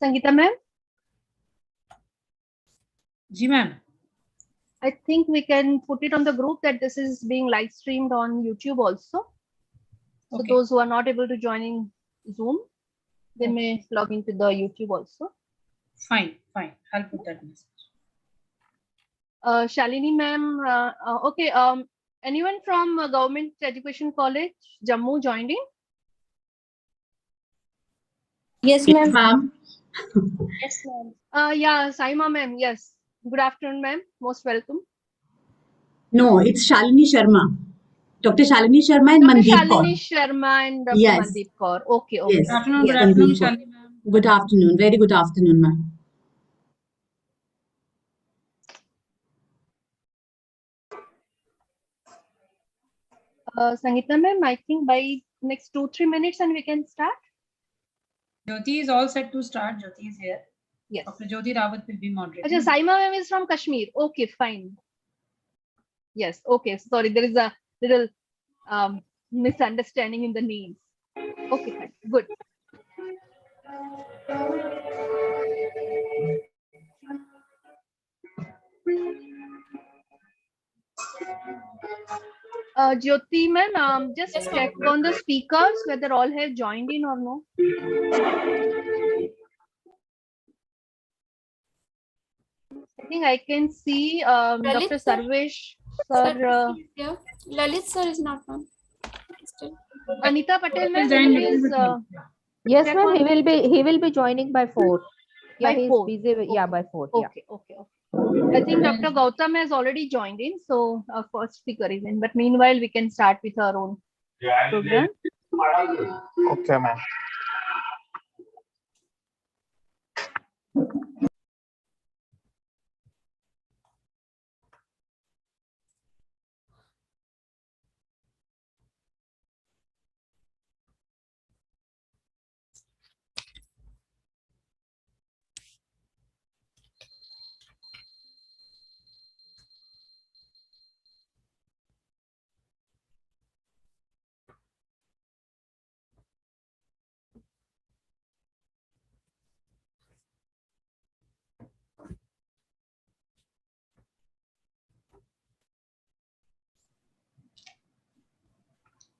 Sangeeta ma'am? Ji ma'am. I think we can put it on the group that this is being live streamed on YouTube also. So Okay. those who are not able to join in Zoom, they may log into the YouTube also. Fine. I'll put that message. Shalini ma'am, okay. Anyone from Government Education College, Jammu joined in? Yes, ma'am. Yes, ma'am. Yeah, Saima ma'am, yes. Good afternoon, ma'am. Most welcome. No, it's Shalini Sharma. Dr. Shalini Sharma and Dr. Mandeep Kaur. Shalini Sharma and Dr. Yes. Mandeep Kaur. Okay. Yes. Good afternoon, Yes. good afternoon, Mandeep Kaur. Shalini ma'am. Good afternoon. Very good afternoon, ma'am. Sangeeta ma'am, I think by next 2-3 minutes and we can start. Jyoti is all set to start. Jyoti is here. Yes. Dr. Jyoti Rawat will be moderating. Ajay, Saima ma'am is from Kashmir. Okay, fine. Yes. Okay. Sorry, there is a little misunderstanding in the names. Okay, fine. Good. Jyoti ma'am, just Yes, ma'am. check on the speakers whether all have joined in or no. I think I can see Lalit Dr. sir. Sarvesh Sir, sir, yeah. Lalit sir is not on. Still. Anita Patel ma'am, Join please. little bit late. Yes, check ma'am. on- He will be joining by 4. Yeah, By he's 4. busy. Yeah, Okay. by 4. Yeah. Okay. I think Dr. Gautam has already joined in, so our first speaker is in. But meanwhile, we can start with our own program. Okay, ma'am.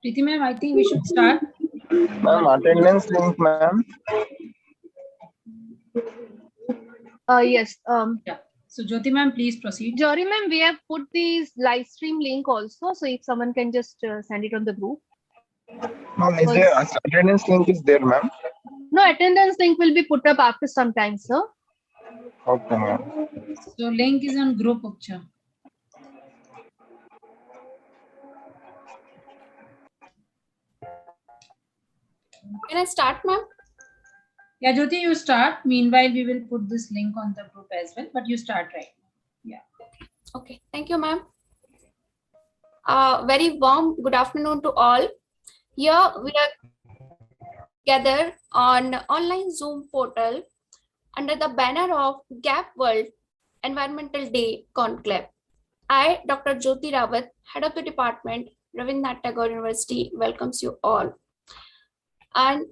Preeti ma'am, I think we should start. Ma'am, attendance link, ma'am. Yes. Yeah. So Jyoti ma'am, please proceed. Jory ma'am, we have put the live stream link also. So if someone can just send it on the group. Ma'am, is there attendance link is there, ma'am? No, attendance link will be put up after some time, sir. Okay, ma'am. So link is on group picture. Can I start, ma'am? Yeah, Jyoti, you start. Meanwhile, we will put this link on the group as well, but you start right now. Yeah. Okay. Thank you, ma'am. Very warm good afternoon to all. Here we are gathered on online Zoom portal under the banner of Gap World Environmental Day Conclave. I, Dr. Jyoti Rawat, Head of the Department, Rabindranath Tagore University, welcomes you all. And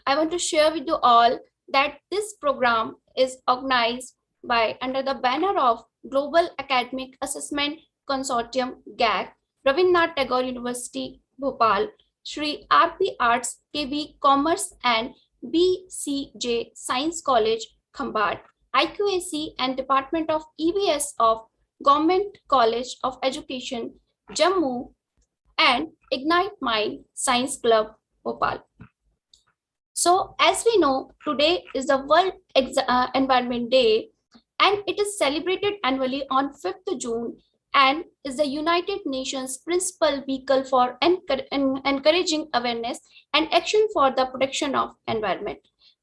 I want to share with you all that this program is organized by under the banner of Global Academic Assessment Consortium GAC, Rabindranath Tagore University, Bhopal, Shri RP Arts, KB Commerce and BCJ Science College, Khambhat, IQAC and Department of EBS of Government College of Education, Jammu, and Ignite Mind Science Club, Bhopal. So as we know, today is the World Environment Day, and it is celebrated annually on 5th June and is the United Nations principal vehicle for encouraging awareness and action for the protection of environment.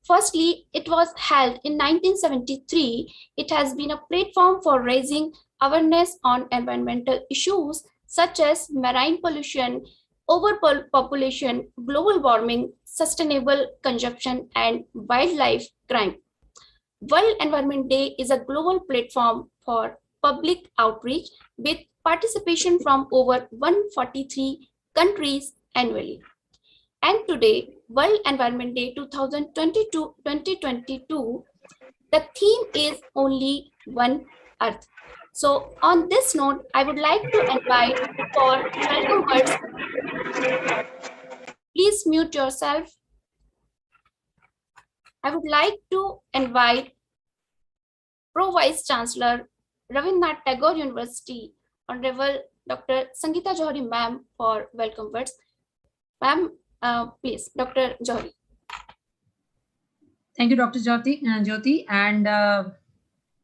Firstly, it was held in 1973. It has been a platform for raising awareness on environmental issues such as marine pollution, overpopulation, global warming, sustainable consumption, and wildlife crime. World Environment Day is a global platform for public outreach with participation from over 143 countries annually. And today, World Environment Day 2022, the theme is Only One Earth. So, on this note, I would like to invite for welcome words. Please mute yourself. I would like to invite Pro Vice Chancellor, Rabindranath Tagore University, Honorable Dr. Sangeeta Johari Ma'am for welcome words. Ma'am, please, Dr. Johari. Thank you, Dr. Jyoti. And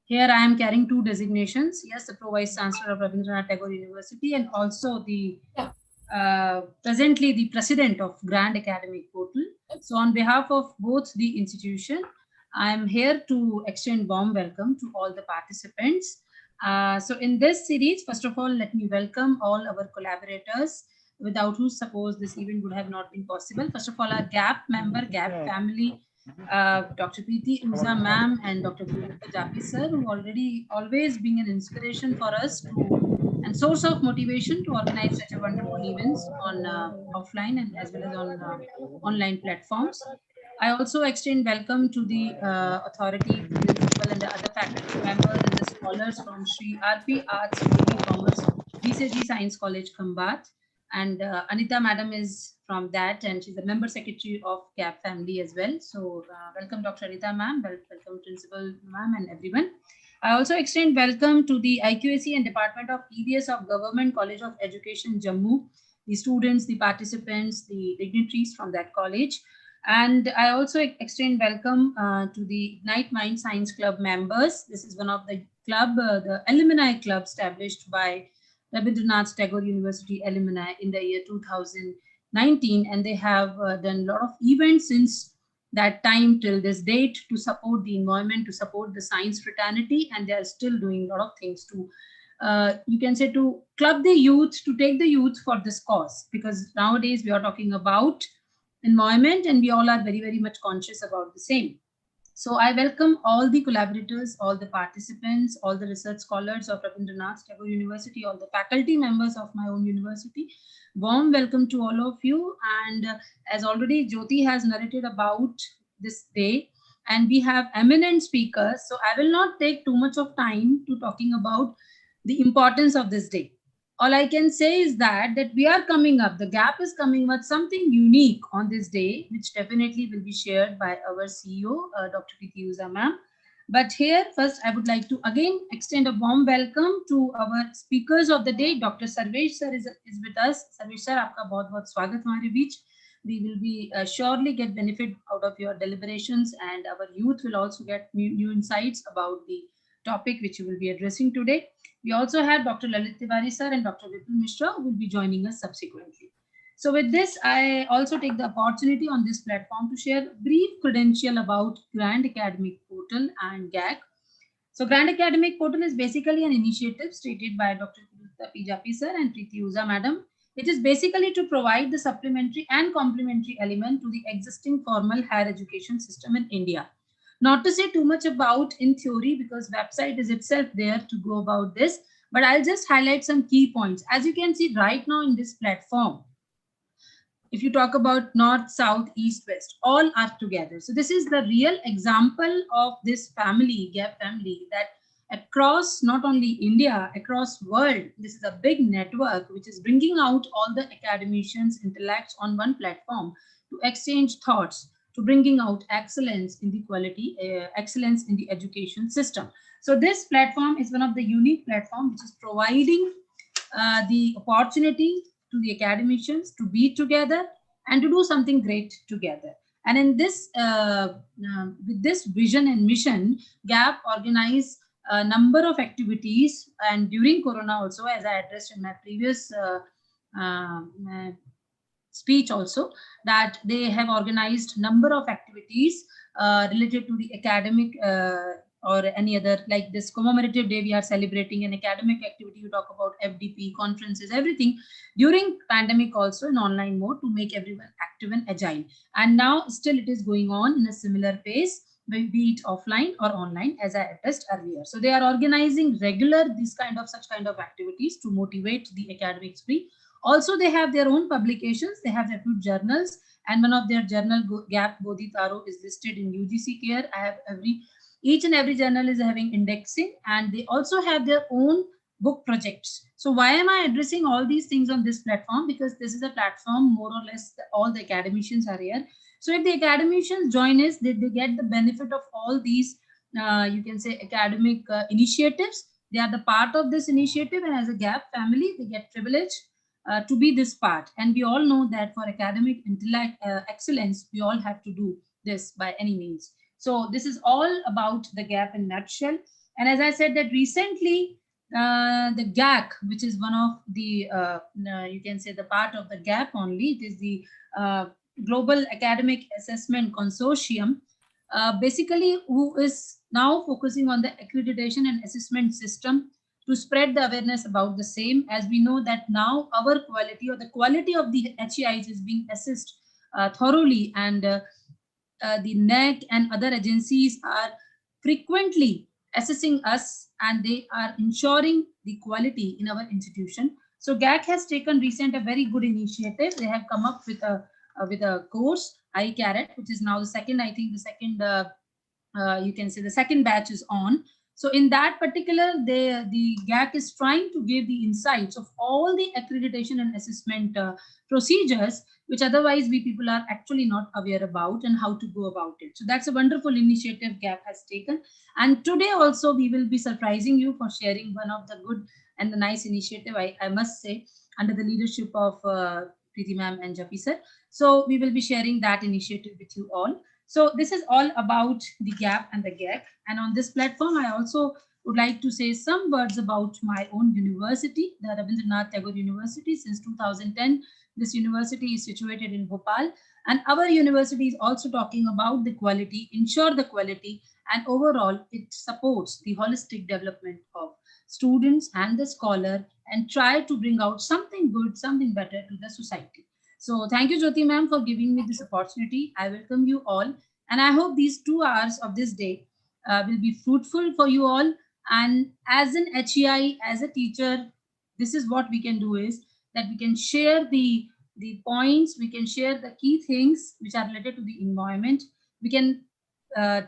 here I am carrying two designations. Yes, the Pro Vice Chancellor of Rabindranath Tagore University and also the presently the President of Grand Academic Portal. So on behalf of both the institution, I am here to extend warm welcome to all the participants. So in this series, first of all, let me welcome all our collaborators, without whose suppose this event would have not been possible. First of all, our GAP member, GAP family, Dr. Preeti Uza ma'am and Dr. Japi sir, who always being an inspiration for us and source of motivation to organize such a wonderful events on offline and as well as on online platforms. I also extend welcome to the authority, principal and the other faculty members and the scholars from Sri RP Arts, Commerce, BCG Science College, Khambat. And Anita madam is from that and she's a member secretary of CAP family as well. So welcome Dr. Anita ma'am, welcome principal ma'am and everyone. I also extend welcome to the IQAC and Department of EVS of Government College of Education, Jammu, the students, the participants, the dignitaries from that college. And I also extend welcome to the Ignite Mind Science Club members. This is one of the club, the alumni club established by Rabindranath Tagore University alumni in the year 2019. And they have done a lot of events since that time till this date to support the environment, to support the science fraternity. And they are still doing a lot of things to, you can say, to club the youth, to take the youth for this cause. Because nowadays we are talking about environment and we all are very, very much conscious about the same. So I welcome all the collaborators, all the participants, all the research scholars of Rabindranath Tagore University, all the faculty members of my own university. Warm welcome to all of you. And as already Jyoti has narrated about this day, and we have eminent speakers, so I will not take too much of time to talking about the importance of this day. All I can say is that we are coming up, the GAP is coming with something unique on this day, which definitely will be shared by our CEO, Dr. Preeti Uza ma'am. But here, first, I would like to again extend a warm welcome to our speakers of the day. Dr. Sarvesh sir is with us. Sarvesh sir, आपका बहुत-बहुत स्वागत हमारे बीच. We will be surely get benefit out of your deliberations, and our youth will also get new insights about the topic which you will be addressing today. We also have Dr. Lalit Tiwari sir and Dr. Vipul Mishra who will be joining us subsequently. So with this, I also take the opportunity on this platform to share a brief credential about Grand Academic Portal and GAC. So Grand Academic Portal is basically an initiative stated by Dr. Japi sir and Preeti Uza madam. It is basically to provide the supplementary and complementary element to the existing formal higher education system in India. Not to say too much about in theory because website is itself there to go about this, but I'll just highlight some key points. As you can see right now in this platform, if you talk about north, south, east, west, all are together. So this is the real example of this family, GAP family, that across not only India, across world, this is a big network which is bringing out all the academicians, intellects on one platform to exchange thoughts, to bringing out excellence in the quality, excellence in the education system. So this platform is one of the unique platforms which is providing the opportunity to the academicians to be together and to do something great together. And in this, with this vision and mission, GAP organized a number of activities, and during Corona also, as I addressed in my previous speech also, that they have organized number of activities related to the academic or any other, like this commemorative day we are celebrating, an academic activity, you talk about FDP, conferences, everything during pandemic also in online mode to make everyone active and agile. And now still it is going on in a similar pace, be it offline or online, as I addressed earlier. So they are organizing regular such kind of activities to motivate the academic spirit. Also, they have their own publications. They have their few journals, and one of their journal, Gap Bodhi Taro, is listed in UGC Care. I have each and every journal is having indexing, and they also have their own book projects. So why am I addressing all these things on this platform? Because this is a platform, more or less, all the academicians are here. So if the academicians join us, they get the benefit of all these, you can say, academic initiatives. They are the part of this initiative, and as a GAP family, they get privilege to be this part. And we all know that for academic excellence, we all have to do this by any means. So this is all about the GAP in nutshell. And as I said that recently, the GAC, which is one of the, you can say the part of the GAP only, it is the Global Academic Assessment Consortium, basically who is now focusing on the accreditation and assessment system to spread the awareness about the same. As we know that now our quality or the quality of the HEIs is being assessed thoroughly, and the NEC and other agencies are frequently assessing us, and they are ensuring the quality in our institution. So GAC has taken recent a very good initiative. They have come up with a course, iCarrot, which is now the second, I think the second, you can say the second batch is on. So in that particular, the GAC is trying to give the insights of all the accreditation and assessment procedures, which otherwise we people are actually not aware about, and how to go about it. So that's a wonderful initiative GAP has taken. And today also we will be surprising you for sharing one of the good and the nice initiative, I must say, under the leadership of Preeti ma'am and Jafi sir. So we will be sharing that initiative with you all. So this is all about the GAP and the GAC. And on this platform, I also would like to say some words about my own university, the Rabindranath Tagore University. Since 2010, this university is situated in Bhopal. And our university is also talking about the quality, ensure the quality, and overall it supports the holistic development of students and the scholar, and try to bring out something good, something better to the society. So thank you, Jyoti ma'am, for giving me this opportunity. I welcome you all. And I hope these 2 hours of this day will be fruitful for you all. And as an HEI, as a teacher, this is what we can do, is that we can share the points, we can share the key things which are related to the environment. We can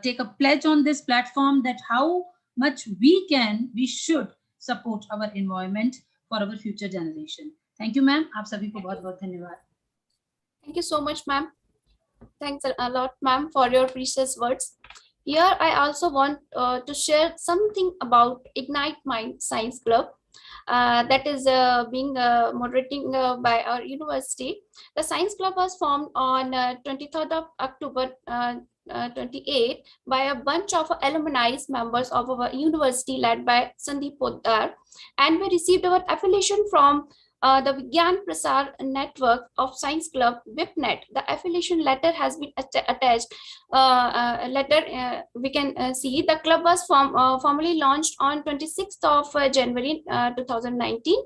take a pledge on this platform that how much we should support our environment for our future generation. Thank you, ma'am. आप सभी को बहुत-बहुत धन्यवाद. Thank you so much, ma'am. Thanks a lot, ma'am, for your precious words. Here, I also want to share something about Ignite Mind Science Club that is being moderating by our university. The Science Club was formed on 23rd of October 28 by a bunch of alumni members of our university led by Sandeep Poddar, and we received our affiliation from the Vigyan Prasar Network of Science Club, WIPNet. The affiliation letter has been attached. We can see the club was formally launched on 26th of January 2019,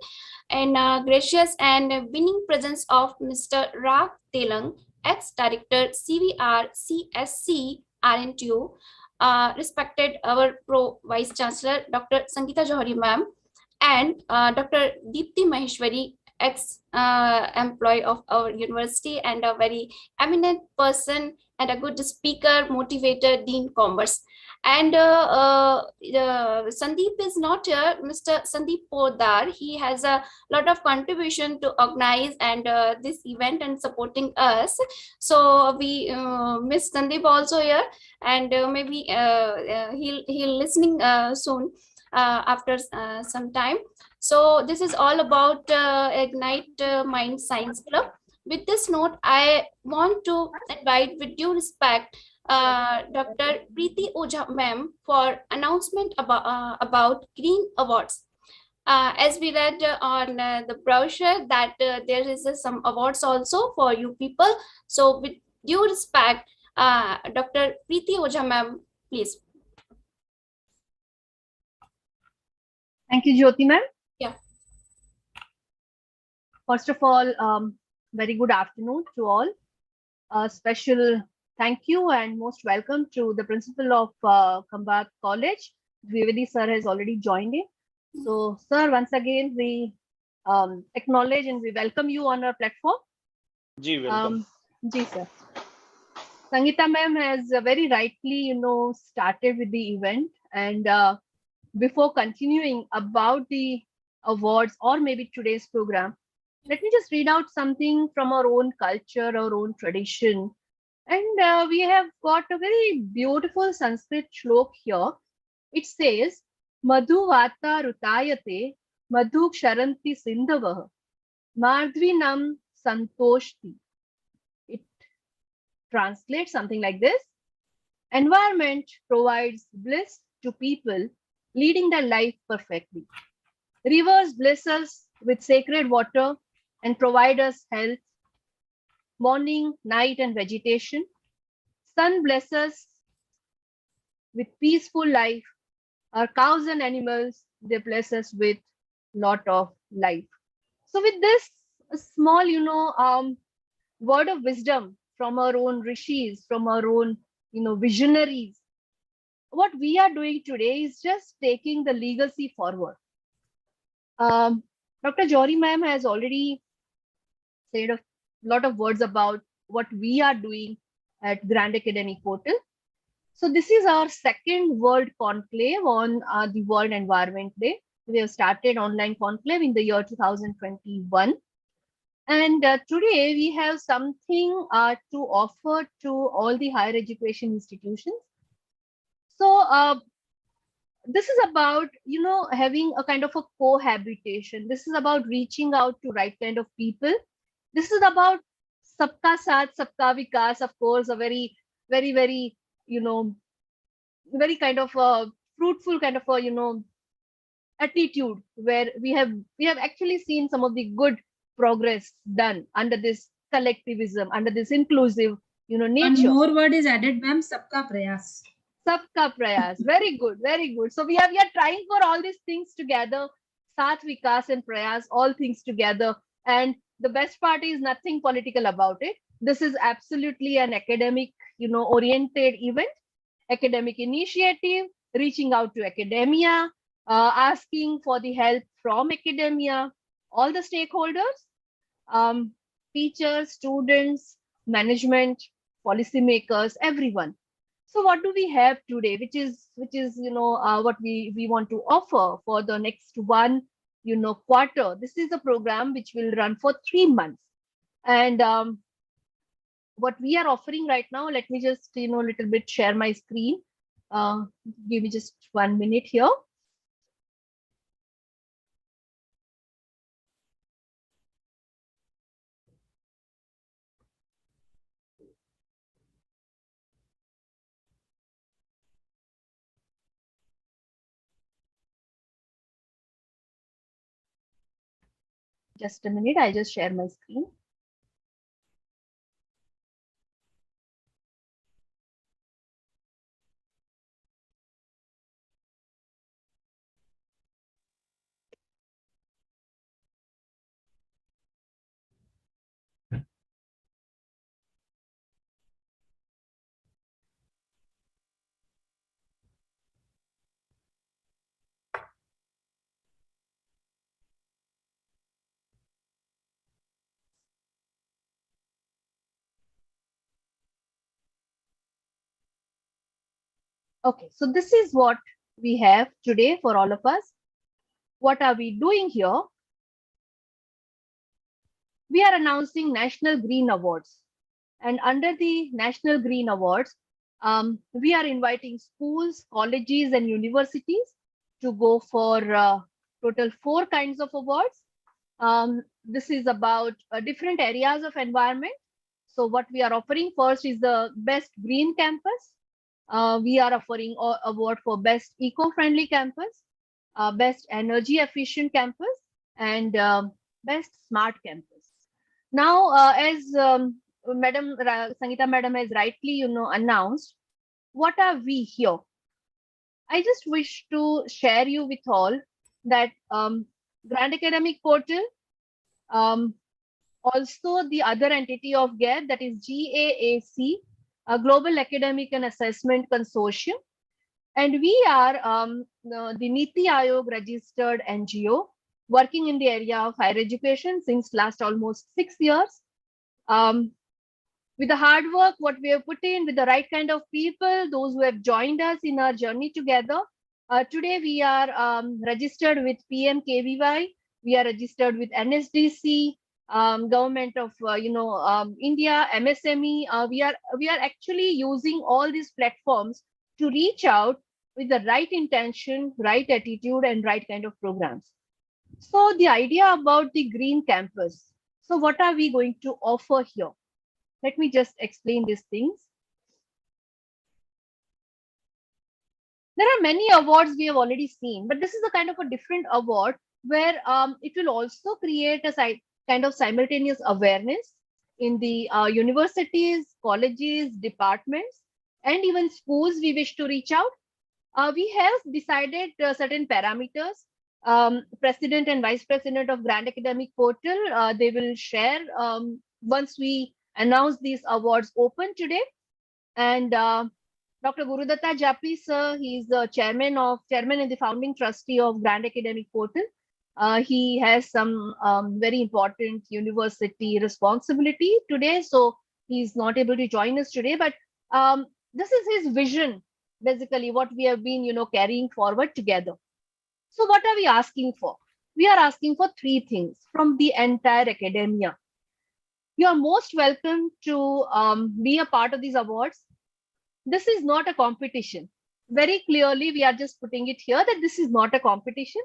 and gracious and winning presence of Mr. Rak Telang, ex-director CVR CSC RNTU, respected our Pro Vice Chancellor Dr. Sangeeta Johari ma'am, and Dr. Deepti Maheshwari, ex-employee of our university and a very eminent person and a good speaker, motivator, Dean Commerce. And Sandeep is not here, Mr. Sandeep Poddar. He has a lot of contribution to organize and this event and supporting us. So we miss Sandeep also here, and maybe he'll listening soon. After some time. So this is all about Ignite Mind Science Club. With this note, I want to invite with due respect Dr. Preeti Ojha ma'am for announcement about Green Awards. As we read on the brochure that there is some awards also for you people. So with due respect, Dr. Preeti Ojha ma'am, please. Thank you, Jyoti ma'am. Yeah. First of all, very good afternoon to all. A special thank you and most welcome to the principal of Khambat College. Dwivedi sir has already joined in. So, sir, once again, we acknowledge and we welcome you on our platform. Ji, welcome. Ji, sir. Sangeeta ma'am has very rightly, started with the event. And before continuing about the awards or maybe today's program, let me just read out something from our own culture, our own tradition. And we have got a very beautiful Sanskrit shlok here. It says, Madhu Vata Rutayate, Madhu Ksharanti Sindhavah, Mardvinam Santoshti. It translates something like this. Environment provides bliss to people, leading their life perfectly. Rivers bless us with sacred water and provide us health, morning, night, and vegetation. Sun blesses us with peaceful life. Our cows and animals, they bless us with lot of life. So with this small, word of wisdom from our own rishis, from our own, visionaries, what we are doing today is just taking the legacy forward. Dr. Jory ma'am has already said a lot of words about what we are doing at Grand Academic Portal. So this is our second World Conclave on the World Environment Day. We have started online conclave in the year 2021. And today we have something to offer to all the higher education institutions. So this is about, having a kind of a cohabitation. This is about reaching out to right kind of people. This is about sabka saath, sabka vikas, of course, a very, very, very, very kind of a fruitful kind of a, attitude where we have actually seen some of the good progress done under this collectivism, under this inclusive, nature. One more word is added, ma'am, sabka prayas. Sabka prayas. Very good, very good. So we are trying for all these things together. Saath, vikas, and prayas, all things together. And the best part is nothing political about it. This is absolutely an academic, oriented event, academic initiative, reaching out to academia, asking for the help from academia, all the stakeholders, teachers, students, management, policymakers, everyone. So what do we have today, which is what we want to offer for the next one quarter? This is a program which will run for 3 months, and what we are offering right now, let me just little bit share my screen. Give me just 1 minute here. Just a minute, I just share my screen. Okay, so this is what we have today for all of us. What are we doing here? We are announcing National Green Awards. And under the National Green Awards, we are inviting schools, colleges, and universities to go for total 4 kinds of awards. This is about different areas of environment. So what we are offering first is the Best Green Campus. We are offering an award for Best Eco-Friendly Campus, Best Energy Efficient Campus, and Best Smart Campus. Now, as Sangeeta Madam has rightly, announced, what are we here? I just wish to share you with all that Grand Academic Portal, um, also the other entity of GAP, that is GAAC, a Global Academic and Assessment Consortium. And we are the Niti Aayog registered NGO working in the area of higher education since last almost 6 years. With the hard work, what we have put in, with the right kind of people, those who have joined us in our journey together. Today we are registered with PMKVY, we are registered with NSDC, government of India, MSME. We are actually using all these platforms to reach out with the right intention, right attitude, and right kind of programs. So the idea about the green campus. So what are we going to offer here? Let me just explain these things. There are many awards we have already seen, but this is a kind of a different award where it will also create a kind of simultaneous awareness in the universities, colleges, departments, and even schools we wish to reach out. We have decided certain parameters. President and Vice President of Grand Academic Portal, they will share once we announce these awards open today. And Dr. Gurudatta Japri, sir, he is the chairman and the founding trustee of Grand Academic Portal. He has some very important university responsibility today, so he's not able to join us today. But this is his vision, basically, what we have been, carrying forward together. So what are we asking for? We are asking for three things from the entire academia. You are most welcome to be a part of these awards. This is not a competition. Very clearly, we are just putting it here that this is not a competition.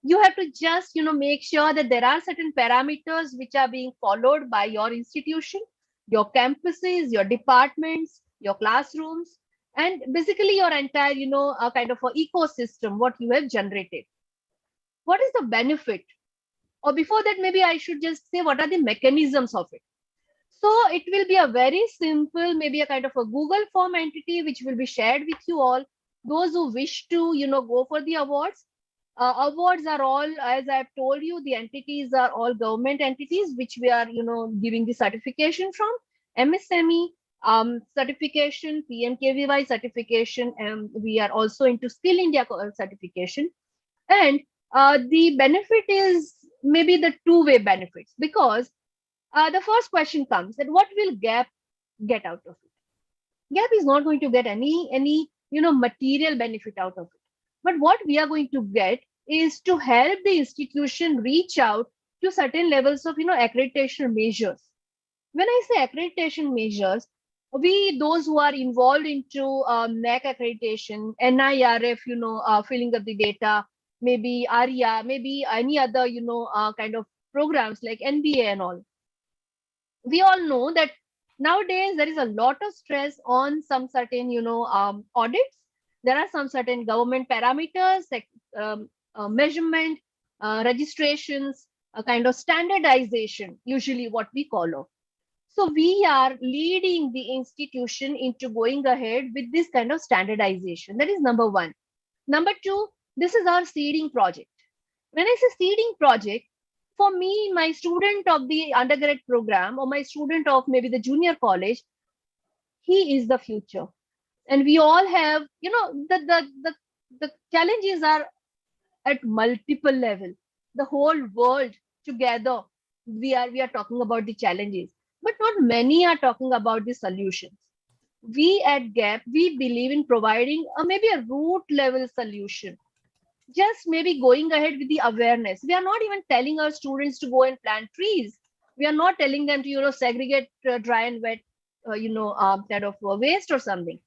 You have to just, make sure that there are certain parameters which are being followed by your institution, your campuses, your departments, your classrooms, and basically your entire, a kind of an ecosystem, what you have generated. What is the benefit? Or before that, maybe I should just say what are the mechanisms of it. So it will be a very simple, maybe a kind of a Google form entity, which will be shared with you all. Those who wish to, go for the awards. Awards are all, as I've told you, the entities are all government entities, which we are, giving the certification from. MSME certification, PMKVY certification, and we are also into Skill India certification. And the benefit is maybe the two-way benefits, because the first question comes that what will GAP get out of it? GAP is not going to get any material benefit out of it. But what we are going to get is to help the institution reach out to certain levels of accreditation measures. When I say accreditation measures, those who are involved into NAC accreditation, NIRF, filling up the data, maybe ARIA, maybe any other kind of programs like NBA and all. We all know that nowadays there is a lot of stress on some certain audits. There are some certain government parameters like measurement, registrations, a kind of standardization, usually what we call. So we are leading the institution into going ahead with this kind of standardization. That is number one. Number two, this is our seeding project. When I say seeding project, for me, my student of the undergrad program or my student of maybe the junior college, he is the future. And we all have, the challenges are at multiple level. The whole world together, we are talking about the challenges, but not many are talking about the solutions. We at GAP, we believe in providing maybe a root level solution. Just maybe going ahead with the awareness. We are not even telling our students to go and plant trees. We are not telling them to, segregate dry and wet, kind of waste or something.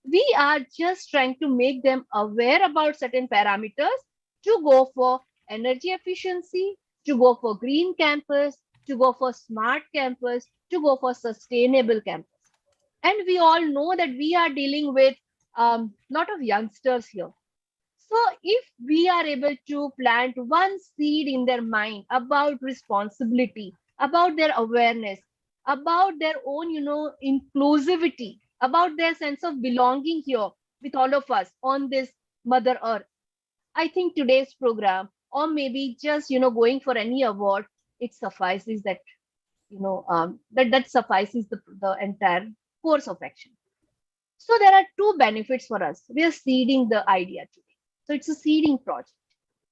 We are just trying to make them aware about certain parameters to go for energy efficiency, to go for green campus, to go for smart campus, to go for sustainable campus. And we all know that we are dealing with lot of youngsters here. So if we are able to plant one seed in their mind about responsibility, about their awareness, about their own, inclusivity, about their sense of belonging here with all of us on this Mother Earth, I think today's program or maybe just going for any award, it suffices that that suffices the entire course of action. So there are two benefits for us. We are seeding the idea today. So it's a seeding project.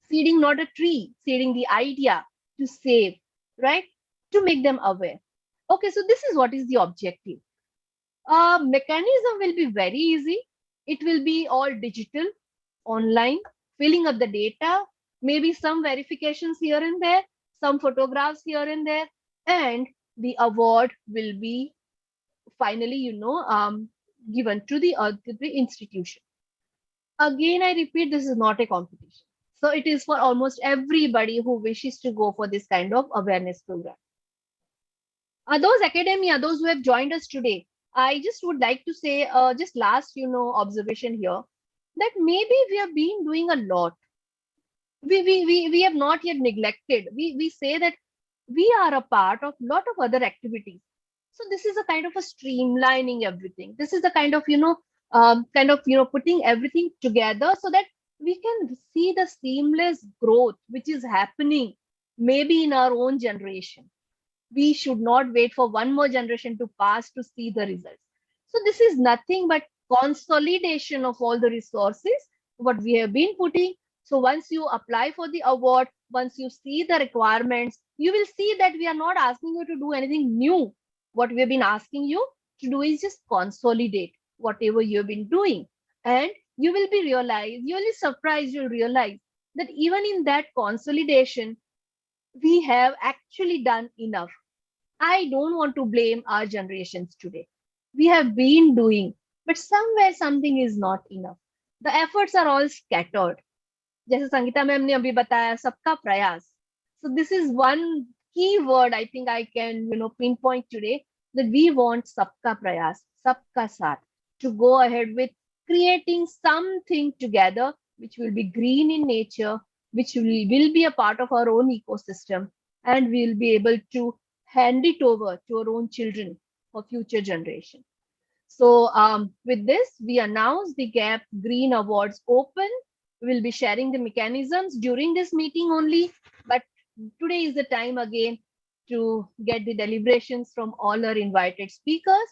Seeding not a tree, seeding the idea to save, right? To make them aware. Okay, so this is what is the objective. Mechanism will be very easy. It will be all digital, online, filling up the data, maybe some verifications here and there, some photographs here and there, and the award will be finally, given to the institution. Again, I repeat, this is not a competition. So it is for almost everybody who wishes to go for this kind of awareness program. Those academia, those who have joined us today, I just would like to say, just last, observation here, that maybe we have been doing a lot. We have not yet neglected. We say that we are a part of lot of other activities. So this is a kind of a streamlining everything. This is a kind of putting everything together so that we can see the seamless growth which is happening maybe in our own generation. We should not wait for one more generation to pass to see the results. So this is nothing but consolidation of all the resources what we have been putting. So once you apply for the award, once you see the requirements, you will see that we are not asking you to do anything new. What we have been asking you to do is just consolidate whatever you have been doing. And you will be surprised, you'll realize that even in that consolidation, we have actually done enough. I don't want to blame our generations today. We have been doing, but somewhere something is not enough. The efforts are all scattered. जैसे Sangeeta ma'am ने अभी बताया, सबका प्रयास. So this is one key word I think I can pinpoint today, that we want sabka prayas, sabka saath, to go ahead with creating something together which will be green in nature, which will be a part of our own ecosystem, and we'll be able to hand it over to our own children for future generation. So with this, we announce the GAP Green Awards open. We will be sharing the mechanisms during this meeting only, but today is the time again to get the deliberations from all our invited speakers.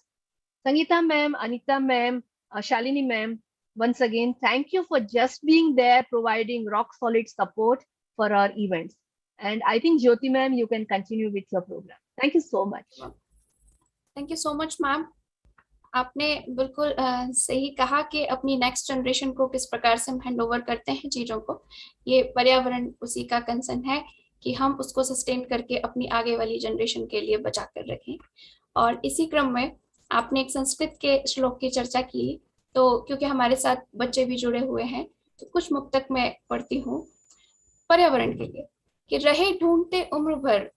Sangeeta ma'am, Anita ma'am, Shalini ma'am, once again, thank you for just being there, providing rock solid support for our events. And I think Jyoti ma'am, you can continue with your program. Thank you so much. Thank you so much, ma'am. आपने बिल्कुल सही कहा कि अपनी next generation को किस प्रकार से हम हैंड ओवर करते हैं चीजों को. ये पर्यावरण उसी का कंसर्न है कि हम उसको सस्टेन करके अपनी आगे वाली जनरेशन के लिए बचा कर रखें. और इसी क्रम में आपने एक संस्कृत के श्लोक की चर्चा की, तो क्योंकि हमारे साथ बच्चे भी जुड़े हुए हैं, तो कुछ मुक्तक मैं पढ़ती हूँ पर्यावरण के लिए. कि रहे ढूंढते उम्र भर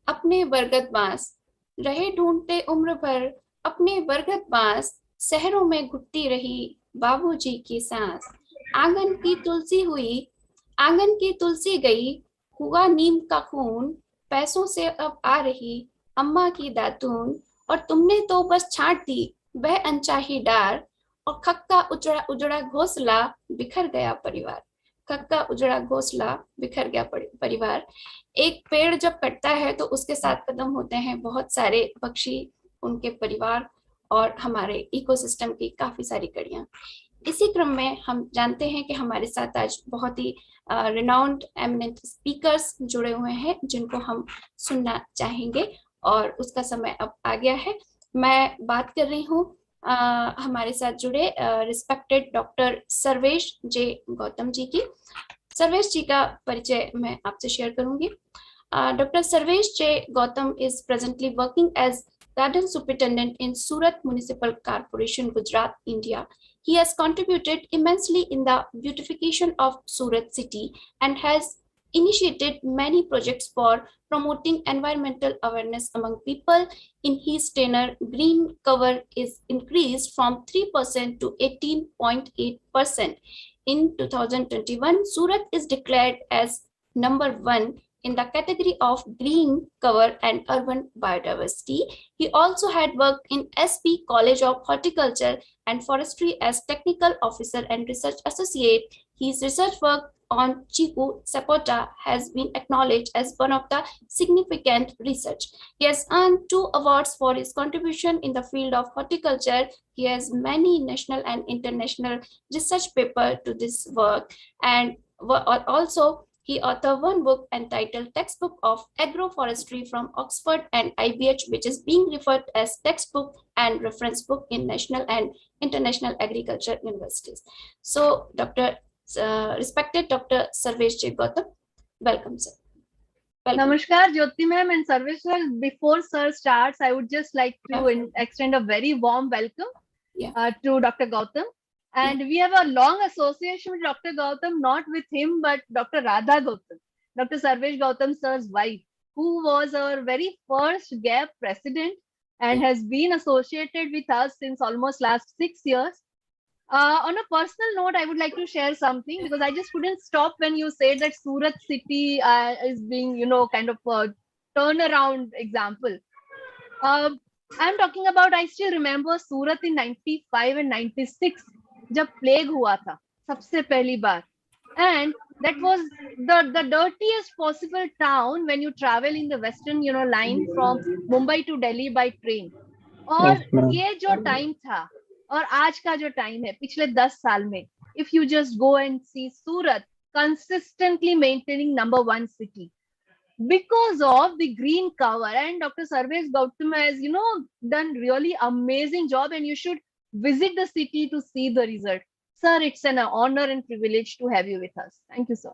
अपने बरगद बांस, रहे ढूंढते उम्र भर अपने बरगद बांस, शहरों में घुटती रही बाबूजी की सांस. आंगन की तुलसी हुई, आंगन की तुलसी गई, हुआ नीम का खून, पैसों से अब आ रही अम्मा की दातून. और तुमने तो बस छांट दी वह अनचाही डार, और खक्का उजड़ा उजड़ा घोंसला बिखर गया परिवार. खक्का उजड़ा घोंसला बिखर गया परिवार. एक पेड़ जब कटता है तो उसके साथ कदम होते हैं बहुत सारे पक्षी, उनके परिवार और हमारे इकोसिस्टम की काफी सारी कड़ियां. इसी क्रम में हम जानते हैं कि हमारे साथ आज बहुत ही रिनाउंड एमिनेंट स्पीकर्स जुड़े हुए हैं जिनको हम सुनना चाहेंगे, और उसका समय अब आ गया है. मैं बात कर रही हूँ हमारे साथ जुड़े रिस्पेक्टेड डॉक्टर सर्वेश जे गौतम जी की. सर्वेश जी का परिचय मैं आपसे शेयर करूंगी. Doctor Sarvesh J Gautam is presently working as Garden Superintendent in Surat Municipal Corporation, Gujarat, India. He has contributed immensely in the beautification of Surat city and has initiated many projects for promoting environmental awareness among people. In his tenure, green cover is increased from 3% to 18.8%. In 2021, Surat is declared as number 1 in the category of green cover and urban biodiversity. He also had worked in SP College of Horticulture and Forestry as technical officer and research associate. His research work on Chiku sapota has been acknowledged as one of the significant research. He has earned 2 awards for his contribution in the field of horticulture. He has many national and international research papers to this work, and also he authored one book entitled Textbook of Agroforestry from Oxford and IBH, which is being referred as textbook and reference book in national and international agriculture universities. So, respected Dr. Sarvesh J. Gautam, welcome, sir. Welcome. Namaskar, Jyoti ma'am and Sarvesh sir. Before sir starts, I would just like to extend a very warm welcome to Dr. Gautam. And we have a long association with Dr. Gautam, not with him, but Dr. Radha Gautam, Dr. Sarvesh Gautam sir's wife, who was our very first GAP president and has been associated with us since almost last 6 years. On a personal note, I would like to share something because I just couldn't stop when you said that Surat city is being, kind of a turnaround example. I'm talking about, I still remember Surat in 95 and 96, जब plague हुआ था, सबसे पहली बार. And that was the dirtiest possible town when you travel in the western, line from Mumbai to Delhi by train. और ये जो time था, और आज का जो टाइम है पिछले 10 साल में, if you just go and see Surat consistently maintaining #1 city because of the green cover, and Dr. Sarvesh Gautam has done really amazing job, and you should visit the city to see the result. Sir, it's an honor and privilege to have you with us. Thank you, sir.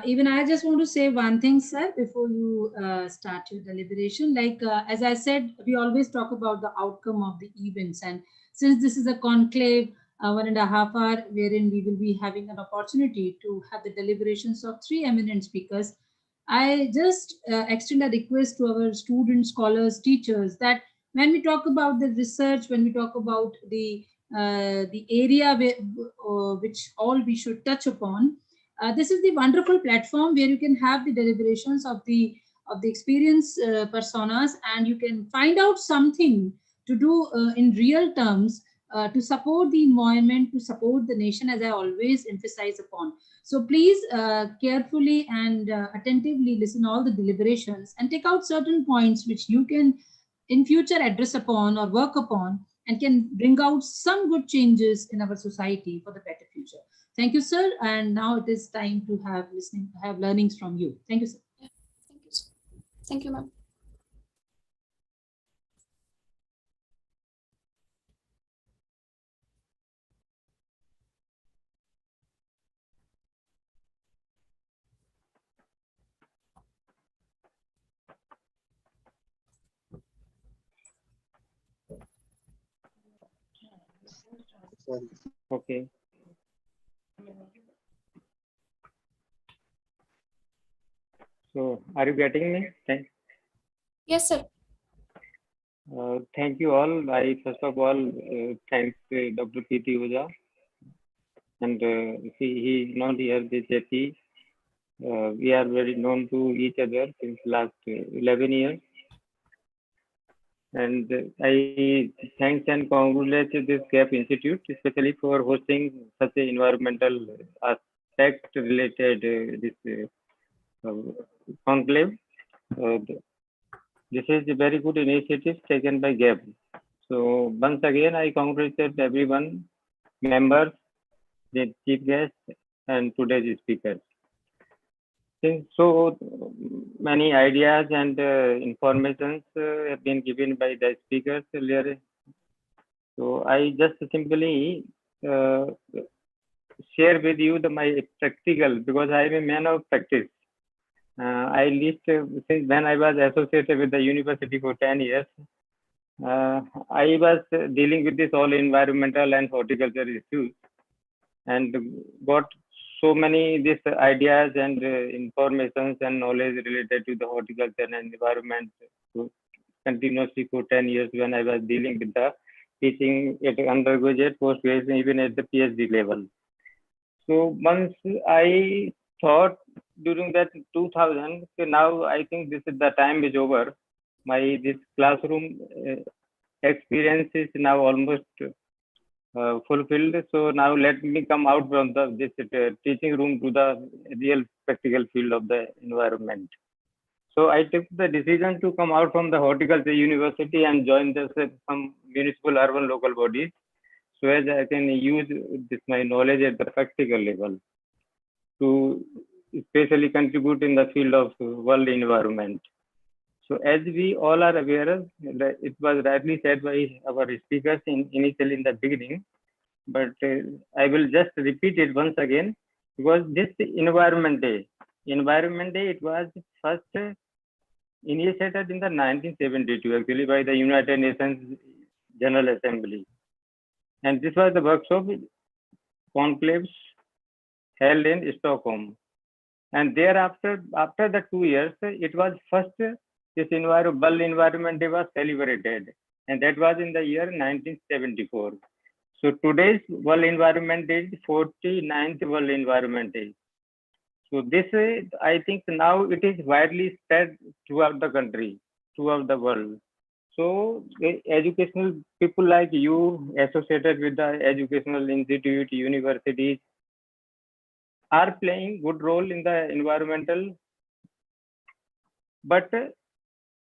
Even I just want to say one thing, sir, before you start your deliberation. Like, as I said, we always talk about the outcome of the events. And since this is a conclave, 1.5 hour, wherein we will be having an opportunity to have the deliberations of 3 eminent speakers, I just extend a request to our students, scholars, teachers, that when we talk about the research, when we talk about the area which all we should touch upon, this is the wonderful platform where you can have the deliberations of the experienced personas, and you can find out something to do in real terms to support the environment, to support the nation, as I always emphasize upon. So please carefully and attentively listen all the deliberations and take out certain points which you can in future address upon or work upon, and can bring out some good changes in our society for the better future. Thank you, sir. And now it is time to have learnings from you. Thank you, sir. Thank you, sir. Thank you, ma'am. Okay. So, are you getting me? Yes, sir. Thank you all. I first of all thanks Dr. P.T. Oja, and he is not here. This JP. We are very known to each other since last 11 years. And I thanks and congratulate this GAP Institute, especially for hosting such an environmental aspect related this conclave. This is a very good initiative taken by GAP. So once again, I congratulate everyone, members, the chief guest, and today's speakers. Since so many ideas and informations have been given by the speakers earlier, so I just simply share with you my practical, because I am a man of practice. I lived since when I was associated with the university for 10 years. I was dealing with this all environmental and horticulture issues, and got so many these ideas and informations and knowledge related to the horticulture and environment continuously for 10 years when I was dealing with the teaching at undergraduate, postgraduate, even at the PhD level. So once I thought during that 2000. So now I think this is the time is over. This classroom experience is now almost fulfilled. So now let me come out from this teaching room to the real practical field of the environment. So I took the decision to come out from the horticulture university and join some municipal urban local bodies, so as I can use my knowledge at the practical level to especially contribute in the field of world environment. So as we all are aware, it was rightly said by our speakers initially in the beginning, but I will just repeat it once again, because this Environment Day, it was first initiated in the 1972 actually by the United Nations General Assembly. And this was the workshop conclaves held in Stockholm. And thereafter, after the 2 years, it was first this World Environment Day was celebrated. And that was in the year 1974. So today's World Environment Day is 49th World Environment Day. So this, I think now it is widely spread throughout the country, throughout the world. So educational people like you associated with the educational institute, universities are playing good role in the environmental, but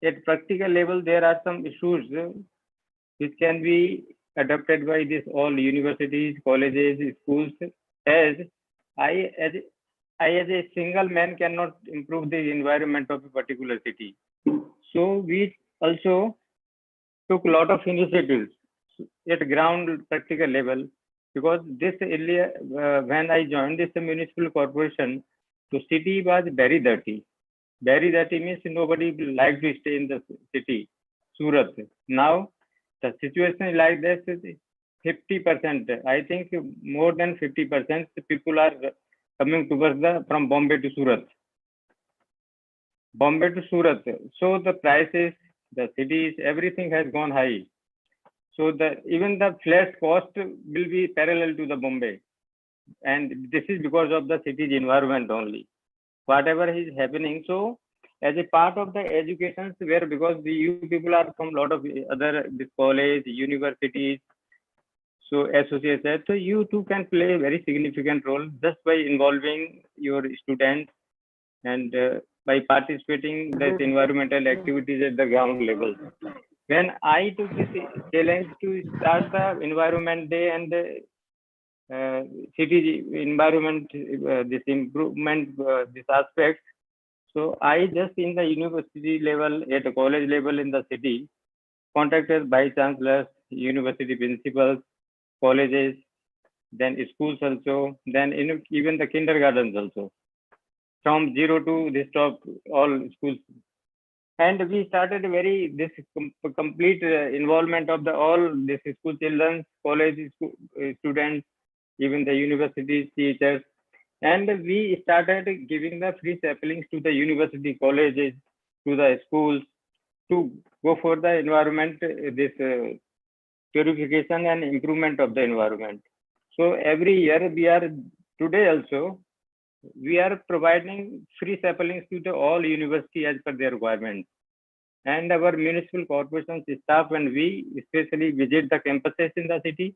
at practical level, there are some issues which can be adopted by this all universities, colleges, schools, as I as a single man cannot improve the environment of a particular city. So we also took a lot of initiatives at ground practical level, because this earlier when I joined this municipal corporation, the city was very dirty. Very dirty means nobody will like to stay in the city, Surat. Now the situation is like this: 50%. I think more than 50% people are coming towards from Bombay to Surat. Bombay to Surat. So the prices, the cities, everything has gone high. So even the flat cost will be parallel to the Bombay. And this is because of the city's environment only. Whatever is happening. So as a part of the education, where because you people are from a lot of other college, universities, so associated, so you too can play a very significant role just by involving your students and by participating in that environmental activities at the ground level. When I took this challenge to start the Environment Day and city environment, this improvement, this aspect. So I just in the university level, at the college level in the city, contacted vice chancellors, university principals, colleges, then schools also, then even the kindergartens also, from zero to this top all schools. And we started this complete involvement of all this school children, college students, even the university teachers. And we started giving the free saplings to the university colleges, to the schools, to go for the environment, this purification and improvement of the environment. So every year today also, we are providing free saplings to all university as per their requirements. And our municipal corporations staff, when we especially visit the campuses in the city,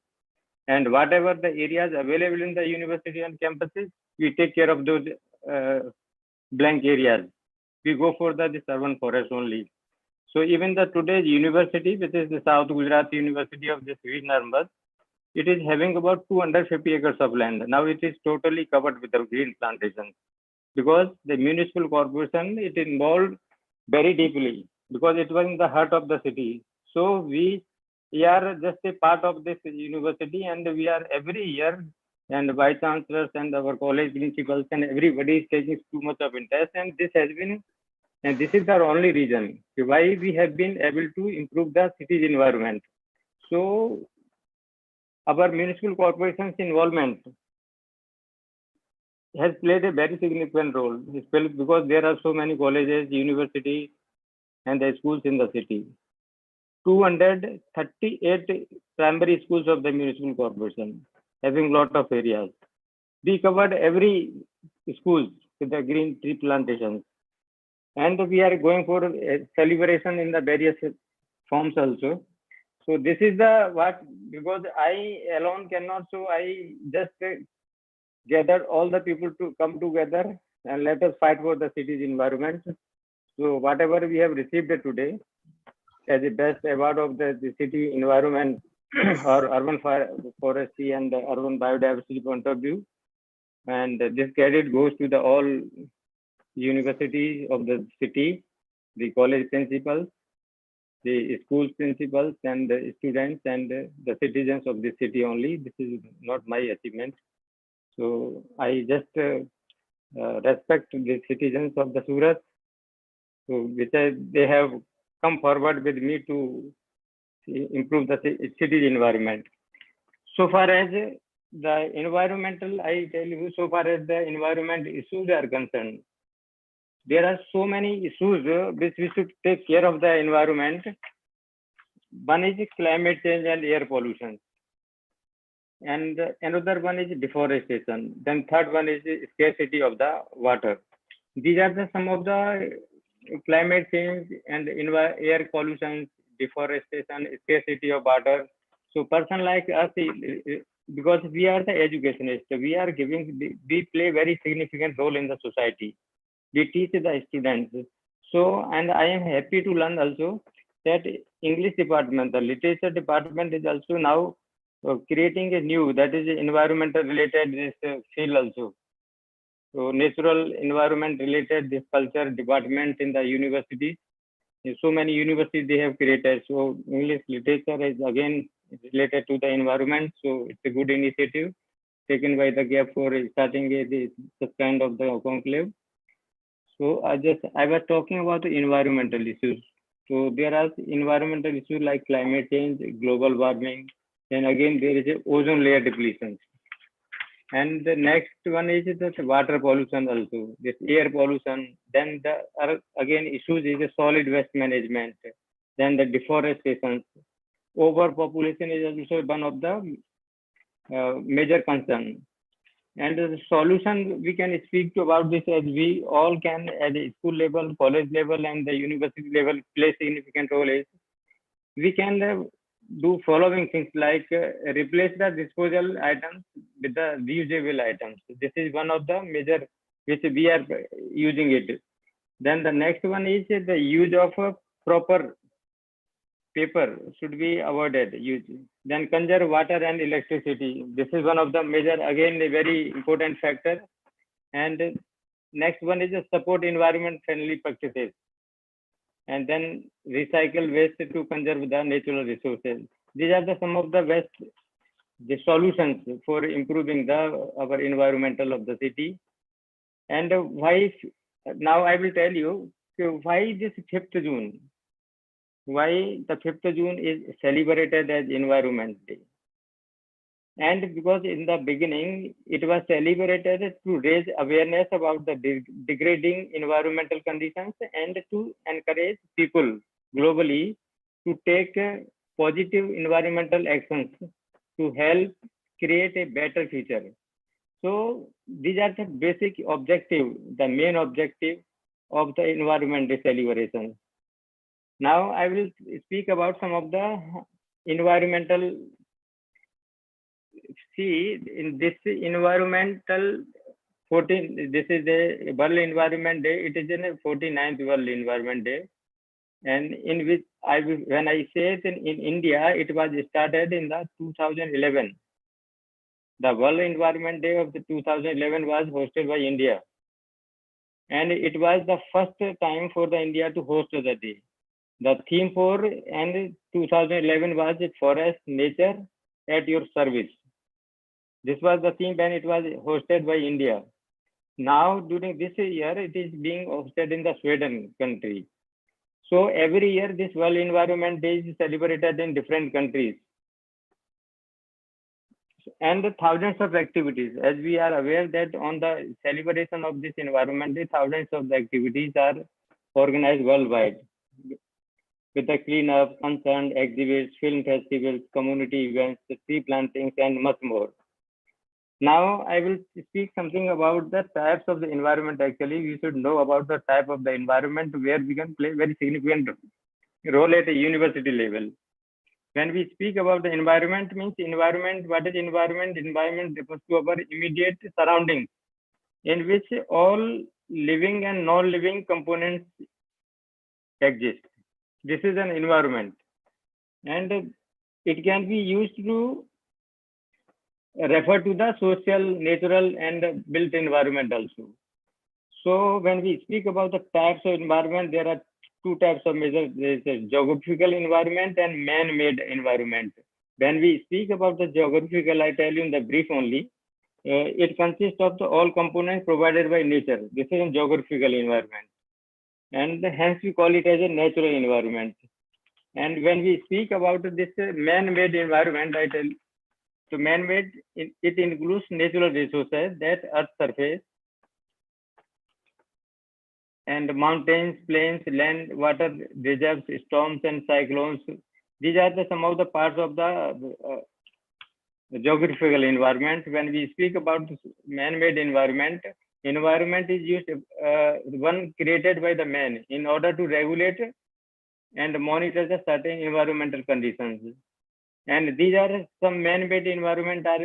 and whatever the areas available in the university and campuses, we take care of those blank areas. We go for this urban forest only. So even today's university, which is the South Gujarat University of this Narmad, it is having about 250 acres of land. Now it is totally covered with the green plantations, because the municipal corporation, it involved very deeply, because it was in the heart of the city. So we are just a part of this university, and we are every year, and vice chancellors and our college principals and everybody is taking too much of interest. And this has been, and this is our only reason why we have been able to improve the city's environment. So our municipal corporation's involvement has played a very significant role, because there are so many colleges, universities, and the schools in the city. 238 primary schools of the municipal corporation, having lot of areas. We covered every school with the green tree plantations. And we are going for a celebration in the various forms also. So this is the what, because I alone cannot, so I just gathered all the people to come together and let us fight for the city's environment. So whatever we have received today as the best award of the city environment or urban forestry and the urban biodiversity point of view, and this credit goes to the all universities of the city, the college principals, the school principals, and the students and the citizens of the city only. This is not my achievement. So I just respect the citizens of the Surat, so they have come forward with me to improve the city environment. So far as the environmental, I tell you, so far as the environment issues are concerned, there are so many issues which we should take care of the environment. One is climate change and air pollution. And another one is deforestation. Then third one is scarcity of the water. These are some of the climate change and air pollution, deforestation, scarcity of water. So person like us, because we are the educationists, we play very significant role in the society. We teach the students. So, and I am happy to learn also that English department, the literature department is also now creating a new, that is environmental related this field also. So natural environment related this culture department in the universities. So many universities they have created. So English literature is again related to the environment. So it's a good initiative taken by the GAP for starting this kind of the conclave. So I was talking about the environmental issues. So there are environmental issues like climate change, global warming, and again there is a ozone layer depletion. And the next one is the water pollution also, this air pollution. Then the again issues is the solid waste management. Then the deforestation. Overpopulation is also one of the major concern. And the solution we can speak about this as we all can at the school level, college level, and the university level play significant role is we can do following things like replace the disposal items with the reusable items. This is one of the major which we are using it. Then the next one is the use of proper paper should be avoided. Then conserve water and electricity. This is one of the major, again, a very important factor. And next one is support environment friendly practices. And then recycle waste to conserve the natural resources. These are some of the solutions for improving our environmental of the city. And why, now I will tell you why this 5th June. Why the 5th June is celebrated as Environment Day. And because in the beginning, it was celebrated to raise awareness about the degrading environmental conditions and to encourage people globally to take positive environmental actions to help create a better future. So these are the basic objective, the main objective of the Environment Day celebration. Now I will speak about some of the environmental. See, in this environmental 14, this is the World Environment Day. It is a 49th World Environment Day, and in which when I say it in India, it was started in the 2011. The World Environment Day of the 2011 was hosted by India, and it was the first time for the India to host the day. The theme for and 2011 was Forest Nature at Your Service. This was the theme when it was hosted by India. Now, during this year, it is being hosted in the Sweden country. So every year, this World Environment Day is celebrated in different countries. And thousands of activities, as we are aware that on the celebration of this Environment Day, thousands of the activities are organized worldwide with the cleanup, concerned exhibits, film festivals, community events, tree plantings, and much more. Now I will speak something about the types of the environment. Actually, we should know about the type of the environment where we can play very significant role at a university level. When we speak about the environment, means environment, what is environment? Environment refers to our immediate surroundings in which all living and non-living components exist. This is an environment, and it can be used to refer to the social, natural, and built environment also. So when we speak about the types of environment, there are two types of measures. There is a geographical environment and man-made environment. When we speak about the geographical, I tell you in the brief only, it consists of the all components provided by nature. This is a geographical environment. And hence we call it as a natural environment. And when we speak about this man-made environment, I tell so man-made, it includes natural resources that earth surface and mountains, plains, land, water reserves, storms and cyclones. These are some of the parts of the geographical environment. When we speak about man-made environment, environment is used one created by the man in order to regulate and monitor the certain environmental conditions. And these are some man-made environment are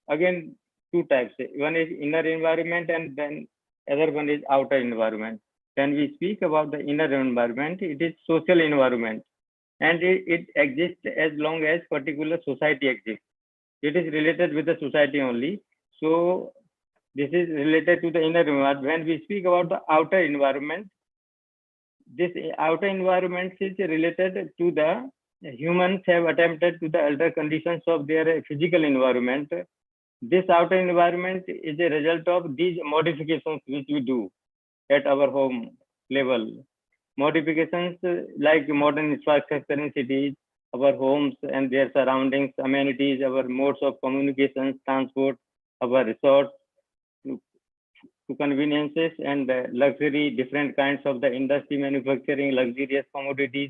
again two types. One is inner environment and then other one is outer environment. When we speak about the inner environment, it is social environment and it exists as long as particular society exists. It is related with the society only. So this is related to the inner environment. When we speak about the outer environment, this outer environment is related to the humans have attempted to the alter conditions of their physical environment. This outer environment is a result of these modifications which we do at our home level. Modifications like modern infrastructure in cities, our homes and their surroundings, amenities, our modes of communications, transport, our resorts, to conveniences and luxury, different kinds of the industry manufacturing, luxurious commodities.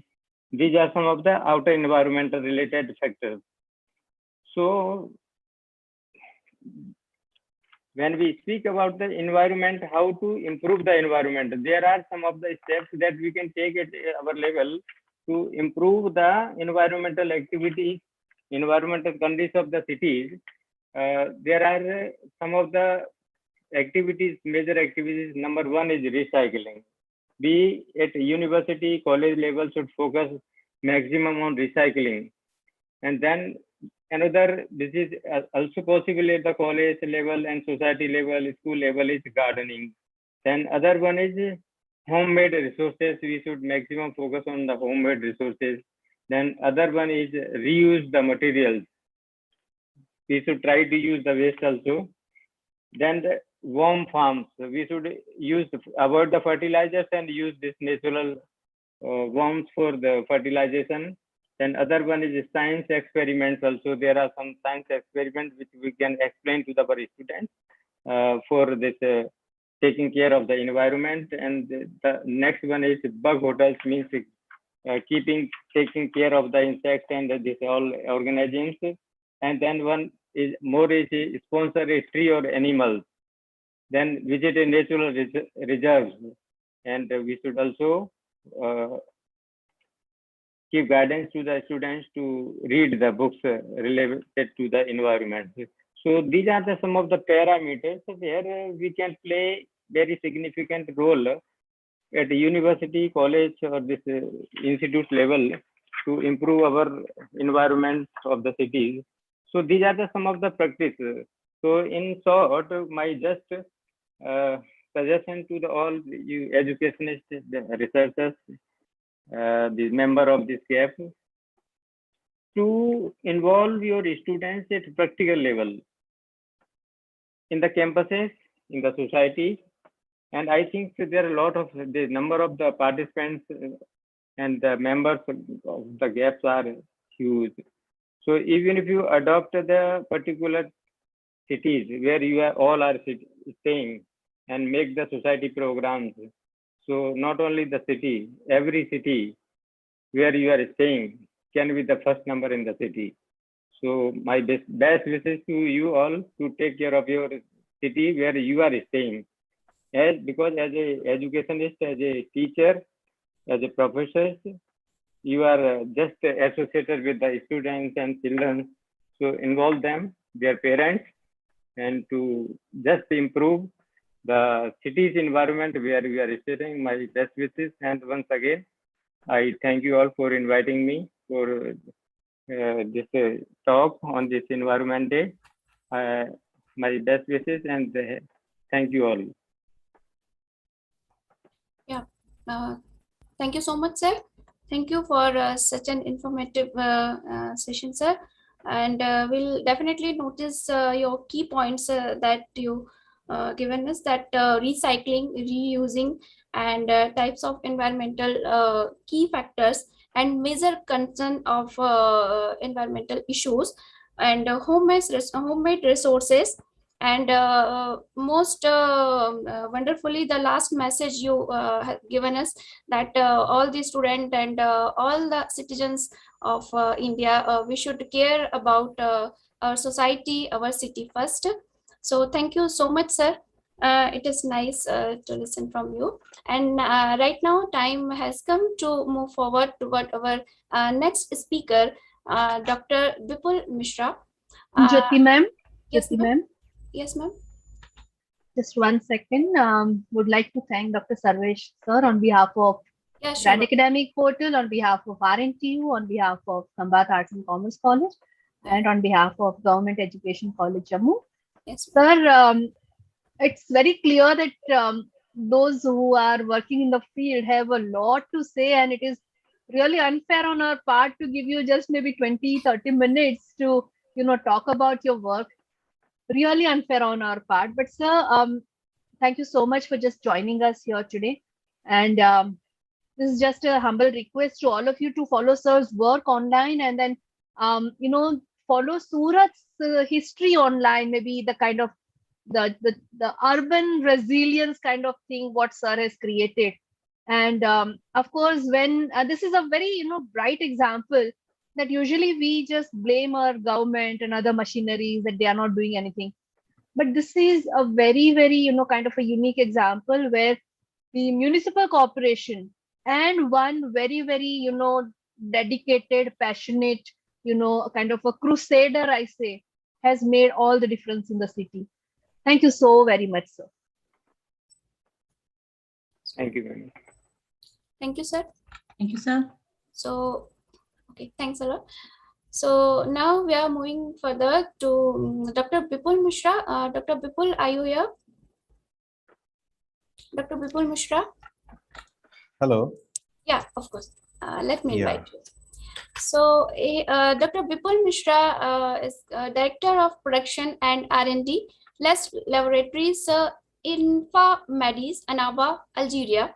These are some of the outer environmental related factors. So when we speak about the environment, how to improve the environment, there are some of the steps that we can take at our level to improve the environmental activities, environmental conditions of the cities. There are some of the activities, major activities. Number one is recycling. We at university, college level should focus maximum on recycling. And then another, this is also possible at the college level and society level, school level, is gardening. Then other one is homemade resources. We should maximum focus on the homemade resources. Then other one is reuse the materials. We should try to use the waste also. Then the worm farms. We should avoid the fertilizers and use this natural worms for the fertilization. Then other one is science experiments also. There are some science experiments which we can explain to our students for this taking care of the environment. And the next one is bug hotels, means taking care of the insects and this all organisms. And then one is more is sponsor a tree or animals. Then visit a natural reserves, and we should also give guidance to the students to read the books related to the environment. So these are some of the parameters where we can play very significant role at the university, college, or this institute level to improve our environment of the cities. So these are some of the practices. So in short, my just suggestion to all you educationists, the researchers, the member of this CAF, to involve your students at practical level in the campuses, in the society. And I think there are a lot of the number of the participants and the members of the gaps are huge. So even if you adopt the particular cities where you are all are staying and make the society programs, so not only the city, every city where you are staying can be the first number in the city. So my best wishes to you all to take care of your city where you are staying. Because as a educationist, as a teacher, as a professor, you are just associated with the students and children. So involve them, their parents, and to just improve the city's environment where we are staying. My best wishes. And once again, I thank you all for inviting me for this talk on this Environment Day. My best wishes and thank you all. Yeah. Thank you so much, sir. Thank you for such an informative session, sir. And we'll definitely notice your key points that you given us, that recycling, reusing, and types of environmental key factors and major concern of environmental issues, and homemade resources, and most wonderfully the last message you have given us, that all the students and all the citizens of India, we should care about our society, our city first. So thank you so much, sir. It is nice to listen from you. And right now, time has come to move forward toward our next speaker, Dr. Bipul Mishra. Jyoti ma'am. Yes, Jyoti ma'am. ma'am. Yes, ma'am. Just 1 second. Would like to thank Dr. Sarvesh sir on behalf of Yeah, sure. Brand Academic Portal, on behalf of RNTU, on behalf of Sambat Arts and Commerce College, and on behalf of Government Education College Jammu. Yes, Sir, it's very clear that those who are working in the field have a lot to say, and it is really unfair on our part to give you just maybe 20-30 minutes to talk about your work. Really unfair on our part. But sir, thank you so much for just joining us here today. And this is just a humble request to all of you to follow sir's work online, and then follow Surat's history online, maybe the kind of the urban resilience kind of thing what sir has created. And of course, when this is a very bright example that usually we just blame our government and other machineries that they are not doing anything, but this is a very very kind of a unique example where the municipal corporation and one very very dedicated, passionate, kind of a crusader, I say, has made all the difference in the city. Thank you so very much, sir. Thank you very much. thank you, sir. Thank you, sir. So, okay, thanks a lot. So now we are moving further to Dr. Bipul Mishra. Dr. Bipul, are you here? Dr. Bipul Mishra? Hello. Yeah, of course. Let me Yeah. invite you. So, Dr. Bipul Mishra is Director of Production and R&D, LES Laboratories, Infa Medis, Annaba, Algeria.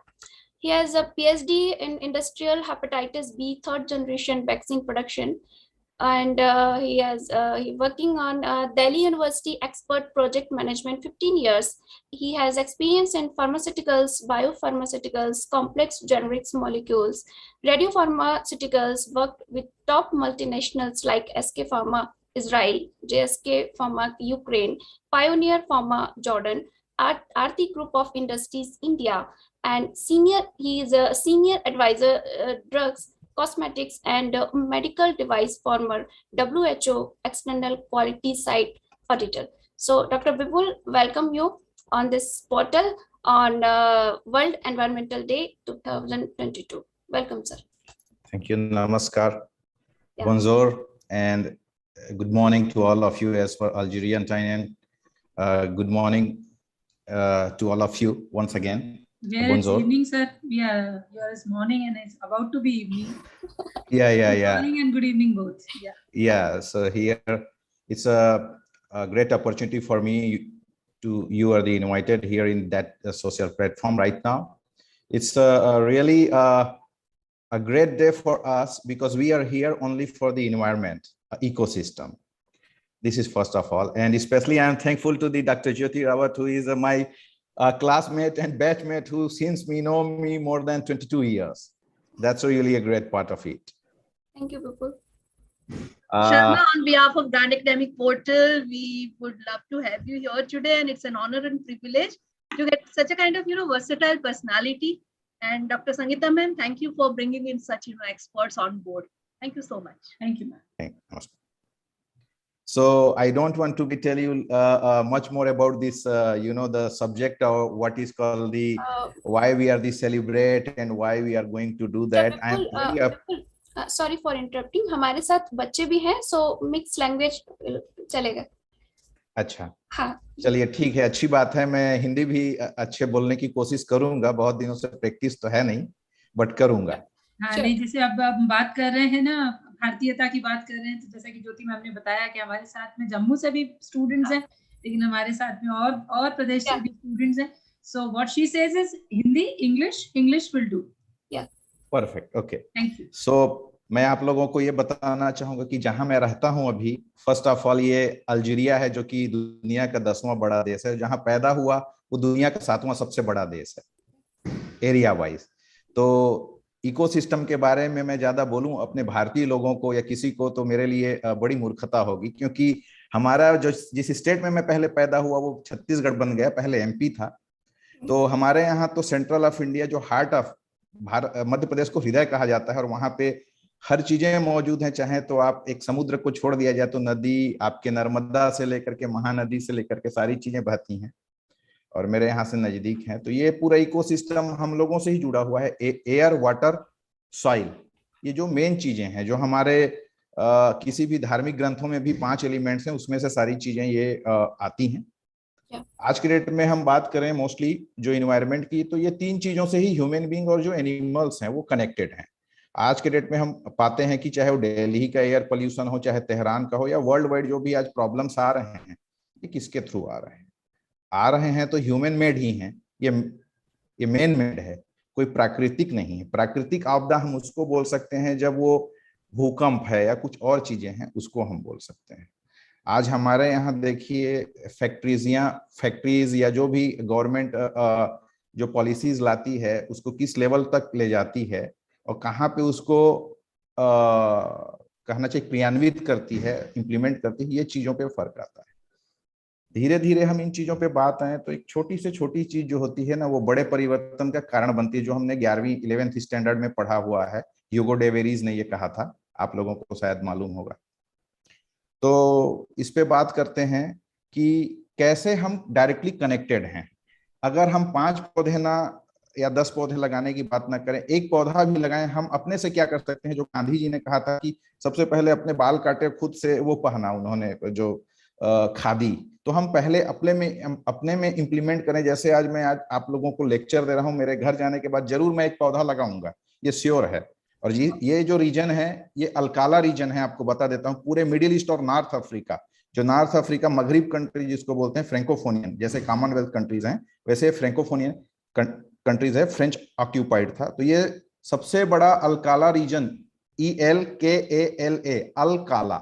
He has a PhD in Industrial Hepatitis B third generation vaccine production, and he has working on Delhi University Expert Project Management 15 years. He has experience in pharmaceuticals, biopharmaceuticals, complex generics molecules, radiopharmaceuticals, worked with top multinationals like SK Pharma Israel, JSK Pharma Ukraine, Pioneer Pharma Jordan, Aarti Group of Industries India, and he is a senior advisor drugs, cosmetics, and medical device former WHO external quality site auditor. So Dr. Bipul, welcome you on this portal on World Environmental Day 2022. Welcome, sir. Thank you. Namaskar. Yeah. Bonjour and good morning to all of you as for Algerian time. Good morning to all of you once again. Where it's evening, sir. Yeah, yours morning and it's about to be evening. Yeah. Good morning and good evening both. Yeah. Yeah. So here it's a great opportunity for me you are the invited here in that social platform right now. It's really a great day for us because we are here only for the environment, ecosystem. This is first of all, and especially I'm thankful to the Dr. Jyoti Rawat, who is my classmate and batchmate, who since know me more than 22 years. That's really a great part of it. Thank you, Bipul. Sharma, on behalf of Grand Academic Portal, we would love to have you here today, and it's an honor and privilege to get such a kind of versatile personality. And Dr. Sangeeta ma'am, thank you for bringing in such experts on board. Thank you so much. Thank you, ma'am. So I don't want to tell you much more about this, the subject or what is called the why we are the celebrate and why we are going to do that. Sorry for interrupting, हमारे साथ बच्चे भी हैं, सो mix language चलेगा। अच्छा, हाँ चलिए ठीक है, अच्छी बात है। मैं हिंदी भी अच्छे बोलने की कोशिश करूंगा, बहुत दिनों से प्रैक्टिस तो है नहीं, बट करूंगा। हाँ नहीं, जैसे अब हम बात कर रहे हैं ना, भारतीयता की बात कर रहे हैं, तो जैसा कि ज्योति मैम ने बताया कि हमारे साथ में जम्मू से भी स्टूडेंट्स हैं, लेकिन हमारे साथ में और प्रदेश से भी स्टूडेंट्स हैं। So what she says is Hindi, English will do. Perfect, okay, thank you. So मैं आप लोगों को ये बताना चाहूंगा कि जहां मैं रहता हूं अभी, फर्स्ट ऑफ ऑल ये अल्जीरिया है, जो कि दुनिया का 10वां बड़ा देश है। जहां पैदा हुआ वो दुनिया का 7वां सबसे बड़ा देश है एरिया वाइज। तो इकोसिस्टम के बारे में मैं ज्यादा बोलूं अपने भारतीय लोगों को या किसी को, तो मेरे लिए बड़ी मूर्खता होगी, क्योंकि हमारा जो जिस स्टेट में मैं पहले पैदा हुआ वो छत्तीसगढ़ बन गया, पहले एमपी था। तो हमारे यहाँ तो सेंट्रल ऑफ इंडिया, जो हार्ट ऑफ मध्य प्रदेश को हृदय कहा जाता है, और वहां पे हर चीजें मौजूद हैं। चाहे तो आप एक समुद्र को छोड़ दिया जाए तो नदी, आपके नर्मदा से लेकर के महानदी से लेकर के सारी चीजें बहती हैं, और मेरे यहाँ से नजदीक है। तो ये पूरा इकोसिस्टम हम लोगों से ही जुड़ा हुआ है। एयर, वाटर, सॉइल, ये जो मेन चीजें हैं, जो हमारे किसी भी धार्मिक ग्रंथों में भी 5 एलिमेंट्स हैं, उसमें से सारी चीजें ये आती हैं। आज के डेट में हम बात करें मोस्टली जो इन्वायरमेंट की, तो ये 3 चीजों से ही ह्यूमन बीइंग और जो एनिमल्स हैं वो कनेक्टेड हैं। आज के डेट में हम पाते हैं कि चाहे वो दिल्ली का एयर पोल्यूशन हो, चाहे तेहरान का हो, या वर्ल्ड वाइड जो भी आज प्रॉब्लम्स आ रहे हैं, ये किसके थ्रू आ रहे हैं तो ह्यूमन मेड ही हैं। ये मैन मेड है, कोई प्राकृतिक नहीं है। प्राकृतिक आपदा हम उसको बोल सकते हैं जब वो भूकंप है या कुछ और चीजें हैं, उसको हम बोल सकते हैं। आज हमारे यहाँ देखिए फैक्ट्रीज या जो भी गवर्नमेंट जो पॉलिसीज लाती है, उसको किस लेवल तक ले जाती है और कहाँ पे उसको कहना चाहिए क्रियान्वित करती है, इम्प्लीमेंट करती है, ये चीजों पे फर्क आता है। धीरे धीरे हम इन चीजों पे बात आए तो एक छोटी से छोटी चीज जो होती है ना, वो बड़े परिवर्तन का कारण बनती है, जो हमने 11वीं 11th स्टैंडर्ड में पढ़ा हुआ है। ह्यूगो डेवेरीज ने ये कहा था, आप लोगों को शायद मालूम होगा। तो इस पे बात करते हैं कि कैसे हम डायरेक्टली कनेक्टेड हैं। अगर हम 5 पौधे ना या 10 पौधे लगाने की बात ना करें, एक पौधा भी लगाएं, हम अपने से क्या कर सकते हैं। जो गांधी जी ने कहा था कि सबसे पहले अपने बाल काटे, खुद से वो पहना उन्होंने जो खादी, तो हम पहले अपने में इम्प्लीमेंट करें। जैसे आज आप लोगों को लेक्चर दे रहा हूं, मेरे घर जाने के बाद जरूर मैं एक पौधा लगाऊंगा, ये श्योर है। और ये जो रीजन है, ये अल्काला रीजन है। आपको बता देता हूँ, पूरे मिडिल ईस्ट और नॉर्थ अफ्रीका, जो नॉर्थ अफ्रीका मगरिब कंट्री जिसको बोलते हैं, फ्रेंकोफोनियन, जैसे कॉमनवेल्थ कंट्रीज हैं वैसे फ्रेंकोफोनियन कंट्रीज है, फ्रेंच ऑक्यूपाइड था। तो ये सबसे बड़ा अल्काला रीजन, ELKALA, अल्काला,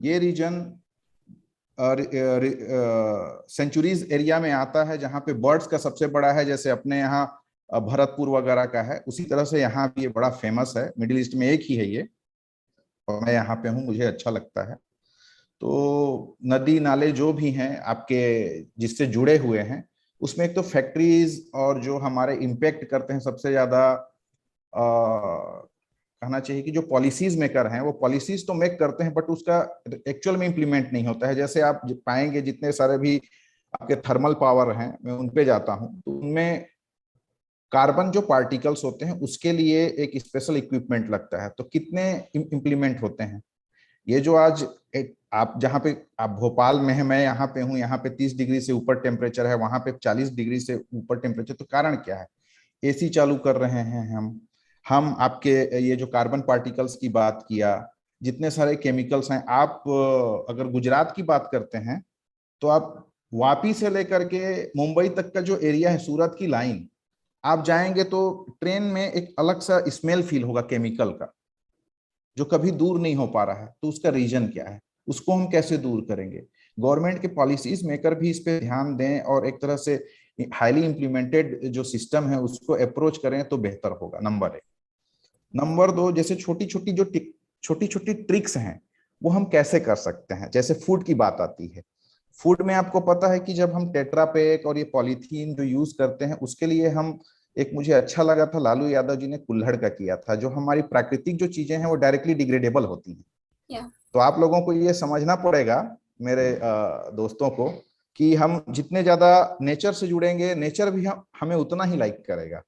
ये रीजन सेंचुरीज एरिया में आता है, जहां पे बर्ड्स का सबसे बड़ा है। जैसे अपने यहाँ भरतपुर वगैरह का है, उसी तरह से यहाँ भी ये बड़ा फेमस है। मिडिल ईस्ट में एक ही है ये, और मैं यहाँ पे हूँ, मुझे अच्छा लगता है। तो नदी नाले जो भी हैं आपके जिससे जुड़े हुए हैं, उसमें एक तो फैक्ट्रीज और जो हमारे इम्पैक्ट करते हैं सबसे ज्यादा, कहना चाहिए कि जो पॉलिसीज मेकर हैं वो पॉलिसीज तो मेक करते हैं, बट उसका एक्चुअल में इम्प्लीमेंट नहीं होता है। जैसे आप पाएंगे जितने सारे भी आपके थर्मल पावर हैं, मैं उन पे जाता हूं, तो उनमें कार्बन जो पार्टिकल्स होते हैं उसके लिए एक स्पेशल इक्विपमेंट लगता है। तो कितने इम्प्लीमेंट होते हैं। ये जो आज आप जहाँ पे आप भोपाल में है, मैं यहाँ पे हूँ, यहाँ पे 30 डिग्री से ऊपर टेम्परेचर है, वहां पे 40 डिग्री से ऊपर टेम्परेचर। तो कारण क्या है? एसी चालू कर रहे हैं हम आपके ये जो कार्बन पार्टिकल्स की बात किया, जितने सारे केमिकल्स हैं। आप अगर गुजरात की बात करते हैं तो आप वापी से लेकर के मुंबई तक का जो एरिया है, सूरत की लाइन, आप जाएंगे तो ट्रेन में एक अलग सा स्मेल फील होगा केमिकल का, जो कभी दूर नहीं हो पा रहा है। तो उसका रीजन क्या है, उसको हम कैसे दूर करेंगे? गवर्नमेंट के पॉलिसीज मेकर भी इस पे ध्यान दें और एक तरह से हाईली इंप्लीमेंटेड जो सिस्टम है उसको अप्रोच करें तो बेहतर होगा, नंबर 1। नंबर 2, जैसे छोटी छोटी ट्रिक्स हैं, वो हम कैसे कर सकते हैं। जैसे फूड की बात आती है, फूड में आपको पता है कि जब हम टेट्रा पैक और ये पॉलीथीन जो यूज करते हैं, उसके लिए हम एक, मुझे अच्छा लगा था लालू यादव जी ने कुल्हड़ का किया था, जो हमारी प्राकृतिक जो चीजें हैं वो डायरेक्टली डिग्रेडेबल होती हैं। Yeah. तो आप लोगों को ये समझना पड़ेगा, मेरे दोस्तों को, कि हम जितने ज्यादा नेचर से जुड़ेंगे, नेचर भी हमें उतना ही लाइक करेगा।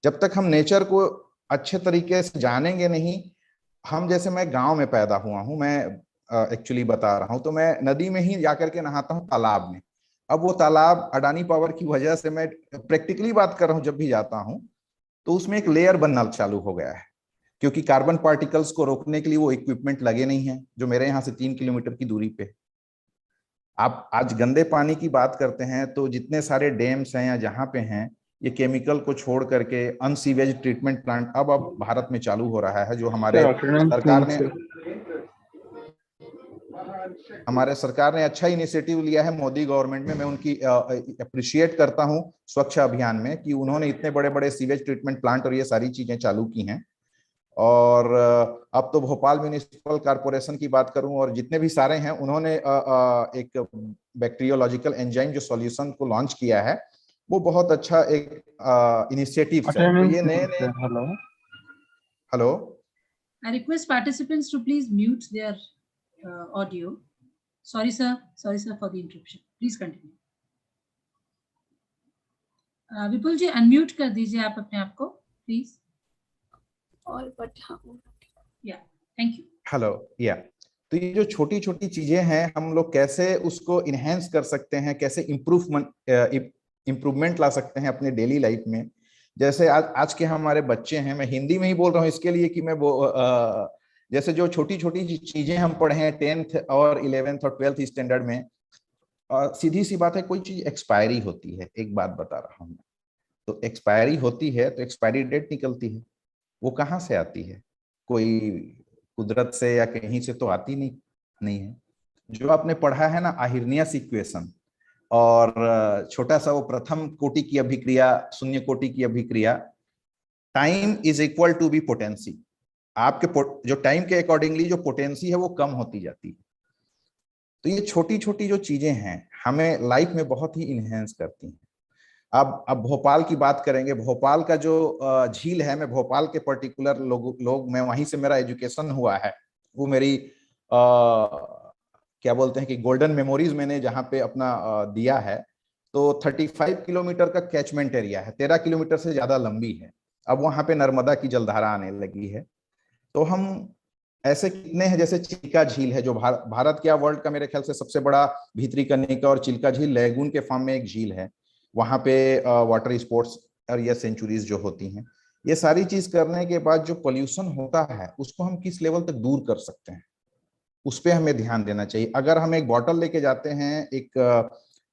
जब तक हम नेचर को अच्छे तरीके से जानेंगे नहीं, हम जैसे, मैं गांव में पैदा हुआ हूं, मैं एक्चुअली बता रहा हूं, तो मैं नदी में ही जाकर के नहाता हूं, तालाब में। अब वो तालाब अडानी पावर की वजह से, मैं प्रैक्टिकली बात कर रहा हूं, जब भी जाता हूं तो उसमें एक लेयर बनना चालू हो गया है, क्योंकि कार्बन पार्टिकल्स को रोकने के लिए वो इक्विपमेंट लगे नहीं है जो मेरे यहाँ से 3 किलोमीटर की दूरी पे। आप आज गंदे पानी की बात करते हैं तो जितने सारे डैम्स हैं या जहां पे हैं, ये केमिकल को छोड़ करके अनसीवेज ट्रीटमेंट प्लांट अब भारत में चालू हो रहा है, जो हमारे सरकार ने अच्छा इनिशिएटिव लिया है मोदी गवर्नमेंट में। मैं उनकी अप्रिशिएट करता हूं स्वच्छ अभियान में, कि उन्होंने इतने बड़े बड़े सीवेज ट्रीटमेंट प्लांट और ये सारी चीजें चालू की हैं। और अब तो भोपाल म्यूनिसिपल कॉर्पोरेशन की बात करूं, और जितने भी सारे हैं, उन्होंने एक बैक्टीरियोलॉजिकल एंजाइम जो सॉल्यूशन को लॉन्च किया है, वो बहुत अच्छा एक इनिशिएटिव है। तो ये नए नए, hello, I request participants to please mute their audio. Sorry sir for the interruption. Please continue. Vipul ji unmute कर दीजिए आप अपने आप को please. All but Yeah, thank you. Hello, या तो ये जो छोटी छोटी चीजें हैं, हम लोग कैसे उसको इनहेंस कर सकते हैं, कैसे इम्प्रूवमेंट ला सकते हैं अपने डेली लाइफ में। जैसे आज के हमारे बच्चे हैं, मैं हिंदी में ही बोल रहा हूँ इसके लिए कि मैं वो जैसे जो छोटी छोटी चीजें हम पढ़े हैं 10th और 11th और 12th स्टैंडर्ड में, सीधी सी बात है, कोई चीज एक्सपायरी होती है। एक बात बता रहा हूँ, तो एक्सपायरी होती है तो एक्सपायरी डेट निकलती है। वो कहाँ से आती है? कोई कुदरत से या कहीं से तो आती नहीं है। जो आपने पढ़ा है ना, आहिर्नियस इक्वेशन, और छोटा सा वो प्रथम कोटि की अभिक्रिया, शून्य कोटि की अभिक्रिया, time is equal to B potency. आपके जो टाइम के अकॉर्डिंगली जो पोटेंसी है वो कम होती जाती है। तो ये छोटी छोटी जो चीजें हैं हमें लाइफ में बहुत ही इनहेंस करती हैं। अब भोपाल की बात करेंगे। भोपाल का जो झील है, मैं भोपाल के पर्टिकुलर लोग मैं वहीं से मेरा एजुकेशन हुआ है, वो मेरी क्या बोलते हैं कि गोल्डन मेमोरीज मैंने जहाँ पे अपना दिया है। तो 35 किलोमीटर का कैचमेंट एरिया है, 13 किलोमीटर से ज्यादा लंबी है। अब वहां पे नर्मदा की जलधारा आने लगी है। तो हम ऐसे कितने हैं, जैसे चिल्का झील है जो भारत क्या वर्ल्ड का मेरे ख्याल से सबसे बड़ा भीतरी कनिका और चिल्का झील लैगून के फॉर्म में एक झील है। वहां पे वाटर स्पोर्ट्स और ये सेंचुरीज जो होती हैं, ये सारी चीज करने के बाद जो पोल्यूशन होता है उसको हम किस लेवल तक दूर कर सकते हैं, उस पर हमें ध्यान देना चाहिए। अगर हम एक बॉटल लेके जाते हैं एक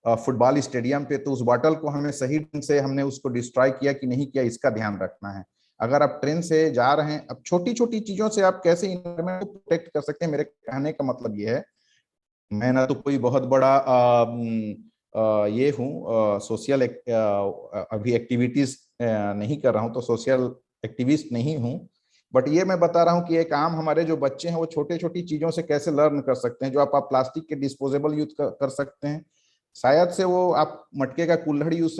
फुटबॉल स्टेडियम पे, तो उस बॉटल को हमें सही ढंग से हमने उसको डिस्ट्रॉय किया कि नहीं किया, इसका ध्यान रखना है। अगर आप ट्रेन से जा रहे हैं, अब छोटी छोटी चीजों से आप कैसे इन्वायरमेंट को प्रोटेक्ट कर सकते हैं, मेरे कहने का मतलब ये है, मैं ना तो कोई बहुत बड़ा ये हूँ सोशल अभी एक्टिविटीज नहीं कर रहा हूँ, तो सोशल एक्टिविस्ट नहीं हूँ, बट ये मैं बता रहा हूँ कि एक आम हमारे जो बच्चे हैं वो छोटे छोटी चीजों से कैसे लर्न कर सकते हैं। जो आप प्लास्टिक के डिस्पोजेबल यूज कर सकते हैं, शायद से वो आप मटके का कुल्हड़ यूज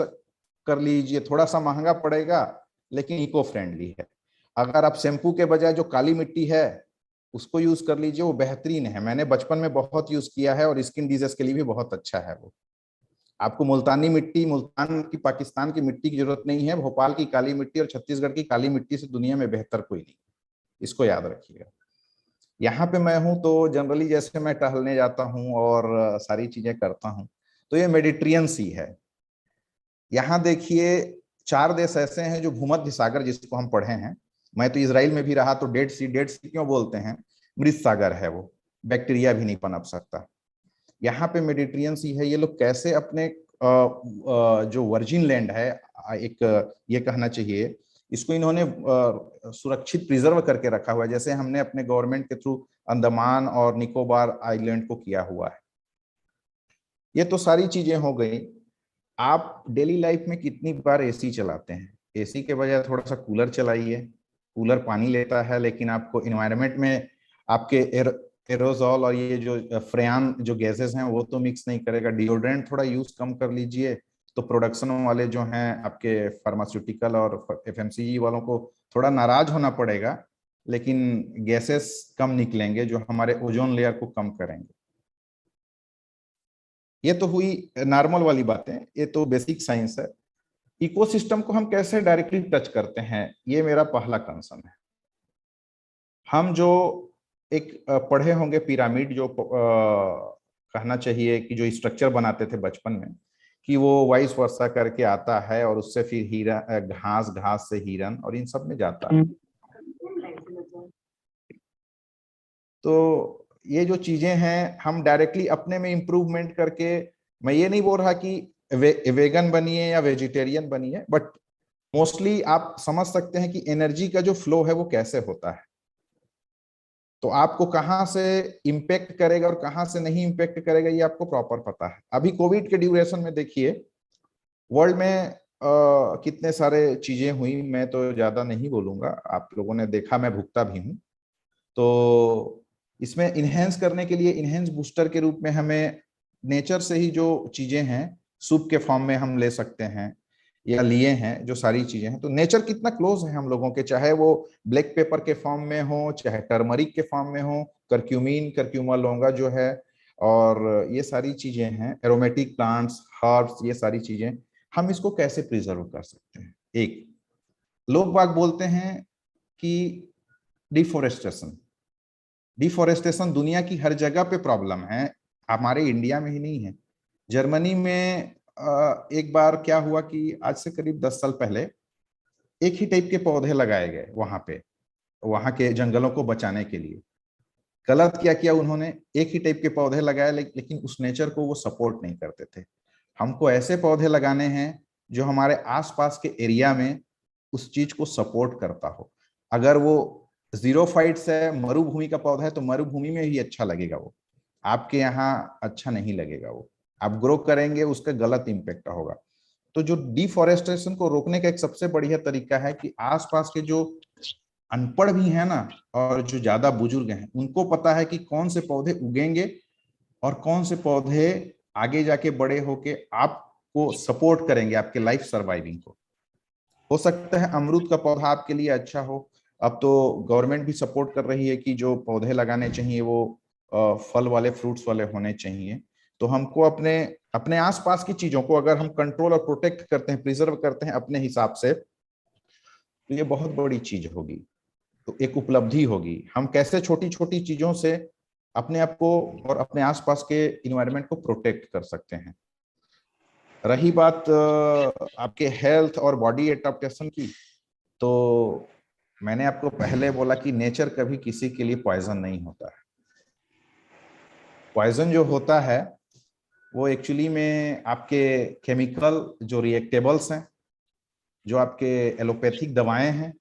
कर लीजिए, थोड़ा सा महंगा पड़ेगा लेकिन इको फ्रेंडली है। अगर आप शैम्पू के बजाय जो काली मिट्टी है उसको यूज कर लीजिए, वो बेहतरीन है। मैंने बचपन में बहुत यूज किया है और स्किन डिजीज के लिए भी बहुत अच्छा है वो। आपको मुल्तानी मिट्टी, मुल्तान की पाकिस्तान की मिट्टी की जरूरत नहीं है। भोपाल की काली मिट्टी और छत्तीसगढ़ की काली मिट्टी से दुनिया में बेहतर कोई नहीं, इसको याद रखिएगा। यहाँ पे मैं हूँ तो जनरली जैसे मैं टहलने जाता हूँ और सारी चीजें करता हूँ, तो ये मेडिटेरियन सी है। यहाँ देखिए 4 देश ऐसे हैं जो भूमध्य सागर जिसको हम पढ़े हैं। मैं तो इजराइल में भी रहा, तो डेड सी क्यों बोलते हैं, मृत सागर है वो, बैक्टीरिया भी नहीं पनप सकता। यहाँ पे मेडिटेरियन सी है। ये लोग कैसे अपने जो वर्जिन लैंड है, एक ये कहना चाहिए, इसको इन्होंने सुरक्षित प्रिजर्व करके रखा हुआ है, जैसे हमने अपने गवर्नमेंट के थ्रू अंडमान और निकोबार आइलैंड को किया हुआ है। ये तो सारी चीजें हो गई। आप डेली लाइफ में कितनी बार एसी चलाते हैं? एसी के बजाय थोड़ा सा कूलर चलाइए। कूलर पानी लेता है लेकिन आपको इन्वायरमेंट में आपके एयर एरोजॉल और ये जो फ्रेयान जो गैसेस हैं वो तो मिक्स नहीं करेगा। डिओड्रेंट थोड़ा यूज कम कर लीजिए, तो प्रोडक्शन वाले जो हैं आपके फार्मास्यूटिकल और एफएमसीजी वालों को थोड़ा नाराज होना पड़ेगा, लेकिन गैसेस कम निकलेंगे जो हमारे ओजोन लेयर को कम करेंगे। ये तो हुई नॉर्मल वाली बातें, ये तो बेसिक साइंस है। इकोसिस्टम को हम कैसे डायरेक्टली टच करते हैं, ये मेरा पहला कंसर्न है। हम जो एक पढ़े होंगे पिरामिड, जो कहना चाहिए कि जो स्ट्रक्चर बनाते थे बचपन में, कि वो वाइस वर्षा करके आता है और उससे फिर हिरन, घास, घास से हिरन और इन सब में जाता है। तो ये जो चीजें हैं हम डायरेक्टली अपने में इंप्रूवमेंट करके, मैं ये नहीं बोल रहा कि वेगन बनिए या वेजिटेरियन बनिए, बट मोस्टली आप समझ सकते हैं कि एनर्जी का जो फ्लो है वो कैसे होता है। तो आपको कहाँ से इम्पेक्ट करेगा और कहाँ से नहीं इम्पेक्ट करेगा ये आपको प्रॉपर पता है। अभी कोविड के ड्यूरेशन में देखिए वर्ल्ड में कितने सारे चीजें हुई, मैं तो ज्यादा नहीं बोलूंगा, आप लोगों ने देखा, मैं भुगता भी हूँ। तो इसमें इनहेंस करने के लिए, इनहेंस बूस्टर के रूप में हमें नेचर से ही जो चीजें हैं सूप के फॉर्म में हम ले सकते हैं या लिए हैं, जो सारी चीजें हैं। तो नेचर कितना क्लोज है हम लोगों के, चाहे वो ब्लैक पेपर के फॉर्म में हो, चाहे टर्मरिक के फॉर्म में हो, करक्यूमिन, करक्यूमा लौंगा जो है, और ये सारी चीजें हैं, एरोमेटिक प्लांट्स, हर्ब्स, ये सारी चीजें हम इसको कैसे प्रिजर्व कर सकते हैं। एक लोग बाग बोलते हैं कि डिफोरेस्टेशन, डिफोरेस्टेशन दुनिया की हर जगह पे प्रॉब्लम है, हमारे इंडिया में ही नहीं है। जर्मनी में एक बार क्या हुआ कि आज से करीब 10 साल पहले एक ही टाइप के पौधे लगाए गए वहां पे, वहां के जंगलों को बचाने के लिए। गलत क्या किया उन्होंने, एक ही टाइप के पौधे लगाए, लेकिन उस नेचर को वो सपोर्ट नहीं करते थे। हमको ऐसे पौधे लगाने हैं जो हमारे आसपास के एरिया में उस चीज को सपोर्ट करता हो। अगर वो जीरोफाइट्स है, मरुभूमि का पौधा है, तो मरुभूमि में ही अच्छा लगेगा वो, आपके यहाँ अच्छा नहीं लगेगा वो। आप ग्रो करेंगे उसका गलत इम्पेक्ट होगा। तो जो डिफॉरेस्टेशन को रोकने का एक सबसे बढ़िया तरीका है कि आसपास के जो अनपढ़ भी है ना, और जो ज्यादा बुजुर्ग हैं, उनको पता है कि कौन से पौधे उगेंगे और कौन से पौधे आगे जाके बड़े होके आपको सपोर्ट करेंगे, आपके लाइफ सर्वाइविंग को। हो सकता है अमरूद का पौधा आपके लिए अच्छा हो। अब तो गवर्नमेंट भी सपोर्ट कर रही है कि जो पौधे लगाने चाहिए वो फल वाले, फ्रूट्स वाले होने चाहिए। तो हमको अपने अपने आसपास की चीजों को अगर हम कंट्रोल और प्रोटेक्ट करते हैं, प्रिजर्व करते हैं अपने हिसाब से, तो ये बहुत बड़ी चीज होगी, तो एक उपलब्धि होगी। हम कैसे छोटी छोटी चीजों से अपने आप को और अपने आसपास के इन्वायरमेंट को प्रोटेक्ट कर सकते हैं। रही बात आपके हेल्थ और बॉडी एडेप्टेशन की, तो मैंने आपको पहले बोला कि नेचर कभी किसी के लिए पॉइजन नहीं होता है। पॉइजन जो होता है वो एक्चुअली में आपके केमिकल जो रिएक्टेबल्स हैं, जो आपके एलोपैथिक दवाएं हैं,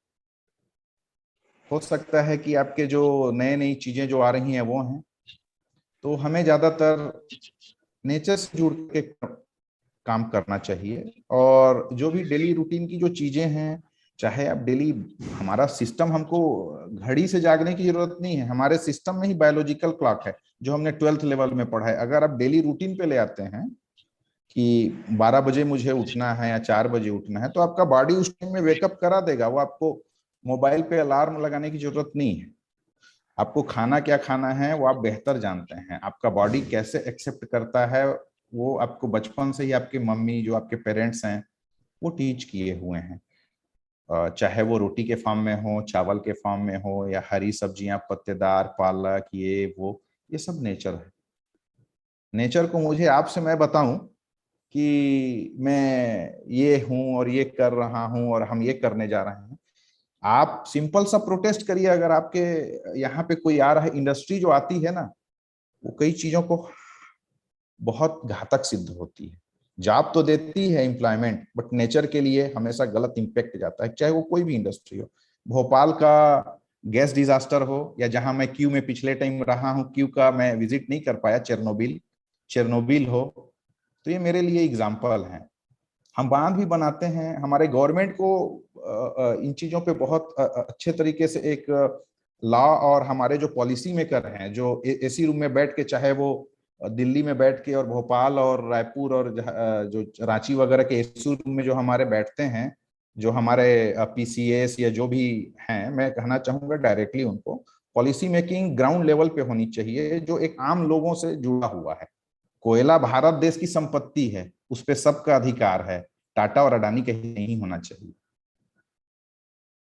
हो सकता है कि आपके जो नई नई चीजें जो आ रही हैं वो हैं। तो हमें ज्यादातर नेचर से जुड़ के काम करना चाहिए। और जो भी डेली रूटीन की जो चीजें हैं, चाहे आप डेली, हमारा सिस्टम, हमको घड़ी से जागने की जरूरत नहीं है, हमारे सिस्टम में ही बायोलॉजिकल क्लॉक है जो हमने 12th लेवल में पढ़ा है। अगर आप डेली रूटीन पे ले आते हैं कि 12 बजे मुझे उठना है या 4 बजे उठना है, तो आपका बॉडी उस टाइम में वेकअप करा देगा। वो आपको मोबाइल पे अलार्म लगाने की जरूरत नहीं है। आपको खाना क्या खाना है वो आप बेहतर जानते हैं, आपका बॉडी कैसे एक्सेप्ट करता है वो आपको बचपन से ही आपके मम्मी, जो आपके पेरेंट्स हैं, वो टीच किए हुए हैं। चाहे वो रोटी के फॉर्म में हो, चावल के फॉर्म में हो, या हरी सब्जियां, पत्तेदार, पालक, ये सब नेचर है। नेचर को मुझे आपसे मैं बताऊं कि मैं ये हूं और ये कर रहा हूं और हम ये करने जा रहे हैं, आप सिंपल सा प्रोटेस्ट करिए। अगर आपके यहाँ पे कोई आ रहा है, इंडस्ट्री जो आती है ना, वो कई चीजों को बहुत घातक सिद्ध होती है। जॉब तो देती है, एम्प्लॉयमेंट, बट नेचर के लिए हमेशा गलत इम्पैक्ट जाता है, चाहे वो कोई भी इंडस्ट्री हो। भोपाल का गैस डिजास्टर हो, या जहां मैं क्यू में पिछले टाइम रहा हूं, क्यू का मैं विजिट नहीं कर पाया, चेरनोबिल हो, तो ये मेरे लिए एग्जाम्पल है। हम बांध भी बनाते हैं, हमारे गवर्नमेंट को इन चीजों पे बहुत अच्छे तरीके से एक लॉ और हमारे जो पॉलिसी मेकर हैं, जो एसी रूम में बैठ के, चाहे वो दिल्ली में बैठ के और भोपाल और रायपुर और जो रांची वगैरह के एसी रूम में जो हमारे बैठते हैं, जो हमारे पीसीएस या जो भी हैं, मैं कहना चाहूंगा डायरेक्टली उनको पॉलिसी मेकिंग ग्राउंड लेवल पे होनी चाहिए, जो एक आम लोगों से जुड़ा हुआ है। कोयला भारत देश की संपत्ति है, उस पे सबका अधिकार है, टाटा और अडानी कहीं नहीं होना चाहिए।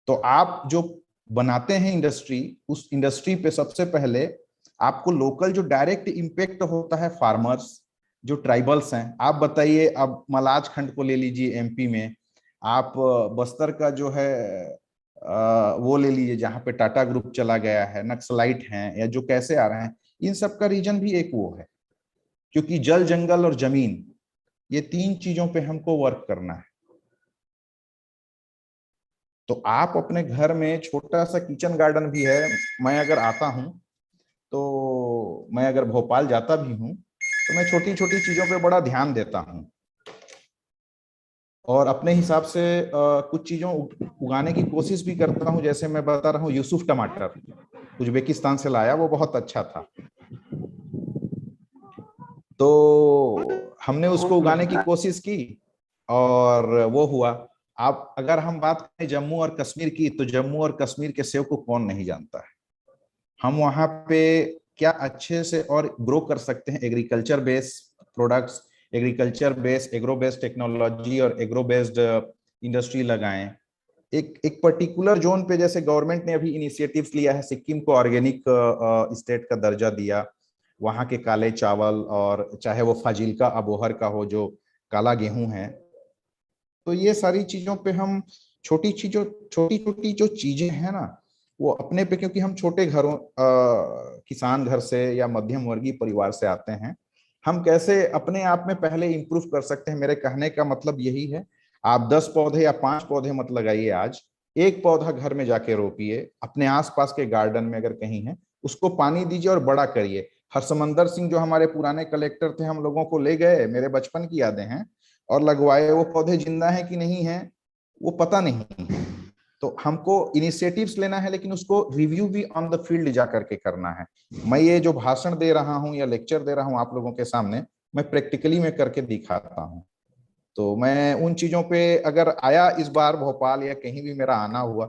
तो आप जो बनाते हैं इंडस्ट्री, उस इंडस्ट्री पे सबसे पहले आपको लोकल जो डायरेक्ट इम्पेक्ट होता है, फार्मर्स जो ट्राइबल्स हैं, आप बताइए, अब मलाज खंड को ले लीजिए एमपी में, आप बस्तर का जो है वो ले लीजिए जहां पे टाटा ग्रुप चला गया है, नक्सलाइट हैं या जो कैसे आ रहे हैं, इन सब का रीजन भी एक वो है, क्योंकि जल, जंगल और जमीन, ये 3 चीजों पे हमको वर्क करना है। तो आप अपने घर में छोटा सा किचन गार्डन भी है, मैं अगर आता हूं, तो मैं अगर भोपाल जाता भी हूं, तो मैं छोटी छोटी चीजों पे बड़ा ध्यान देता हूं और अपने हिसाब से कुछ चीजों उगाने की कोशिश भी करता हूं। जैसे मैं बता रहा हूँ, यूसुफ टमाटर उज्बेकिस्तान से लाया, वो बहुत अच्छा था, तो हमने उसको उगाने की कोशिश की और वो हुआ। आप अगर हम बात करें जम्मू और कश्मीर की, तो जम्मू और कश्मीर के सेब को कौन नहीं जानता है। हम वहां पे क्या अच्छे से और ग्रो कर सकते हैं, agriculture based products, agriculture based, agro based technology और एग्रो बेस्ड इंडस्ट्री लगाएं। एक पर्टिकुलर जोन पे, जैसे गवर्नमेंट ने अभी इनिशिएटिव्स लिया है, सिक्किम को ऑर्गेनिक स्टेट का दर्जा दिया, वहां के काले चावल और चाहे वो फाजिल्का अबोहर का हो जो काला गेहूं है, तो ये सारी चीजों पे हम छोटी छोटी जो चीजें हैं ना, वो अपने पे, क्योंकि हम छोटे घरों किसान घर से या मध्यम वर्गीय परिवार से आते हैं, हम कैसे अपने आप में पहले इंप्रूव कर सकते हैं। मेरे कहने का मतलब यही है, आप 10 पौधे या 5 पौधे मत लगाइए आज, एक पौधा घर में जाके रोपिए, अपने आसपास के गार्डन में अगर कहीं है, उसको पानी दीजिए और बड़ा करिए। हरसमंदर सिंह जो हमारे पुराने कलेक्टर थे, हम लोगों को ले गए, मेरे बचपन की यादें हैं, और लगवाए, वो पौधे जिंदा है कि नहीं है वो पता नहीं। तो हमको इनिशिएटिव्स लेना है, लेकिन उसको रिव्यू भी ऑन द फील्ड जा करके करना है। मैं ये जो भाषण दे रहा हूँ या लेक्चर दे रहा हूँ आप लोगों के सामने, मैं प्रैक्टिकली में करके दिखाता हूँ। तो मैं उन चीजों पे अगर आया इस बार भोपाल या कहीं भी मेरा आना हुआ,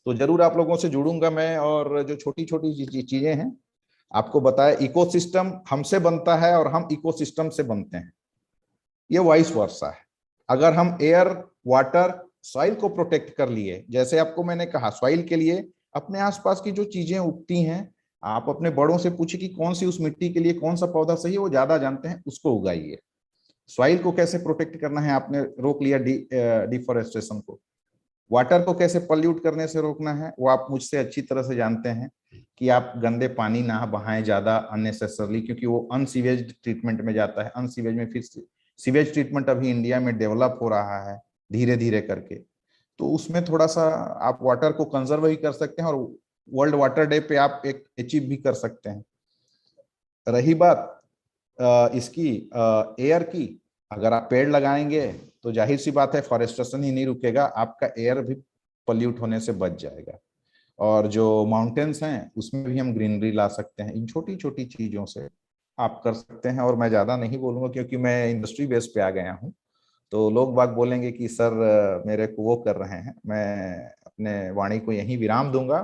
तो जरूर आप लोगों से जुड़ूंगा मैं, और जो छोटी छोटी चीजें हैं आपको बताया। इकोसिस्टम हमसे बनता है और हम इकोसिस्टम से बनते हैं, ये वाइस वर्सा है। अगर हम एयर, वाटर, सॉइल को प्रोटेक्ट कर लिए, जैसे आपको मैंने कहा, सॉइल के लिए अपने आसपास की जो चीजें उगती हैं, आप अपने बड़ों से पूछिए कि कौन सी उस मिट्टी के लिए कौन सा पौधा सही है, वो ज्यादा जानते हैं, उसको उगाइए। सॉइल को कैसे प्रोटेक्ट करना है, आपने रोक लिया डिफोरेस्टेशन को। वाटर को कैसे पॉल्यूट करने से रोकना है, वो आप मुझसे अच्छी तरह से जानते हैं, कि आप गंदे पानी ना बहाएं ज्यादा अननेसेसरली, क्योंकि वो अनसीवेज ट्रीटमेंट में जाता है। अनसीवेज में फिर सीवेज ट्रीटमेंट अभी इंडिया में डेवलप हो रहा है धीरे धीरे करके, तो उसमें थोड़ा सा आप वाटर को कंजर्व भी कर सकते हैं, और वर्ल्ड वाटर डे पे आप एक अचीव भी कर सकते हैं। रही बात इसकी एयर की, अगर आप पेड़ लगाएंगे तो जाहिर सी बात है फॉरेस्टेशन ही नहीं रुकेगा, आपका एयर भी पॉल्यूट होने से बच जाएगा। और जो माउंटेन्स हैं उसमें भी हम ग्रीनरी ला सकते हैं, इन छोटी छोटी चीजों से आप कर सकते हैं। और मैं ज्यादा नहीं बोलूंगा, क्योंकि मैं इंडस्ट्री बेस पे आ गया हूँ, तो लोग बाग बोलेंगे कि सर मेरे को वो कर रहे हैं। मैं अपने वाणी को यहीं विराम दूंगा,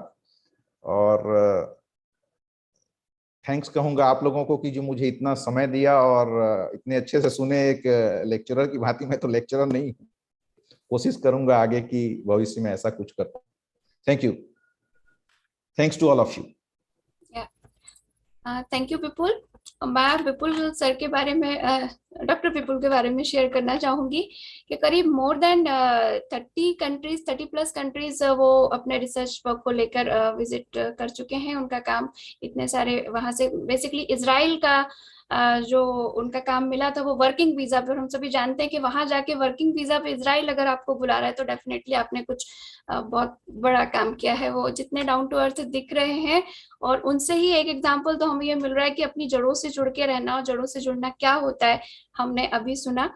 और थैंक्स कहूंगा आप लोगों को कि जो मुझे इतना समय दिया और इतने अच्छे से सुने। एक लेक्चरर की भांति, मैं तो लेक्चरर नहीं हूँ, कोशिश करूंगा आगे की भविष्य में ऐसा कुछ कर पाऊं। Thank you, thanks to all of you. Thank you Vipul. मैं विपुल सर के बारे में, डॉक्टर विपुल के बारे में शेयर करना चाहूंगी कि करीब मोर देन 30 कंट्रीज, 30+ कंट्रीज वो अपने रिसर्च वर्क को लेकर विजिट कर चुके हैं। उनका काम इतने सारे, वहां से बेसिकली इजराइल का जो उनका काम मिला था वो वर्किंग वीजा पे। और हम सभी जानते हैं कि वहां जाके वर्किंग वीजा पे इजराइल अगर आपको बुला रहा है तो डेफिनेटली आपने कुछ बहुत बड़ा काम किया है। वो जितने डाउन टू अर्थ दिख रहे हैं, और उनसे ही एक एग्जांपल तो हमें ये मिल रहा है कि अपनी जड़ों से जुड़ के रहना, और जड़ों से जुड़ना क्या होता है हमने अभी सुना।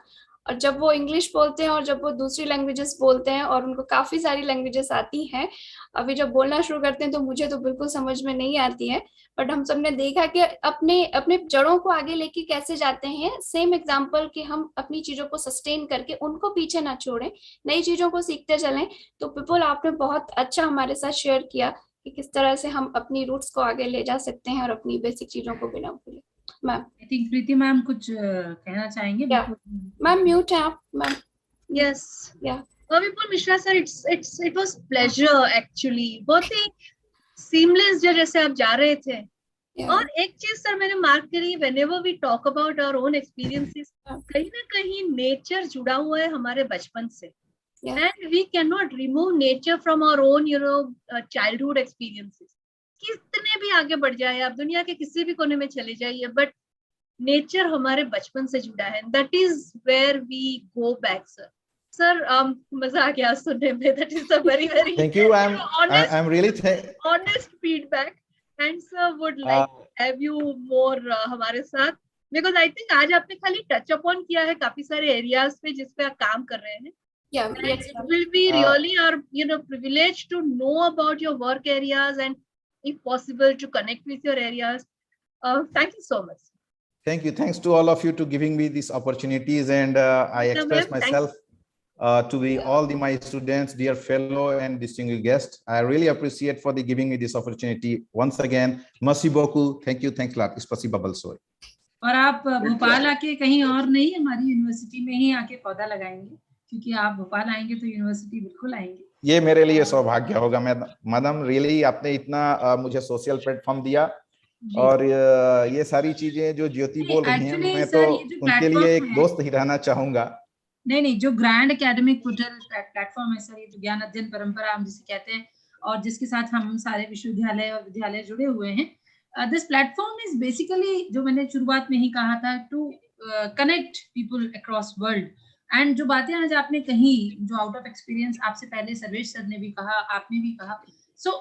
और जब वो इंग्लिश बोलते हैं और जब वो दूसरी लैंग्वेजेस बोलते हैं और उनको काफी सारी लैंग्वेजेस आती हैं, अभी जब बोलना शुरू करते हैं तो मुझे तो बिल्कुल समझ में नहीं आती है, बट हम सबने देखा कि अपने अपने जड़ों को आगे लेके कैसे जाते हैं। सेम एग्जांपल कि हम अपनी चीजों को सस्टेन करके उनको पीछे ना छोड़ें, नई चीजों को सीखते चलें। तो पीपल, आपने बहुत अच्छा हमारे साथ शेयर किया कि किस तरह से हम अपनी रूट्स को आगे ले जा सकते हैं और अपनी बेसिक चीजों को बिलोंग करें। Ma'am, I think Preeti ma'am कुछ कहना चाहेंगे? मैम म्यूट है आप ma'am. Yes. Yeah. Vipul Mishra sir, it was pleasure actually. बहुत ही seamless जैसे आप जा रहे थे। Yeah. और एक चीज सर मैंने मार्क करी, whenever we talk about our own experiences, कहीं ना कहीं नेचर जुड़ा हुआ है हमारे बचपन से। Yeah. And we cannot remove nature from our own, childhood experiences. कितने भी आगे बढ़ जाए आप, दुनिया के किसी भी कोने में चले जाइए, बट नेचर हमारे बचपन से जुड़ा है। That is where we go back, sir. Sir, मजा आ गया सुनने में। That is a very Thank you. I'm really honest feedback. And sir, would like to have you more हमारे साथ, because I think आज आपने खाली touch upon किया है काफी सारे areas पे जिस पे आप काम कर रहे हैं। Yeah, yes, it will be really our privilege to know about your work areas and if possible to connect with your areas. Thank you so much. Thank you. Thanks to all of you to giving me these opportunities, and I express myself to all my students, dear fellow and distinguished guests. I really appreciate for the giving me this opportunity once again. Merci beaucoup. Thank you. Thanks a lot. Spasiba balsoy. और आप भोपाल आके कहीं और नहीं, हमारी university में ही आके पौधा लगाएंगे, क्योंकि आप भोपाल आएंगे तो यूनिवर्सिटी बिल्कुल आएंगे। ये मेरे लिए सौभाग्य होगा। मैडम रियली आपने इतना मुझे सोशल प्लेटफॉर्म दिया, और ये सारी चीजें जो ज्योति बोल रही हैं, मैं तो उनके लिए एक दोस्त ही रहना चाहूंगा। नहीं, जो ग्रैंड एकेडमिक प्लेटफॉर्म है सर, ये जो ज्ञान अध्ययन परंपरा हम जिसे कहते हैं, और जिसके साथ हम सारे विश्वविद्यालय और विद्यालय जुड़े हुए हैं, दिस प्लेटफॉर्म इज बेसिकली, जो मैंने शुरुआत में ही कहा था, to connect people across world. And जो बातें आज आपने कही, जो आउट ऑफ एक्सपीरियंस आपसे पहले सर्वेश सर ने भी कहा, आपने भी कहा, so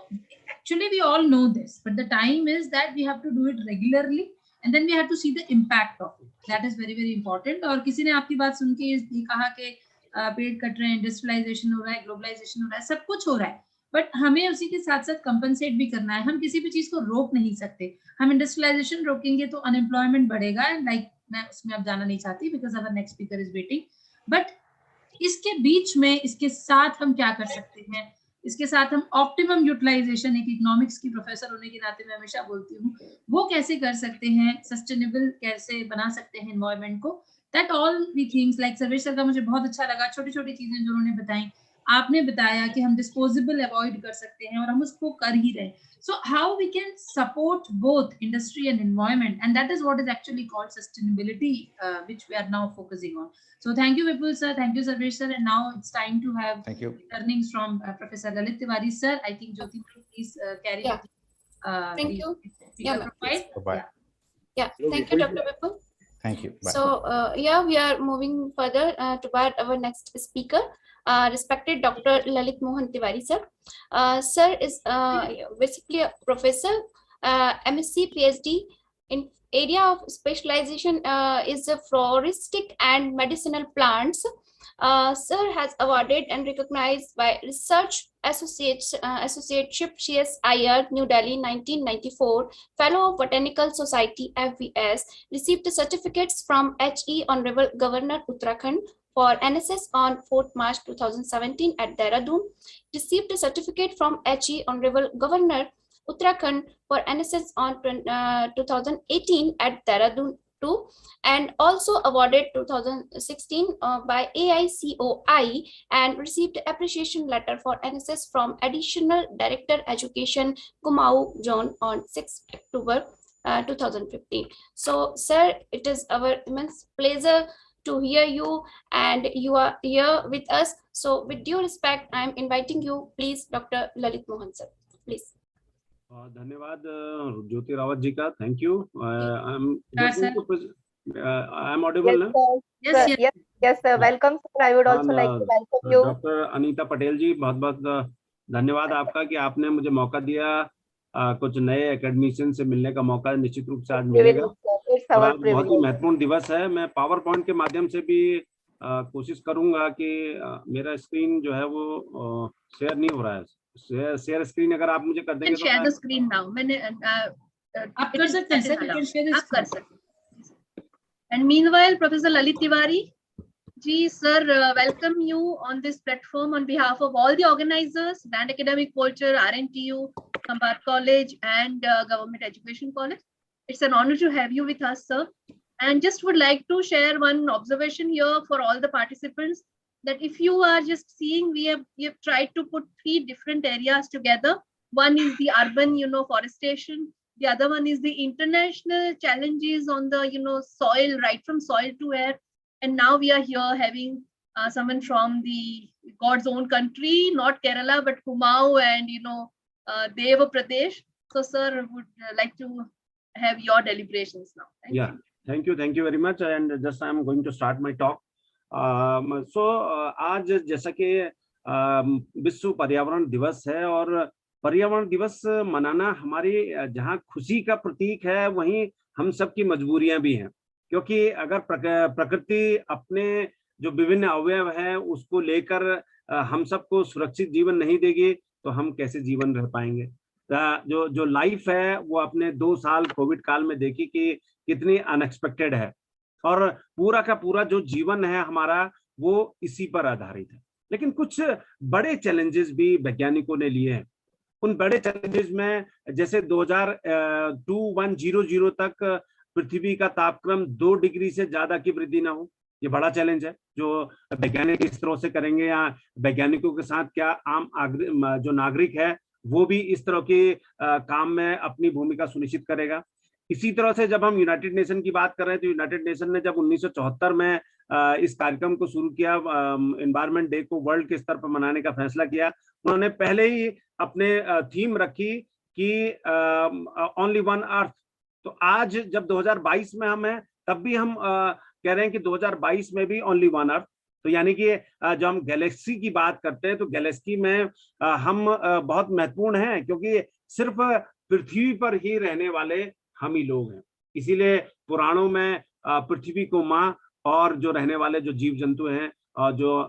actually we all know this, but the time is that we have to do it regularly and then we have to see the impact of it. That is very very important. और किसी ने आपकी बात सुन के ये कहा कि पेड़ कट रहे हैं, इंडस्ट्रियलाइजेशन हो रहा है, ग्लोबलाइजेशन हो रहा है, सब कुछ हो रहा है, बट हमें उसी के साथ साथ कंपनसेट भी करना है। हम किसी भी चीज को रोक नहीं सकते। हम इंडस्ट्रियलाइजेशन रोकेंगे तो अनएम्प्लॉयमेंट बढ़ेगा, लाइक मैं उसमें अब जाना नहीं चाहती because our next speaker is waiting, but इसके बीच में इसके साथ हम क्या कर सकते हैं, इसके साथ हम ऑप्टिमम यूटिलाइजेशन, एक इकोनॉमिक्स की प्रोफेसर होने के नाते मैं हमेशा बोलती हूँ, वो कैसे कर सकते हैं, सस्टेनेबल कैसे बना सकते हैं एनवायरनमेंट को। That all the things, like Sarvesh sir का मुझे बहुत अच्छा लगा, छोटी छोटी चीजें जो उन्होंने बताई। आपने बताया कि हम डिस्पोजेबल अवॉइड कर सकते हैं और हम उसको कर ही रहे। So how we can support both industry and environment, and that is what is actually called sustainability, which we are now focusing on. So thank you Vipul sir, thank you Sarvesh sir, and now it's time to have learnings from Professor Lalit Tiwari sir. I think Jyoti please carry thank you. Bye. Yeah, thank you Dr. Vipul. Thank you. Bye. So we are moving further toward our next speaker, respected Dr. Lalit Mohan Tiwari sir. Sir is basically a professor, MSc, PhD in area of specialization is floristic and medicinal plants. Sir has awarded and recognized by Research Associateship CSIR New Delhi 1994, Fellow of Botanical Society FBS, received certificates from HE Honorable Governor Uttarakhand for NSS on 4th March 2017 at Dehradun, received a certificate from HE Honorable Governor Uttarakhand for NSS on 2018 at Dehradun too, and also awarded 2016 by AICOI and received appreciation letter for NSS from Additional Director Education Kumaon John on 6th October 2015. So sir, it is our immense pleasure to hear you, and you are here with us. So with due respect, I am inviting you, please, Dr. Lalit Mohan sir, please. धन्यवाद ज्योति रावत जी का, thank you. I am audible ना? Yes sir, welcome sir. I would also like to welcome you. Doctor Anita Patel ji, बहुत बहुत धन्यवाद आपका कि आपने मुझे मौका दिया, कुछ नए एकेडमिशियन से मिलने का मौका निश्चित रूप से आज मिलेगा। बहुत ही महत्वपूर्ण दिवस है। मैं पावर पॉइंट के माध्यम से भी कोशिश करूंगा कि मेरा स्क्रीन जो है वो शेयर नहीं हो रहा है। शेयर स्क्रीन अगर आप मुझे कर देंगे तो शेयर द मैं स्क्रीन नाउ। मैंने आप कर सकते हैं sir, you can share the आप कर screen. सकते हैं। And meanwhile professor Lalit Tiwari ji, sir, welcome you on this platform on behalf of all the organizers, Land Academic Culture, RNTU, Khambat College, and Government Education College. It's an honor to have you with us, sir. And just would like to share one observation here for all the participants, that if you are just seeing, we have tried to put 3 different areas together. One is the urban, forestation. The other one is the international challenges on the, soil, right from soil to air. And now we are here having someone from the God's own country, not Kerala, but Kumaon and, Deva Pradesh. So, sir, would like to have your deliberations now. Thank you very much. And just I am going to start my talk. आज जैसा कि विश्व पर्यावरण दिवस है, और पर्यावरण दिवस मनाना हमारी जहाँ खुशी का प्रतीक है, वहीं हम सबकी मजबूरियां भी हैं, क्योंकि अगर प्रकृति अपने जो विभिन्न अवयव हैं उसको लेकर हम सबको सुरक्षित जीवन नहीं देगी तो हम कैसे जीवन रह पाएंगे। जो लाइफ है वो अपने 2 साल कोविड काल में देखी कि कितनी अनएक्सपेक्टेड है, और पूरा का पूरा जो जीवन है हमारा वो इसी पर आधारित है। लेकिन कुछ बड़े चैलेंजेस भी वैज्ञानिकों ने लिए हैं। उन बड़े चैलेंजेस में जैसे 2100 तक पृथ्वी का तापक्रम 2 डिग्री से ज्यादा की वृद्धि ना हो, ये बड़ा चैलेंज है जो वैज्ञानिक इस तरह से करेंगे, या वैज्ञानिकों के साथ क्या आम जो नागरिक है वो भी इस तरह के काम में अपनी भूमिका सुनिश्चित करेगा। इसी तरह से जब हम यूनाइटेड नेशन की बात कर रहे हैं तो यूनाइटेड नेशन ने जब 1974 में इस कार्यक्रम को शुरू किया, एनवायरनमेंट डे को वर्ल्ड के स्तर पर मनाने का फैसला किया, उन्होंने पहले ही अपने थीम रखी कि ओनली वन अर्थ। तो आज जब 2022 में हम हैं तब भी हम कह रहे हैं कि 2022 में भी ओनली वन अर्थ। तो यानी कि जब हम गैलेक्सी की बात करते हैं तो गैलेक्सी में हम बहुत महत्वपूर्ण हैं, क्योंकि सिर्फ पृथ्वी पर ही रहने वाले हम ही लोग हैं। इसीलिए पुराणों में पृथ्वी को माँ और जो रहने वाले जो जीव जंतु हैं और जो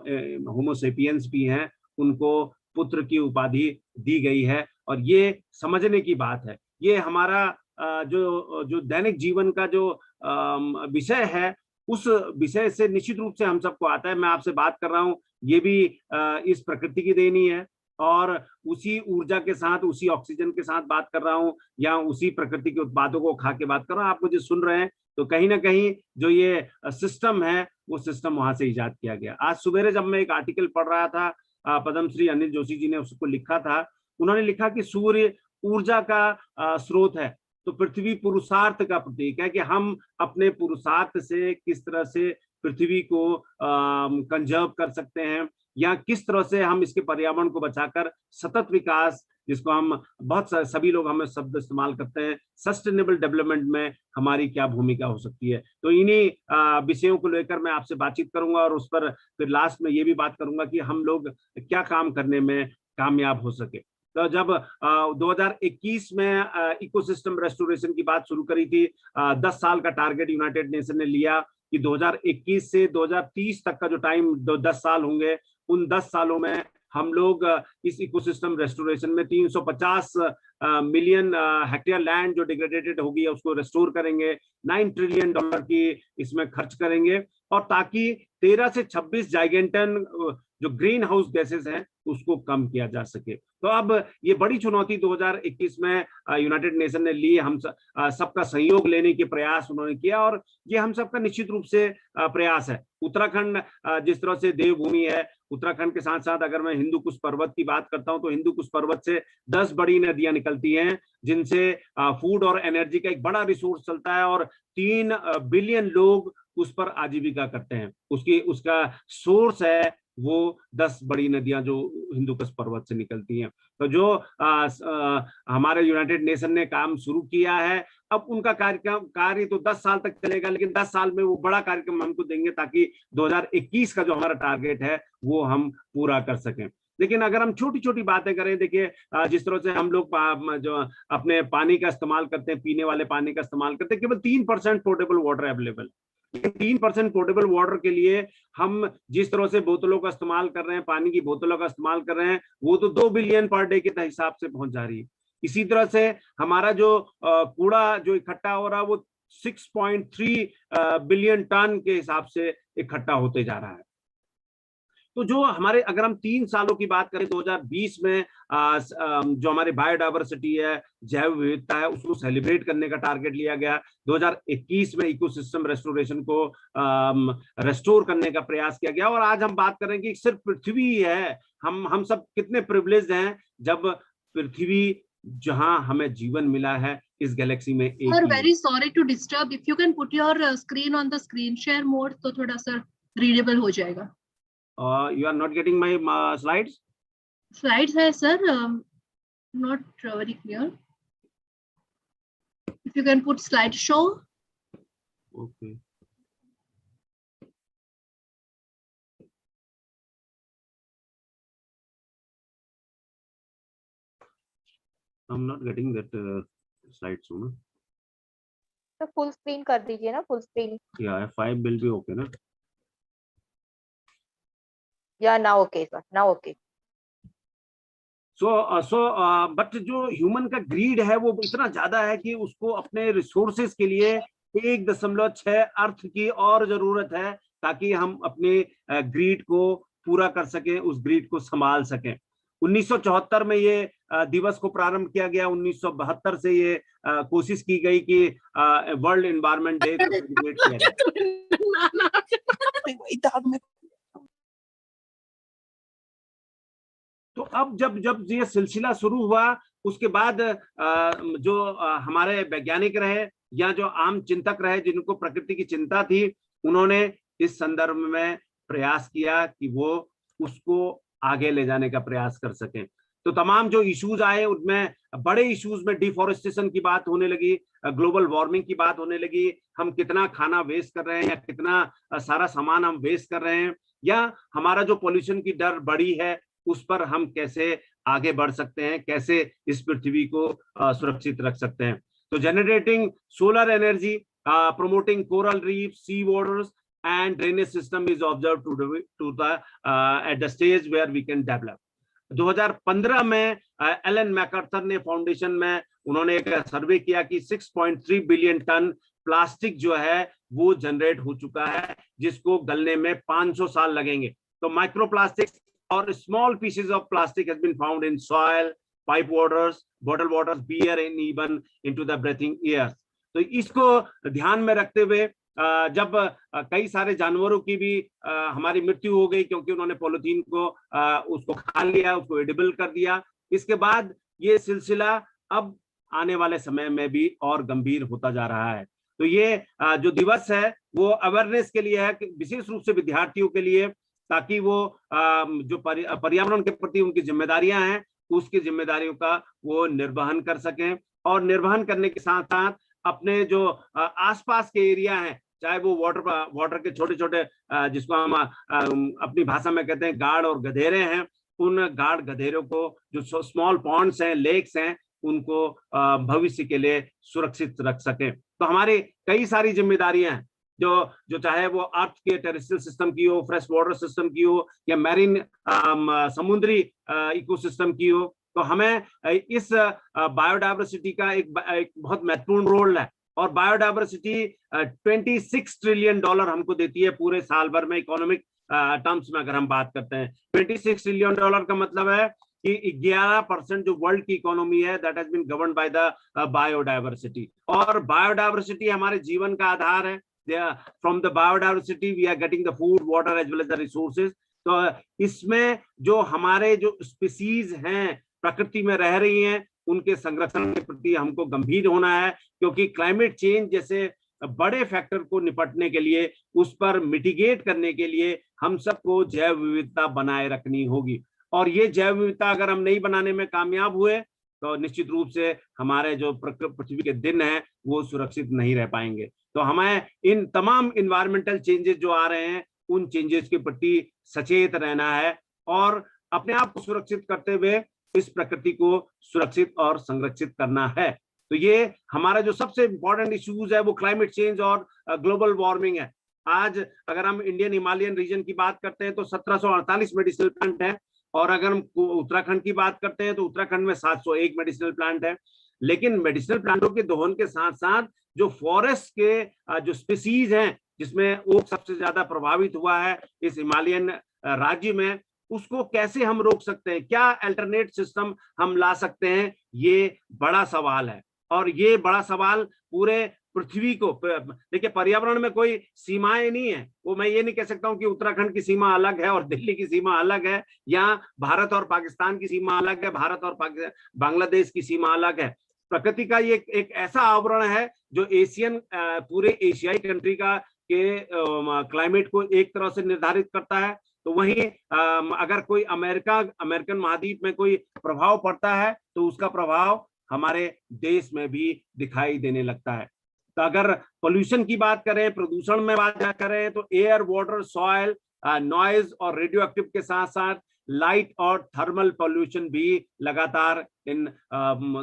होमोसेपियंस भी हैं उनको पुत्र की उपाधि दी गई है। और ये समझने की बात है, ये हमारा जो दैनिक जीवन का जो विषय है उस विषय से निश्चित रूप से हम सबको आता है। मैं आपसे बात कर रहा हूँ, ये भी इस प्रकृति की देनी है, और उसी ऊर्जा के साथ, उसी ऑक्सीजन के साथ बात कर रहा हूँ, या उसी प्रकृति के उत्पादों को खा के बात कर रहा हूँ। आप मुझे सुन रहे हैं तो कहीं ना कहीं जो ये सिस्टम है वो सिस्टम वहां से इजाद किया गया। आज सुबेरे जब मैं एक आर्टिकल पढ़ रहा था, पद्मश्री अनिल जोशी जी ने उसको लिखा था, उन्होंने लिखा कि सूर्य ऊर्जा का स्रोत है, तो पृथ्वी पुरुषार्थ का प्रतीक है कि हम अपने पुरुषार्थ से किस तरह से पृथ्वी को कंजर्व कर सकते हैं, या किस तरह से हम इसके पर्यावरण को बचाकर सतत विकास, जिसको हम बहुत सभी लोग हमें शब्द इस्तेमाल करते हैं, सस्टेनेबल डेवलपमेंट में हमारी क्या भूमिका हो सकती है। तो इन्हीं विषयों को लेकर मैं आपसे बातचीत करूंगा, और उस पर फिर लास्ट में ये भी बात करूंगा कि हम लोग क्या काम करने में कामयाब हो सके। तो जब 2021 में इकोसिस्टम रेस्टोरेशन की बात शुरू करी थी, 10 साल का टारगेट यूनाइटेड नेशन ने लिया कि 2021 से 2030 तक का जो टाइम 10 साल होंगे, उन 10 सालों में हम लोग इस इकोसिस्टम रेस्टोरेशन में 350 मिलियन हेक्टेयर लैंड जो डिग्रेडेटेड होगी उसको रेस्टोर करेंगे, $9 ट्रिलियन की इसमें खर्च करेंगे, और ताकि 13 से 26 जाइगेंटन जो ग्रीन हाउस गैसेस हैं उसको कम किया जा सके। तो अब ये बड़ी चुनौती 2021 में यूनाइटेड नेशन ने ली, हम सबका सहयोग लेने के प्रयास उन्होंने किया, और ये हम सबका निश्चित रूप से प्रयास है। उत्तराखंड जिस तरह से देवभूमि है, उत्तराखंड के साथ साथ अगर मैं हिंदू कुश पर्वत की बात करता हूं तो हिंदू कुश पर्वत से 10 बड़ी नदियां निकलती हैं, जिनसे फूड और एनर्जी का एक बड़ा रिसोर्स चलता है, और 3 बिलियन लोग उस पर आजीविका करते हैं। उसका सोर्स है वो 10 बड़ी नदियां जो हिंदू कुश पर्वत से निकलती हैं। तो जो हमारे यूनाइटेड नेशन ने काम शुरू किया है, अब उनका कार्य तो 10 साल तक चलेगा, लेकिन 10 साल में वो बड़ा कार्यक्रम हमको देंगे ताकि 2021 का जो हमारा टारगेट है वो हम पूरा कर सकें। लेकिन अगर हम छोटी छोटी बातें करें, देखिए जिस तरह से हम लोग जो अपने पानी का इस्तेमाल करते हैं, पीने वाले पानी का इस्तेमाल करते हैं, केवल 3% पोर्टेबल वाटर अवेलेबल। लेकिन 3% पोर्टेबल वाटर के लिए हम जिस तरह से बोतलों का इस्तेमाल कर रहे हैं, पानी की बोतलों का इस्तेमाल कर रहे हैं, वो तो 2 बिलियन पर डे के हिसाब से पहुंच जा रही है। इसी तरह से हमारा जो कूड़ा जो इकट्ठा हो रहा है वो 6.3 बिलियन टन के हिसाब से इकट्ठा होते जा रहा है। तो जो हमारे, अगर हम 3 सालों की बात करें, 2020 में जो हमारी बायोडायवर्सिटी है, जैव विविधता है, उसको सेलिब्रेट करने का टारगेट लिया गया। 2021 में इकोसिस्टम रेस्टोरेशन को रेस्टोर करने का प्रयास किया गया। और आज हम बात करें कि सिर्फ पृथ्वी है, हम सब कितने प्रिविलेज्ड हैं जब पृथ्वी जहां हमें जीवन मिला है इस गैलेक्सी में एक sir very sorry to disturb, if you can put your screen on the screen share mode तो थोड़ा सा रीडेबल हो जाएगा। You are not getting my slides? Slides है sir, not very clear. If you can put slideshow. Okay. I'm not getting that slide soon. तो full screen कर दीजिए ना, full screen. Yeah, F5 will be okay ना? Yeah, now okay sir, now okay. But जो human का grid है वो इतना ज्यादा है कि उसको अपने रिसोर्सेज के लिए 1.6 अर्थ की और जरूरत है ताकि हम अपने ग्रीड को पूरा कर सकें, उस ग्रीड को संभाल सकें। 1974 में ये दिवस को प्रारंभ किया गया। 1972 से ये कोशिश की गई कि वर्ल्ड एनवायरनमेंट डे को सेलिब्रेट किया जाए। तो अब जब ये सिलसिला शुरू हुआ, उसके बाद जो हमारे वैज्ञानिक रहे या जो आम चिंतक रहे जिनको प्रकृति की चिंता थी, उन्होंने इस संदर्भ में प्रयास किया कि वो उसको आगे ले जाने का प्रयास कर सकें। तो तमाम जो इश्यूज आए उनमें बड़े इश्यूज में डिफॉरेस्टेशन की बात होने लगी, ग्लोबल वार्मिंग की बात होने लगी, हम कितना खाना वेस्ट कर रहे हैं या कितना सारा सामान हम वेस्ट कर रहे हैं, या हमारा जो पोल्यूशन की दर बढ़ी है उस पर हम कैसे आगे बढ़ सकते हैं, कैसे इस पृथ्वी को सुरक्षित रख सकते हैं। तो generating solar energy, promoting coral reefs, sea waters and drainage system is observed to the at the stage where we can develop. 2015 में एलन मैकार्थर ने फाउंडेशन में उन्होंने एक सर्वे किया कि 6.3 बिलियन टन प्लास्टिक जो है वो जनरेट हो चुका है, जिसको गलने में 500 साल लगेंगे। तो माइक्रोप्लास्टिक्स और small pieces of plastic has been found in soil, pipe waters, bottled waters, beer and even into the breathing air. तो इसको ध्यान में रखते हुए जब कई सारे जानवरों की भी हमारी मृत्यु हो गई क्योंकि उन्होंने पॉलिथीन को उसको खा लिया, उसको एडिबल कर दिया, इसके बाद ये सिलसिला अब आने वाले समय में भी और गंभीर होता जा रहा है। तो ये जो दिवस है वो अवेयरनेस के लिए है, विशेष रूप से विद्यार्थियों के लिए, ताकि वो जो पर्यावरण के प्रति उनकी जिम्मेदारियां हैं उसकी जिम्मेदारियों का वो निर्वहन कर सकें, और निर्वहन करने के साथ साथ अपने जो आसपास के एरिया हैं, चाहे वो वाटर के छोटे छोटे जिसको हम अपनी भाषा में कहते हैं गाड़ और गधेरे हैं, उन गाड़ गधेरों को जो स्मॉल पॉन्ड्स हैं, लेक्स हैं, उनको भविष्य के लिए सुरक्षित रख सकें। तो हमारी कई सारी जिम्मेदारियां हैं जो चाहे वो अर्थ के टेरेस्ट्रियल सिस्टम की हो, फ्रेश वाटर सिस्टम की हो, या मैरीन समुद्री इकोसिस्टम की हो। तो हमें इस बायोडायवर्सिटी का एक बहुत महत्वपूर्ण रोल है, और बायोडायवर्सिटी $26 ट्रिलियन हमको देती है पूरे साल भर में। इकोनॉमिक टर्म्स में अगर हम बात करते हैं, $26 ट्रिलियन का मतलब है कि 11% जो वर्ल्ड की इकोनॉमी है that has been governed by the biodiversity. और बायोडायवर्सिटी हमारे जीवन का आधार है। From the biodiversity we are getting the food, water as well as the resources. तो इसमें जो हमारे जो स्पीसीज हैं प्रकृति में रह रही हैं, उनके संरक्षण के प्रति हमको गंभीर होना है, क्योंकि क्लाइमेट चेंज जैसे बड़े फैक्टर को निपटने के लिए, उस पर मिटिगेट करने के लिए हम सबको जैव विविधता बनाए रखनी होगी। और ये जैव विविधता अगर हम नहीं बनाने में कामयाब हुए तो निश्चित रूप से हमारे जो पृथ्वी के दिन हैं वो सुरक्षित नहीं रह पाएंगे। तो हमें इन तमाम इन्वायरमेंटल चेंजेस जो आ रहे हैं उन चेंजेस के प्रति सचेत रहना है, और अपने आप को सुरक्षित करते हुए इस प्रकृति को सुरक्षित और संरक्षित करना है। तो ये हमारा जो सबसे इंपॉर्टेंट इश्यूज है वो क्लाइमेट चेंज और ग्लोबल वार्मिंग है। आज अगर हम इंडियन हिमालयन रीजन की बात करते हैं तो 1748 मेडिसिनल प्लांट है, और अगर हम उत्तराखंड की बात करते हैं तो उत्तराखंड में 701 मेडिसिनल प्लांट है। लेकिन मेडिसिनल प्लांटों के दोहन के साथ साथ जो फॉरेस्ट के जो स्पीसीज हैं, जिसमें ओक सबसे ज्यादा प्रभावित हुआ है इस हिमालयन राज्य में, उसको कैसे हम रोक सकते हैं, क्या अल्टरनेट सिस्टम हम ला सकते हैं, ये बड़ा सवाल है। और ये बड़ा सवाल पूरे पृथ्वी को, देखिए पर्यावरण में कोई सीमाएं नहीं है, वो मैं ये नहीं कह सकता हूं कि उत्तराखंड की सीमा अलग है और दिल्ली की सीमा अलग है, या भारत और पाकिस्तान की सीमा अलग है, भारत और बांग्लादेश की सीमा अलग है। प्रकृति का ये एक ऐसा आवरण है जो एशियन, पूरे एशियाई कंट्री का के क्लाइमेट को एक तरह से निर्धारित करता है। तो वहीं अगर कोई अमेरिकन महाद्वीप में कोई प्रभाव पड़ता है तो उसका प्रभाव हमारे देश में भी दिखाई देने लगता है। तो अगर पोल्यूशन की बात करें, प्रदूषण में बात करें, तो एयर, वाटर, सॉइल, नॉइज और रेडियो एक्टिव के साथ साथ लाइट और थर्मल पोल्यूशन भी लगातार इन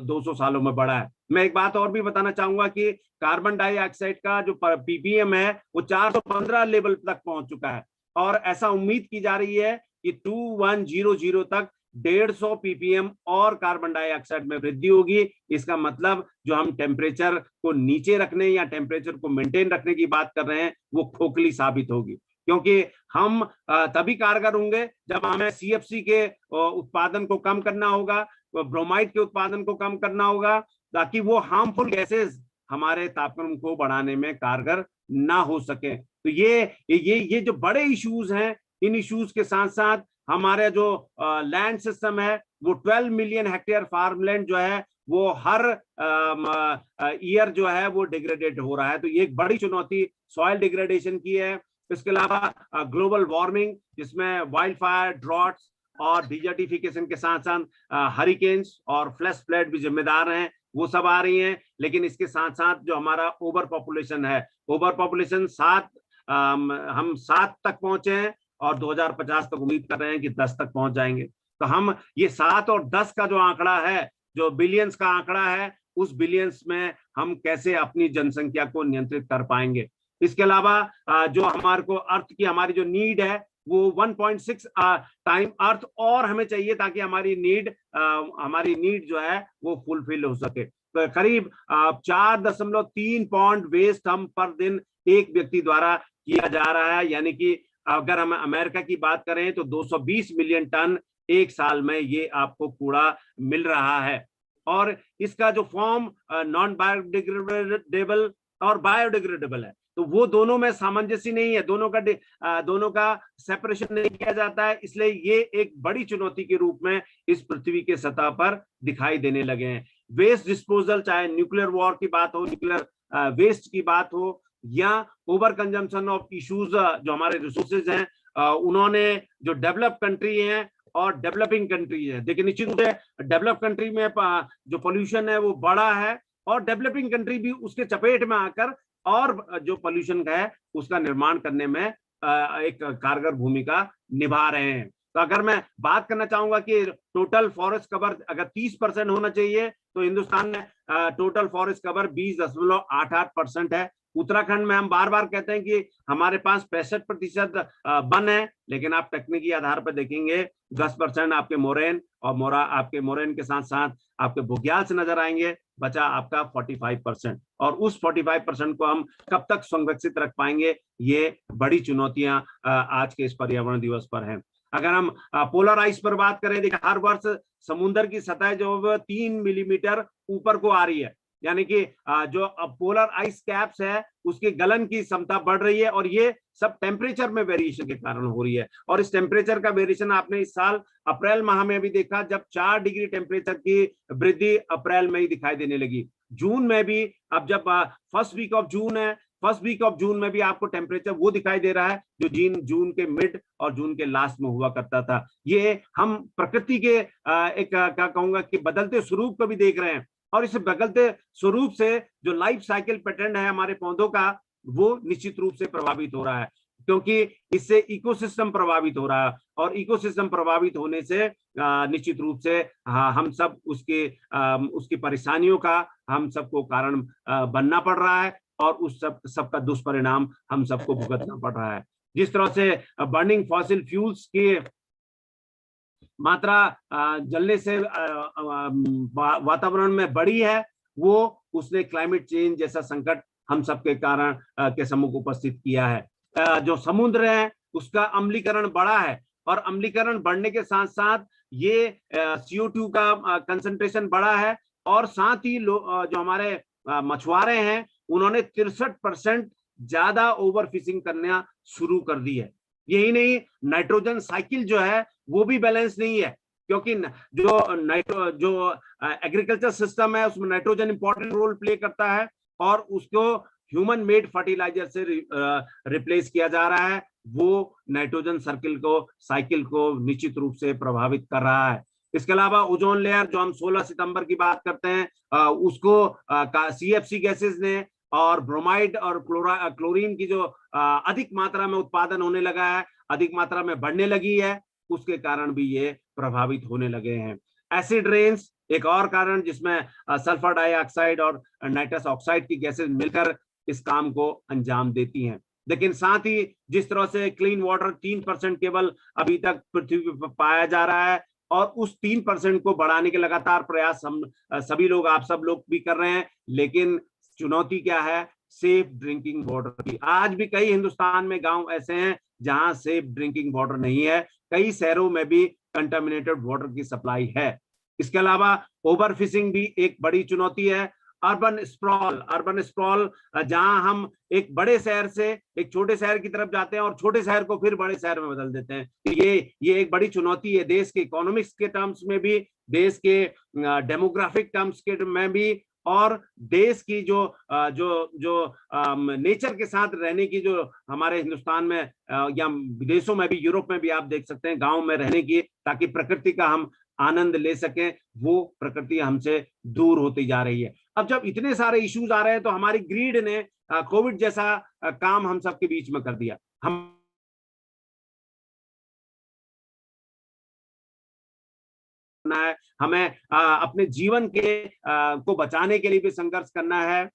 200 सालों में बढ़ा है। मैं एक बात और भी बताना चाहूंगा कि कार्बन डाइऑक्साइड का जो पीपीएम है वो 415 लेवल तक पहुंच चुका है, और ऐसा उम्मीद की जा रही है कि 2100 तक 150 पीपीएम और कार्बन डाइऑक्साइड में वृद्धि होगी। इसका मतलब जो हम टेम्परेचर को नीचे रखने या टेम्परेचर को मेंटेन रखने की बात कर रहे हैं वो खोखली साबित होगी, क्योंकि हम तभी कारगर होंगे जब हमें सीएफसी के उत्पादन को कम करना होगा, ब्रोमाइड के उत्पादन को कम करना होगा, ताकि वो हार्मफुल गैसेस हमारे तापमान को बढ़ाने में कारगर ना हो सके। तो ये जो बड़े इश्यूज हैं, इन इश्यूज के साथ साथ हमारे जो लैंड सिस्टम है वो 12 मिलियन हेक्टेयर फार्मलैंड जो है वो हर ईयर जो है वो डिग्रेडेड हो रहा है। तो ये एक बड़ी चुनौती सॉइल डिग्रेडेशन की है। इसके अलावा ग्लोबल वार्मिंग, जिसमें वाइल्ड फायर, ड्रॉट्स और डिजर्टिफिकेशन के साथ साथ हरिकेन्स और फ्लैश फ्लड भी जिम्मेदार हैं, वो सब आ रही हैं। लेकिन इसके साथ साथ जो हमारा ओवर पॉपुलेशन है, ओवर पॉपुलेशन हम 7 तक पहुंचे हैं और 2050 तक उम्मीद कर रहे हैं कि 10 तक पहुंच जाएंगे। तो हम ये 7 और 10 का जो आंकड़ा है, जो बिलियंस का आंकड़ा है, उस बिलियंस में हम कैसे अपनी जनसंख्या को नियंत्रित कर पाएंगे। इसके अलावा जो हमारे को अर्थ की हमारी जो नीड है वो 1.6 टाइम अर्थ और हमें चाहिए, ताकि हमारी नीड जो है वो फुलफिल हो सके। तो करीब 4.3 पॉन्ड वेस्ट हम पर दिन एक व्यक्ति द्वारा किया जा रहा है, यानी कि अगर हम अमेरिका की बात करें तो 220 मिलियन टन एक साल में ये आपको कूड़ा मिल रहा है। और इसका जो फॉर्म नॉन बायोडिग्रेडेबल और बायोडिग्रेडेबल है, तो वो दोनों में सामंजस्य नहीं है, दोनों का सेपरेशन नहीं किया जाता है। इसलिए ये एक बड़ी चुनौती के रूप में इस पृथ्वी के सतह पर दिखाई देने लगे हैं। वेस्ट डिस्पोजल, चाहे न्यूक्लियर वॉर की बात हो, न्यूक्लियर वेस्ट की बात हो, या ओवर कंजम्पशन ऑफ इश्यूज जो हमारे रिसोर्सेज हैं, उन्होंने जो डेवलप कंट्री हैं और डेवलपिंग कंट्री है, देखिए निश्चित रूप से डेवलप कंट्री में जो पोल्यूशन है वो बड़ा है, और डेवलपिंग कंट्री भी उसके चपेट में आकर और जो पोल्यूशन है उसका निर्माण करने में एक कारगर भूमिका निभा रहे हैं। तो अगर मैं बात करना चाहूंगा कि टोटल फॉरेस्ट कवर अगर 30% होना चाहिए, तो हिंदुस्तान में टोटल फॉरेस्ट कवर 20.88% है। उत्तराखंड में हम बार बार कहते हैं कि हमारे पास 65% वन है, लेकिन आप तकनीकी आधार पर देखेंगे 10% आपके मोरैन और आपके मोरैन के साथ साथ आपके बुग्याल से नजर आएंगे, बचा आपका 45%। और उस 45% को हम कब तक संरक्षित रख पाएंगे, ये बड़ी चुनौतियां आज के इस पर्यावरण दिवस पर हैं। अगर हम पोलर आइस पर बात करें, देखिए हर वर्ष समुद्र की सतह जो 3 मिलीमीटर ऊपर को आ रही है, यानी कि जो पोलर आइस कैप्स है उसकी गलन की क्षमता बढ़ रही है, और ये सब टेम्परेचर में वेरिएशन के कारण हो रही है। और इस टेम्परेचर का वेरिएशन आपने इस साल अप्रैल माह में भी देखा, जब 4 डिग्री टेम्परेचर की वृद्धि अप्रैल में ही दिखाई देने लगी। जून में भी, अब जब फर्स्ट वीक ऑफ जून में भी आपको टेम्परेचर वो दिखाई दे रहा है जो जून के मिड और जून के लास्ट में हुआ करता था। ये हम प्रकृति के एक क्या कहूंगा कि बदलते स्वरूप को भी देख रहे हैं, और इस बदलते स्वरूप से जो लाइफ साइकिल पैटर्न है हमारे पौधों का, वो निश्चित रूप से प्रभावित हो रहा है, क्योंकि इससे इकोसिस्टम प्रभावित हो रहा है, और इकोसिस्टम प्रभावित होने से निश्चित रूप से हम सब उसकी परेशानियों का हम सबको कारण बनना पड़ रहा है। और उस सबका दुष्परिणाम हम सबको भुगतना पड़ रहा है। जिस तरह से बर्निंग फॉसिल फ्यूल्स की मात्रा जलने से वातावरण में बढ़ी है, वो उसने क्लाइमेट चेंज जैसा संकट हम सबके कारण के सम्मुख उपस्थित किया है। जो समुद्र है उसका अम्लीकरण बढ़ा है, और अम्लीकरण बढ़ने के साथ साथ ये CO2 का कंसंट्रेशन बढ़ा है, और साथ ही जो हमारे मछुआरे हैं उन्होंने 63% ज्यादा ओवर फिशिंग करना शुरू कर दी है। यही नहीं, नाइट्रोजन साइकिल जो है वो भी बैलेंस नहीं है, क्योंकि जो एग्रीकल्चर सिस्टम है उसमें नाइट्रोजन इंपॉर्टेंट रोल प्ले करता है, और उसको ह्यूमन मेड फर्टिलाइजर से रिप्लेस किया जा रहा है। वो नाइट्रोजन साइकिल को निश्चित रूप से प्रभावित कर रहा है। इसके अलावा ओजोन लेयर जो हम 16 सितंबर की बात करते हैं, उसको CFC गैसेस ने और ब्रोमाइड और क्लोरीन की जो अधिक मात्रा में उत्पादन होने लगा है, अधिक मात्रा में बढ़ने लगी है, उसके कारण भी ये प्रभावित होने लगे हैं। एसिड रेन्स एक और कारण, जिसमें सल्फर डाइऑक्साइड और नाइट्रस ऑक्साइड की गैसेस मिलकर इस काम को अंजाम देती हैं। लेकिन साथ ही जिस तरह से क्लीन वाटर 3% केवल अभी तक पृथ्वी पर पाया जा रहा है, और उस 3% को बढ़ाने के लगातार प्रयास हम सभी लोग, आप सब लोग भी कर रहे हैं, लेकिन चुनौती क्या है? सेफ ड्रिंकिंग वाटर की। आज भी कई हिंदुस्तान में गांव ऐसे हैं जहां सेफ ड्रिंकिंग वाटर नहीं है। कई शहरों में भी कंटामिनेटेड वाटर की सप्लाई है। इसके अलावा ओवर फिशिंग भी एक बड़ी चुनौती है। अर्बन स्प्रॉल, जहां हम एक बड़े शहर से एक छोटे शहर की तरफ जाते हैं और छोटे शहर को फिर बड़े शहर में बदल देते हैं। तो ये एक बड़ी चुनौती है, देश के इकोनॉमिक्स के टर्म्स में भी, देश के डेमोग्राफिक टर्म्स के में भी, और देश की जो नेचर के साथ रहने की, जो हमारे हिंदुस्तान में या विदेशों में भी, यूरोप में भी आप देख सकते हैं, गांव में रहने की, ताकि प्रकृति का हम आनंद ले सकें, वो प्रकृति हमसे दूर होती जा रही है। अब जब इतने सारे इश्यूज आ रहे हैं, तो हमारी ग्रीड ने कोविड जैसा काम हम सबके बीच में कर दिया। हमें अपने जीवन को बचाने के लिए भी संघर्ष करना है,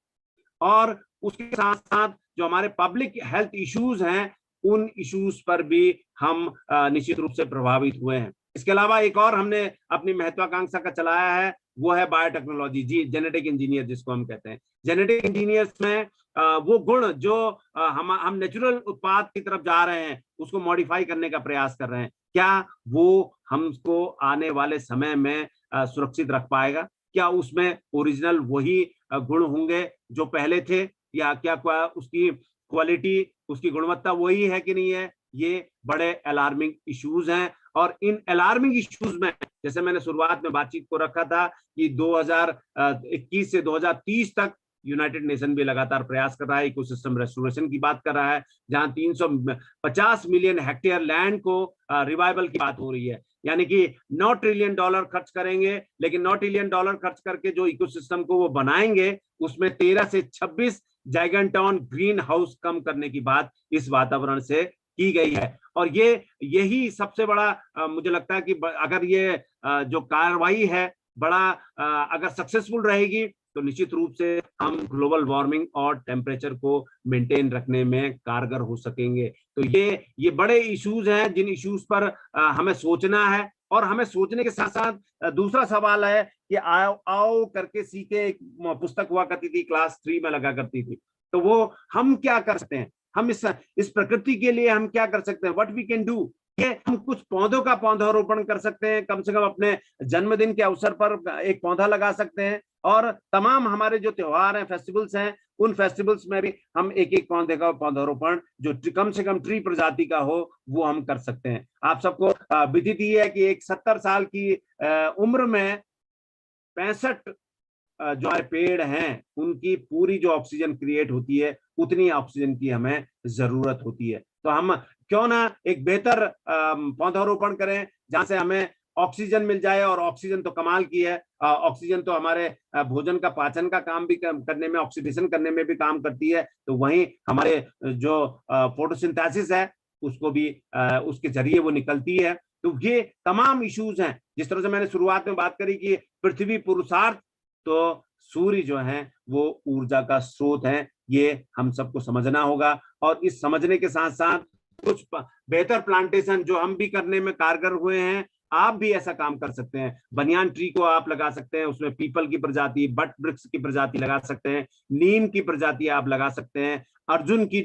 और उसके साथ साथ जो हमारे पब्लिक हेल्थ इश्यूज हैं, उन इश्यूज पर भी हम निश्चित रूप से प्रभावित हुए हैं। इसके अलावा एक और हमने अपनी महत्वाकांक्षा का चलाया है, वो है बायोटेक्नोलॉजी, जेनेटिक इंजीनियर जिसको हम कहते हैं। जेनेटिक इंजीनियर्स में वो गुण जो हम नेचुरल उत्पाद की तरफ जा रहे हैं, उसको मॉडिफाई करने का प्रयास कर रहे हैं, क्या वो हमको आने वाले समय में सुरक्षित रख पाएगा? क्या उसमें ओरिजिनल वही गुण होंगे जो पहले थे, या क्या उसकी क्वालिटी, उसकी गुणवत्ता वही है कि नहीं है? ये बड़े अलार्मिंग इश्यूज हैं। और इन अलार्मिंग इश्यूज में, जैसे मैंने शुरुआत में बातचीत को रखा था कि 2021 से 2030 तक यूनाइटेड नेशन भी लगातार प्रयास कर रहा है, इकोसिस्टम रेस्टोरेशन की बात कर रहा है, जहां 350 मिलियन हेक्टेयर लैंड को रिवाइवल की बात हो रही है। यानी कि $9 ट्रिलियन खर्च करेंगे, लेकिन $9 ट्रिलियन खर्च करके जो इकोसिस्टम को वो बनाएंगे, उसमें 13 से 26 जाइगेंटॉन ग्रीन हाउस कम करने की बात इस वातावरण से की गई है। और यही सबसे बड़ा मुझे लगता है कि अगर ये जो कार्रवाई है बड़ा अगर सक्सेसफुल रहेगी, तो निश्चित रूप से हम ग्लोबल वार्मिंग और टेम्परेचर को मेंटेन रखने में कारगर हो सकेंगे। तो ये बड़े इश्यूज हैं, जिन इश्यूज पर हमें सोचना है। और हमें सोचने के साथ साथ दूसरा सवाल है कि आओ करके सीखे, एक पुस्तक हुआ करती थी, क्लास 3 में लगा करती थी। तो वो हम क्या कर सकते हैं, हम इस प्रकृति के लिए हम क्या कर सकते हैं, व्हाट वी कैन डू। ये हम कुछ पौधों का पौधारोपण कर सकते हैं, कम से कम अपने जन्मदिन के अवसर पर एक पौधा लगा सकते हैं। और तमाम हमारे जो त्योहार हैं, फेस्टिवल्स हैं, उन फेस्टिवल्स में भी हम एक पौधे का पौधारोपण जो कम से कम ट्री प्रजाति का हो, वो हम कर सकते हैं। आप सबको विदित ही है कि एक 70 साल की उम्र में 65 जो हमारे पेड़ हैं, उनकी पूरी जो ऑक्सीजन क्रिएट होती है, उतनी ऑक्सीजन की हमें जरूरत होती है। तो हम क्यों ना एक बेहतर पौधारोपण करें, जहां से हमें ऑक्सीजन मिल जाए। और ऑक्सीजन तो कमाल की है, ऑक्सीजन तो हमारे भोजन का पाचन का काम भी करने में, ऑक्सीडेशन करने में भी काम करती है। तो वहीं हमारे जो फोटोसिंथेसिस है, उसको भी उसके जरिए वो निकलती है। तो ये तमाम इश्यूज हैं। जिस तरह से मैंने शुरुआत में बात करी कि पृथ्वी पुरुषार्थ, तो सूर्य जो है वो ऊर्जा का स्रोत है, ये हम सबको समझना होगा। और इस समझने के साथ साथ कुछ बेहतर प्लांटेशन जो हम भी करने में कारगर हुए हैं, आप भी ऐसा काम कर सकते हैं। बनियान ट्री को आप लगा सकते हैं, उसमें पीपल की प्रजाति, बट वृक्ष की प्रजाति लगा सकते हैं, नीम की प्रजाति आप लगा सकते हैं, अर्जुन की,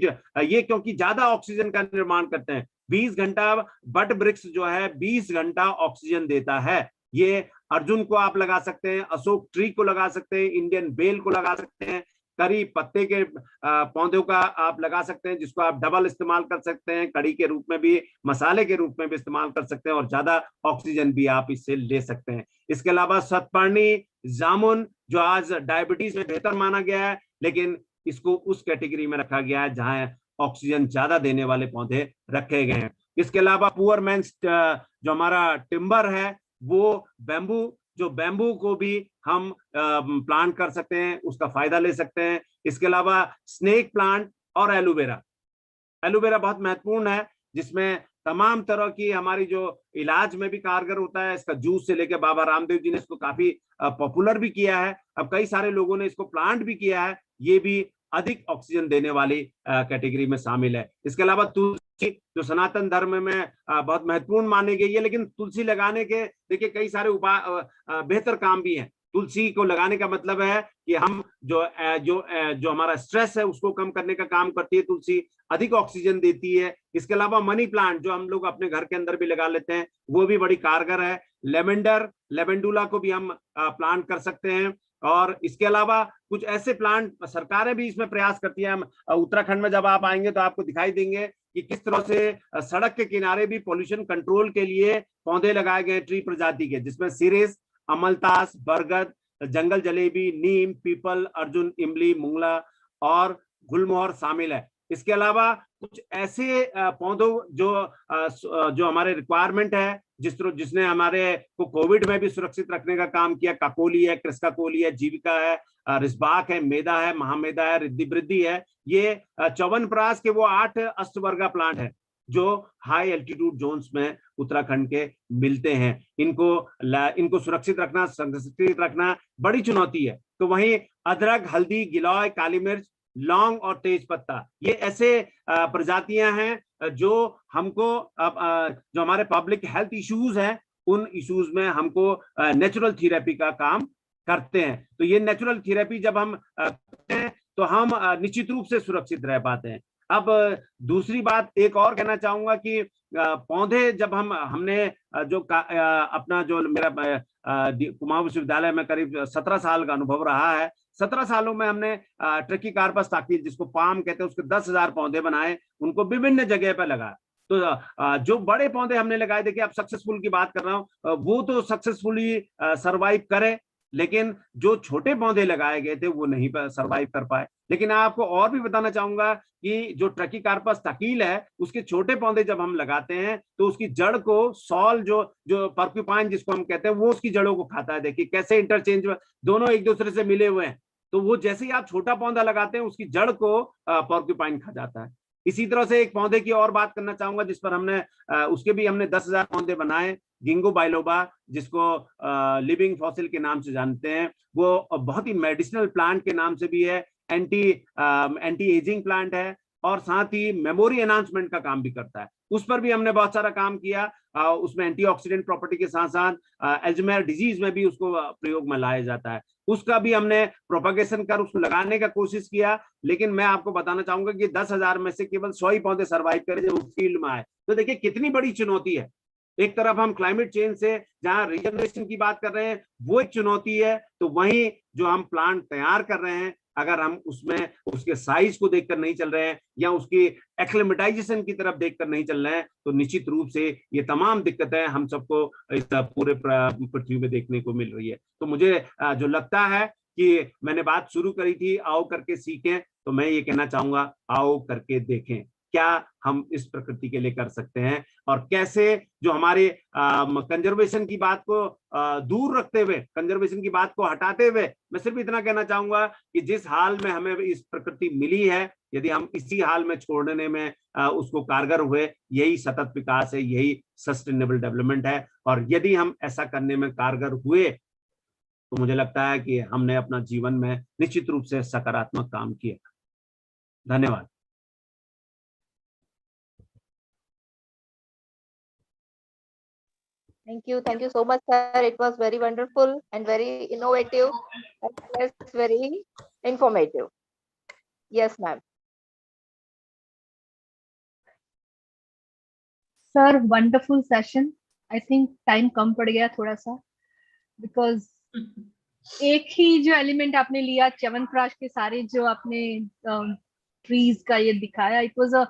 ये क्योंकि ज्यादा ऑक्सीजन का निर्माण करते हैं। 20 घंटा बट वृक्ष जो है 20 घंटा ऑक्सीजन देता है। ये अर्जुन को आप लगा सकते हैं, अशोक ट्री को लगा सकते हैं, इंडियन बेल को लगा सकते हैं, करी पत्ते के पौधों का आप लगा सकते हैं, जिसको आप डबल इस्तेमाल कर सकते हैं, कड़ी के रूप में भी, मसाले के रूप में भी इस्तेमाल कर सकते हैं, और ज्यादा ऑक्सीजन भी आप इससे ले सकते हैं। इसके अलावा सतपर्णी, जामुन, जो आज डायबिटीज में बेहतर माना गया है, लेकिन इसको उस कैटेगरी में रखा गया है जहां ऑक्सीजन ज्यादा देने वाले पौधे रखे गए हैं। इसके अलावा पुअर मैन्स जो हमारा टिम्बर है, वो बैम्बू, जो बैम्बू को भी हम प्लांट कर सकते हैं, उसका फायदा ले सकते हैं। इसके अलावा स्नेक प्लांट और एलोवेरा, एलोवेरा बहुत महत्वपूर्ण है, जिसमें तमाम तरह की हमारी जो इलाज में भी कारगर होता है। इसका जूस से लेकर बाबा रामदेव जी ने इसको काफी पॉपुलर भी किया है, अब कई सारे लोगों ने इसको प्लांट भी किया है। ये भी अधिक ऑक्सीजन देने वाली कैटेगरी में शामिल है। इसके अलावा तुलसी, जो सनातन धर्म में बहुत महत्वपूर्ण मानी गई है, लेकिन तुलसी लगाने के देखिए कई सारे उपाय, बेहतर काम भी हैं। तुलसी को लगाने का मतलब है कि हम जो हमारा स्ट्रेस है उसको कम करने का काम करती है तुलसी, अधिक ऑक्सीजन देती है। इसके अलावा मनी प्लांट, जो हम लोग अपने घर के अंदर भी लगा लेते हैं, वो भी बड़ी कारगर है। लेवेंडर, लेवेंडुला को भी हम प्लांट कर सकते हैं। और इसके अलावा कुछ ऐसे प्लांट सरकारें भी इसमें प्रयास करती हैं। हम उत्तराखंड में जब आप आएंगे तो आपको दिखाई देंगे कि किस तरह से सड़क के किनारे भी पॉल्यूशन कंट्रोल के लिए पौधे लगाए गए ट्री प्रजाति के, जिसमें सिरिस, अमलतास, बरगद, जंगल जलेबी, नीम, पीपल, अर्जुन, इमली, मुंगला और गुलमोहर शामिल है। इसके अलावा कुछ ऐसे पौधों जो हमारे रिक्वायरमेंट है, जिसने हमारे को कोविड में भी सुरक्षित रखने का काम किया, काकोली है, क्रिस्काकोली है, जीविका है, रिस्बाक है, मेदा है, महामेदा है, रिद्धि वृद्धि है। ये च्यवनप्राश के वो 8 अष्टवर्गा प्लांट है जो हाई एल्टीट्यूड जोन्स में उत्तराखंड के मिलते हैं। इनको सुरक्षित रखना, संरक्षित रखना बड़ी चुनौती है। तो वहीं अदरक, हल्दी, गिलॉय, काली मिर्च, लौंग और तेज पत्ता, ये ऐसे प्रजातियां हैं जो हमको जो हमारे पब्लिक हेल्थ इश्यूज हैं, उन इश्यूज में हमको नेचुरल थेरेपी का काम करते हैं। तो ये नेचुरल थेरेपी जब हम करते हैं तो हम निश्चित रूप से सुरक्षित रह पाते हैं। अब दूसरी बात एक और कहना चाहूंगा कि पौधे जब हमने जो अपना जो मेरा कुमाऊं विश्वविद्यालय में करीब 17 साल का अनुभव रहा है, 17 सालों में हमने ट्रैकीकार्पस ताकील, जिसको पाम कहते हैं, उसके 10,000 पौधे बनाए, उनको विभिन्न जगह पर लगाया। तो जो बड़े पौधे हमने लगाए, देखिए अब सक्सेसफुल की बात कर रहा हूँ, वो तो सक्सेसफुली सरवाइव करे, लेकिन जो छोटे पौधे लगाए गए थे वो नहीं सरवाइव कर पाए। लेकिन आपको और भी बताना चाहूंगा कि जो ट्रैकीकार्पस ताकील है, उसके छोटे पौधे जब हम लगाते हैं तो उसकी जड़ को सॉल, जो पर्क्यूपाइन जिसको हम कहते हैं, वो उसकी जड़ों को खाता है। देखिए कैसे इंटरचेंज, दोनों एक दूसरे से मिले हुए हैं। तो वो जैसे ही आप छोटा पौधा लगाते हैं, उसकी जड़ को पर्क्यूपाइन खा जाता है। इसी तरह से एक पौधे की और बात करना चाहूंगा जिस पर उसके भी हमने 10,000 पौधे बनाए, गिंगो बाइलोबा, जिसको लिविंग फॉसिल के नाम से जानते हैं। वो बहुत ही मेडिसिनल प्लांट के नाम से भी है, एंटी एजिंग प्लांट है, और साथ ही मेमोरी एनहांसमेंट का काम भी करता है। उस पर भी हमने बहुत सारा काम किया। उसमें एंटीऑक्सीडेंट प्रॉपर्टी के साथ साथ अल्जाइमर डिजीज में भी उसको प्रयोग में लाया जाता है। उसका भी हमने प्रोपगेशन कर उसको लगाने का कोशिश किया। लेकिन मैं आपको बताना चाहूंगा कि 10,000 में से केवल 100 ही पौधे सर्वाइव करे जब फील्ड में आए। तो देखिए कितनी बड़ी चुनौती है। एक तरफ हम क्लाइमेट चेंज से जहां रीजनरेशन की बात कर रहे हैं, वो एक चुनौती है, तो वहीं जो हम प्लांट तैयार कर रहे हैं, अगर हम उसमें उसके साइज को देखकर नहीं चल रहे हैं या उसकी एक्लेमेटाइजेशन की तरफ देखकर नहीं चल रहे हैं, तो निश्चित रूप से ये तमाम दिक्कतें हम सबको इस पूरे पृथ्वी में देखने को मिल रही है। तो मुझे जो लगता है कि मैंने बात शुरू करी थी, आओ करके सीखें, तो मैं ये कहना चाहूंगा, आओ करके देखें क्या हम इस प्रकृति के लिए कर सकते हैं, और कैसे जो हमारे कंजर्वेशन की बात को दूर रखते हुए, कंजर्वेशन की बात को हटाते हुए, मैं सिर्फ इतना कहना चाहूंगा कि जिस हाल में हमें इस प्रकृति मिली है, यदि हम इसी हाल में छोड़ने में उसको कारगर हुए, यही सतत विकास है, यही सस्टेनेबल डेवलपमेंट है। और यदि हम ऐसा करने में कारगर हुए, तो मुझे लगता है कि हमने अपना जीवन में निश्चित रूप से सकारात्मक काम किया। धन्यवाद. Thank you so much, sir. It was very wonderful and very innovative, as well as very informative. Yes, ma'am. Sir, wonderful session. I think time कम पड़ गया थोड़ा सा because एक ही जो एलिमेंट आपने लिया च्यवनप्राश के सारे जो आपने ट्रीज का ये दिखाया, it was a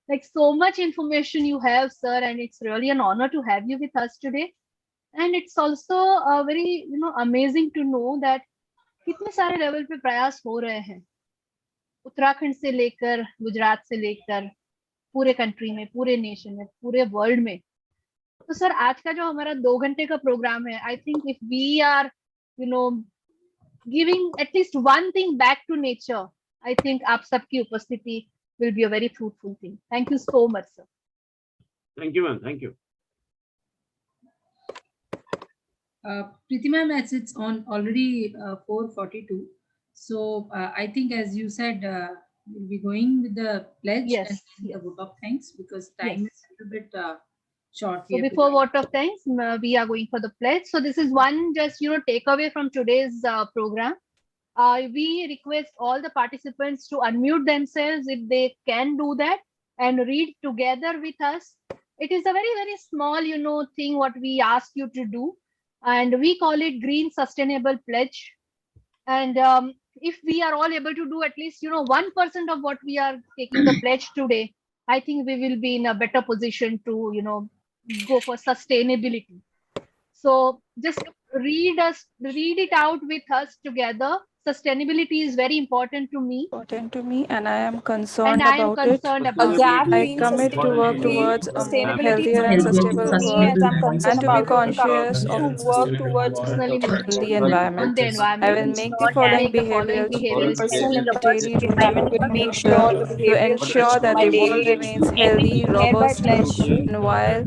like so much information you have, sir, and it's really an honor to have you with us today. And it's also very amazing to know that कितने सारे लेवल पे प्रयास हो रहे हैं, उत्तराखंड से लेकर गुजरात से लेकर पूरे कंट्री में, पूरे नेशन में, पूरे वर्ल्ड में. तो सर आज का जो हमारा 2 घंटे का प्रोग्राम है, I think if we are giving at least one thing back to nature, I think आप सबकी उपस्थिति will be a very fruitful thing. Thank you so much, sir. Thank you, ma'am. Thank you. Preeti ma'am, as it's on already 4:42, so I think as you said, we'll be going with the pledge and the vote of thanks because time is a little bit short. So before vote of thanks, we are going for the pledge. So this is one just takeaway from today's program. We request all the participants to unmute themselves if they can do that and read together with us. It is a very, very small, thing what we ask you to do, and we call it Green Sustainable Pledge. And if we are all able to do at least 1% of what we are taking the pledge today, I think we will be in a better position to go for sustainability. So just read it out with us together. Sustainability is very important to me. And I am concerned And I am about concerned it. about it. I commit to work towards a more healthier and sustainable world and to be conscious of Personally, the environment. I will make the following behavioral changes in my daily routine to ensure that the world remains healthy, robust, and while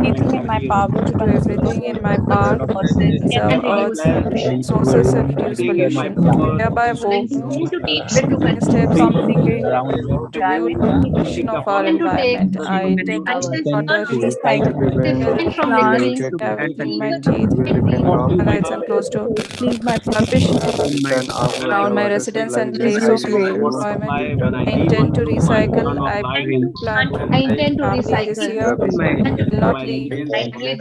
anything in my power to do everything in my power to conserve Earth's resources and reduce pollution. Hereby vote steps contribute to the protection of our environment. I intend to recycle from plants littering, in my teeth, highlights and close to rubbish around my residence and place of employment. I intend to recycle. I plan to I intend to family this recycle. year. Will not leave my plate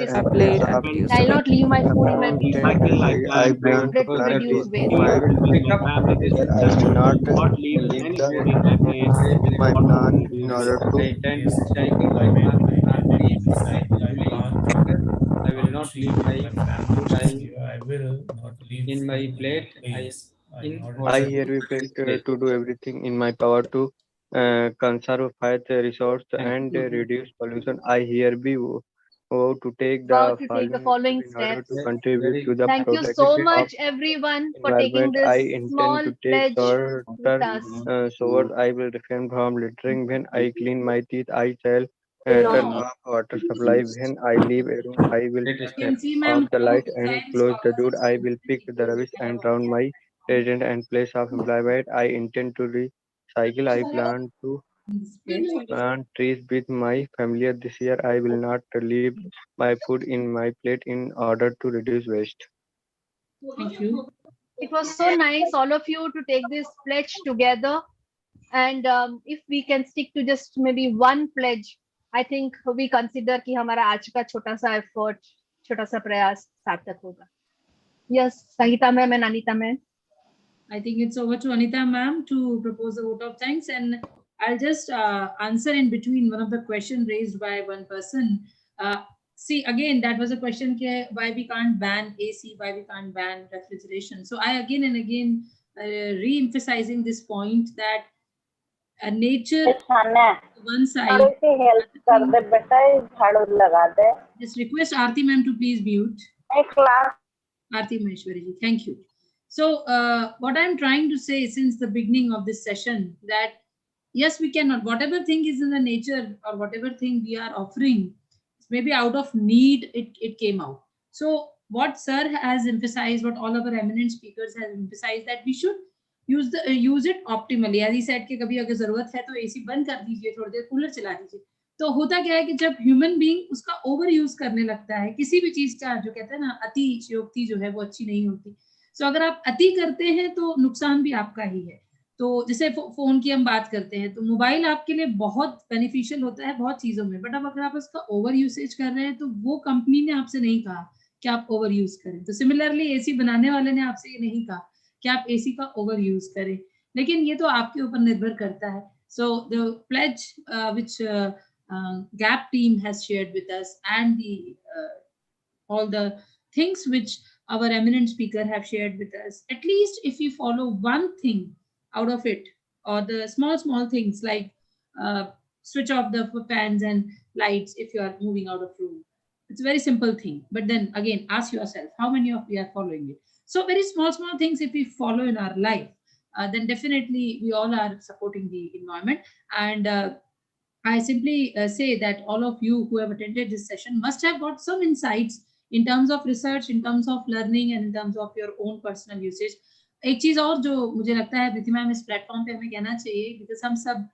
and reduce I'll not leave my food in my I plan to to plant reduce trees waste. in my year. I will not leave my plant in order to I will not leave my time in my plate. I hereby pledge to do everything in my power to conserve earth resource and reduce pollution. I hereby vow to take About the to take the following in order to steps. contribute to the Thank you protection so of much, everyone, for taking environment. I this intend small to take pledge with shorter us. showers. I will refrain from littering. When I clean my teeth, I shall turn off water supply. When I leave a room, I will turn off the light and close the door. I will pick the rubbish and round my residence and place of employment. I intend to recycle. I plan to plant trees with my family this year. I will not leave my food in my plate in order to reduce waste. Thank you. It was so nice, all of you, to take this pledge together. And if we can stick to just maybe one pledge, I think we consider कि हमारा आज का छोटा सा effort, छोटा सा प्रयास सार्थक होगा. Yes, Sangeeta ma'am and Anita ma'am. I think it's over to Anita ma'am to propose a vote of thanks, and I'll just answer in between one of the questions raised by one person. See, again, that was a question why we can't ban AC, why we can't ban refrigeration. So I again and again re-emphasizing this point that nature one side. Just request Aarti ma'am to please mute. Aarti Maheshwari ji, thank you. So what I'm trying to say since the beginning of this session, that yes, we cannot, whatever thing is in the nature or whatever thing we are offering, maybe out of need it came out. So what sir has emphasized, what all of our eminent speakers have emphasized, that we should use it optimally. As he said कि कभी अगर जरूरत है तो AC बंद कर दीजिए, थोड़ी देर कूलर चला दीजिए। तो होता क्या है कि जब ह्यूमन बीइंग उसका ओवर यूज करने लगता है किसी भी चीज का, जो कहते हैं ना अतिशयोक्ति जो है वो अच्छी नहीं होती। सो अगर आप अति करते हैं तो नुकसान भी आपका ही है। तो जैसे फोन की हम बात करते हैं, तो मोबाइल आपके लिए बहुत बेनिफिशियल होता है बहुत चीजों में, बट अब अगर आप उसका ओवर यूसेज कर रहे हैं तो वो कंपनी ने आपसे नहीं कहा कि आप ओवर यूज करें। तो सिमिलरली एसी बनाने वाले ने आपसे ये नहीं कहा कि आप एसी का ओवर यूज करें, लेकिन ये तो आपके ऊपर निर्भर करता है। So the pledge which GAP team has shared with us, and the all the things which our eminent speaker have shared with us, at least if you follow one thing out of it, or the small things like switch off the fans and lights if you are moving out of room. It's a very simple thing, but then again ask yourself how many of we are following it. So very small things if we follow in our life, then definitely we all are supporting the environment. And I simply say that all of you who have attended this session must have got some insights in terms of research, in terms of learning, and in terms of your own personal usage. एक चीज और जो मुझे लगता है प्रीति ma'am इस platform पे हमें कहना चाहिए, बिकॉज हम सब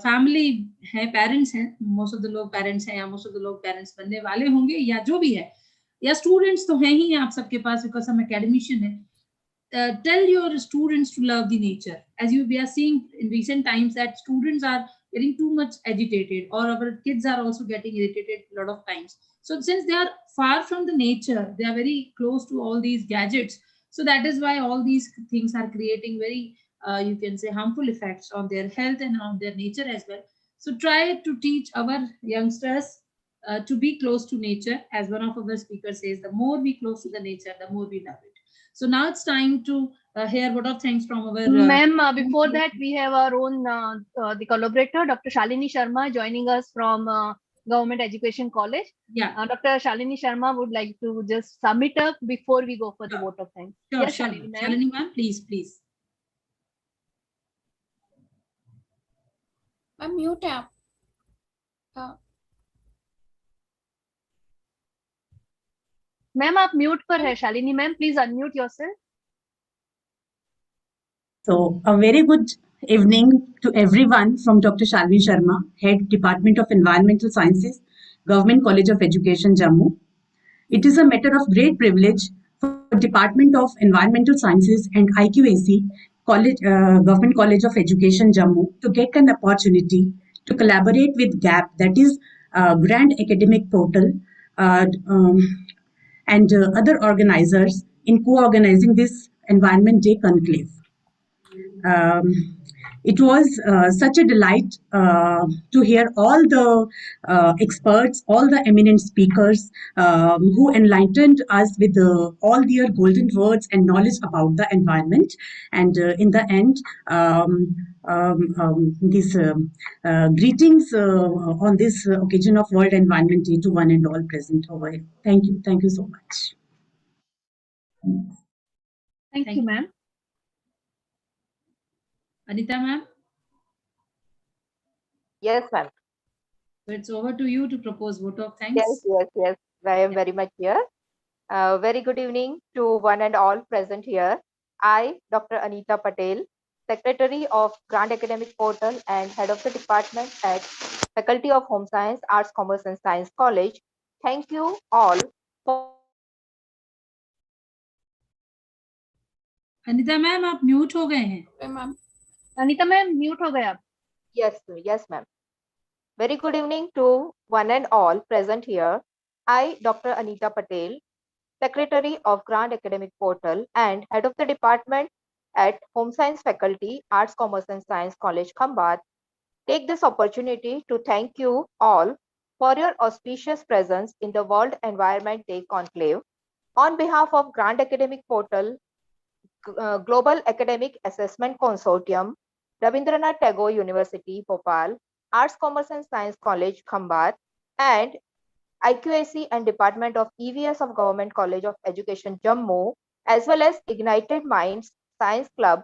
फैमिली हैं, पेरेंट्स हैं, मोस्ट ऑफ द लोग पेरेंट्स हैं, या मोस्ट ऑफ द लोग पेरेंट्स बनने वाले होंगे, या जो भी है, या स्टूडेंट्स तो हैं ही आप सबके पास, बिकॉज हम एकेडमिशियन हैं. Tell your students to love the nature. As we are seeing in recent times that students are getting too much agitated, or our kids are also getting irritated a lot of times. So since they are far from the nature, they are very close to all these gadgets. So that is why all these things are creating very you can say harmful effects on their health and on their nature as well. So try to teach our youngsters to be close to nature. As one of our speakers says, the more we close to the nature, the more we love it. So now it's time to hear what are things from our ma'am. Before that, we have our own the collaborator, Dr. Shalini Sharma, joining us from Government Education College. Yeah. Dr. Shalini Sharma would like to just sum it up before we go for the vote of thanks. Sure, Yes, sure. Shalini ma'am, please. I'm mute app. Ma'am आप mute पर है. Shalini ma'am, please unmute yourself. So a very good evening to everyone from Dr. Shalini Sharma, Head Department of Environmental Sciences, Government College of Education, Jammu. It is a matter of great privilege for Department of Environmental Sciences and IQAC, Government College of Education, Jammu, to get an opportunity to collaborate with GAP, that is Grand Academic Portal, and other organizers in co-organizing this Environment Day Conclave. It was such a delight to hear all the experts, all the eminent speakers who enlightened us with all their golden words and knowledge about the environment. And in the end, these greetings on this occasion of World Environment Day to one and all present over here. Thank you. Thank you so much. Thank you, ma'am. Anita ma'am? Yes, ma'am. So it's over to you to propose vote of thanks. Yes. I am very much here. Very good evening to one and all present here. I, Dr. Anita Patel, Secretary of Grand Academic Portal and Head of the Department at Faculty of Home Science, Arts, Commerce and Science College. Thank you all for... Anita ma'am आप mute हो गए हैं. Ma'am Anita ma'am mute हो गए आप. Yes, ma'am. Very good evening to one and all present here. I, Dr. Anita Patel, Secretary of Grand Academic Portal and Head of the Department at Home Science Faculty, Arts, Commerce and Science College, Khambat, take this opportunity to thank you all for your auspicious presence in the World Environment Day Conclave. On behalf of Grand Academic Portal, Global Academic Assessment Consortium, Rabindranath Tagore University, Bhopal, Arts, Commerce and Science College, Khambat, and IQAC and Department of EVS of Government College of Education, Jammu, as well as Ignited Minds Science Club.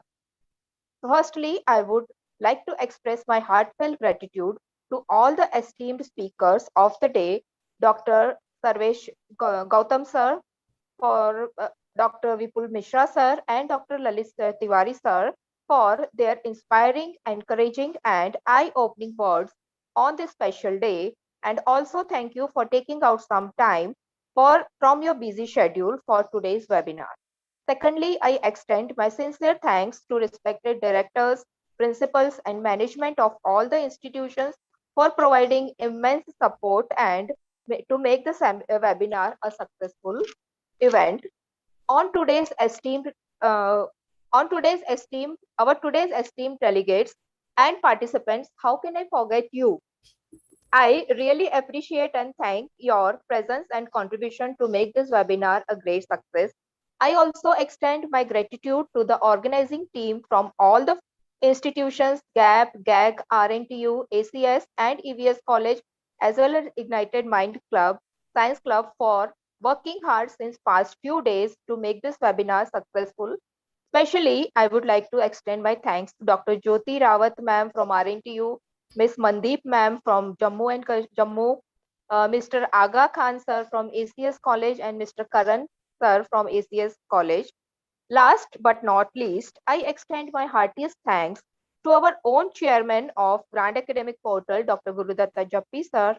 Firstly, I would like to express my heartfelt gratitude to all the esteemed speakers of the day, Dr. Sarvesh Gautam sir, for Dr. Vipul Mishra sir, and Dr. Lalit Tiwari sir, for their inspiring, encouraging, and eye-opening words on this special day. And also thank you for taking out some time from your busy schedule for today's webinar. Secondly, I extend my sincere thanks to respected directors, principals, and management of all the institutions for providing immense support and to make the webinar a successful event. On today's esteemed, uh, our today's esteemed delegates and participants, how can I forget you? I really appreciate and thank your presence and contribution to make this webinar a great success. I also extend my gratitude to the organizing team from all the institutions, GAP, GAG, RNTU, ACS, and EVS College, as well as Ignited Mind Club, Science Club for working hard since past few days to make this webinar successful. Especially, I would like to extend my thanks to Dr. Jyoti Rawat ma'am from RNTU, Ms. Mandeep ma'am from Jammu, Mr. Aga Khan sir from ACS College, and Mr. Karan sir from ACS College. Last but not least, I extend my heartiest thanks to our own chairman of Grand Academic Portal, Dr. Gurudatta Jappi sir,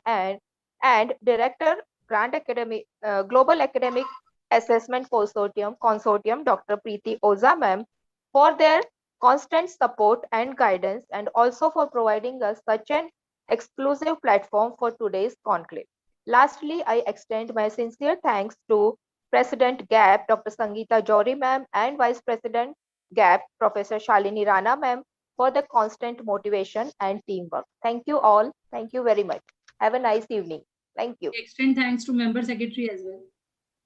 and Director Global Academic Assessment Consortium, Dr. Preeti Oza ma'am, for their constant support and guidance, and also for providing us such an exclusive platform for today's conclave. Lastly, I extend my sincere thanks to President GAP, Dr. Sangeeta Jory ma'am, and Vice President GAP, Professor Shalini Rana ma'am, for the constant motivation and teamwork. Thank you all. Thank you very much. Have a nice evening. Thank you. Extend thanks to member secretary as well.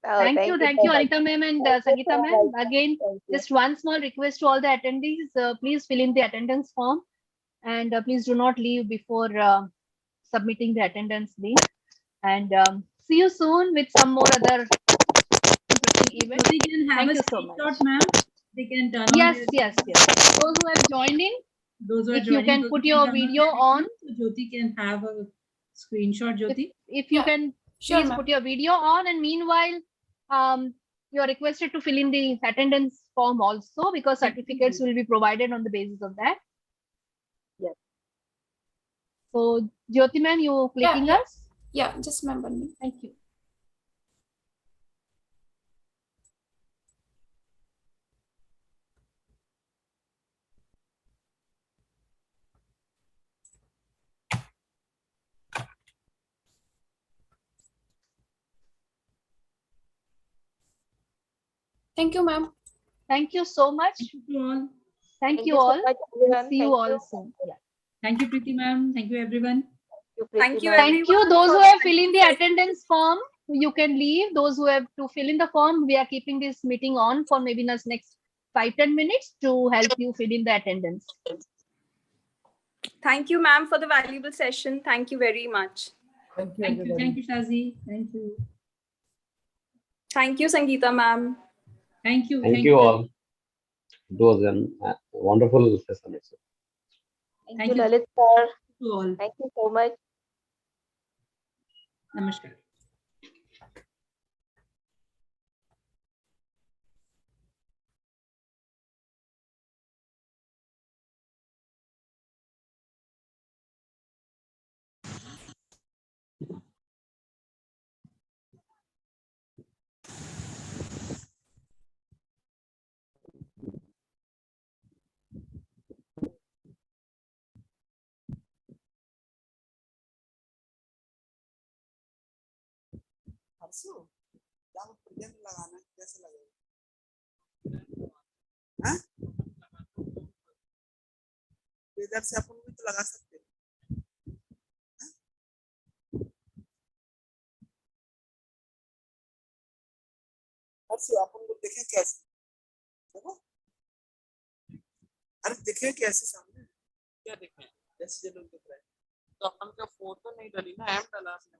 Thank you, Anita ma'am and Sangeeta ma'am. Again, just one small request to all the attendees: please fill in the attendance form, and please do not leave before submitting the attendance link. And see you soon with some more other interesting events. They can have Thank a you so much. screenshot, ma'am. They can turn Yes, on yes. Those who have joined in, those who are if you joining, can put your video on. So Jyoti can have a screenshot, Jyoti. If you can, Sure, please put your video on, and meanwhile, you are requested to fill in the attendance form also, because certificates will be provided on the basis of that. Yes. So, Jyoti ma'am, you clicking us? Yeah, just remember me. Thank you. Thank you, ma'am. Thank you so much. Thank you all. Thank you so all. much, We'll everyone. see you Thank all you. soon. Yeah. Thank you, Preeti ma'am. Thank you, everyone. Thank you, Thank you. Those who have filled in the attendance form, you can leave. Those who have to fill in the form, we are keeping this meeting on for maybe the next 5-10 minutes to help you fill in the attendance. Thank you, ma'am, for the valuable session. Thank you very much. Thank you, Shazi. Thank you. Thank you, Sangeeta ma'am. Thank you. Thank you all. It was a wonderful session. Thank you, Lalit sir. To all. Thank you so much. Namaskar. यहाँ present लगाना कैसे लगेगा? हाँ? इधर से अपन भी तो लगा सकते हैं। अपन लोग देखें कैसे? देखो, अरे देखें कैसे सामने? क्या देखें? जैसे जो लोग दिख रहे हैं। तो अपन का फोटो नहीं डाली ना, ऐप डाला आपने।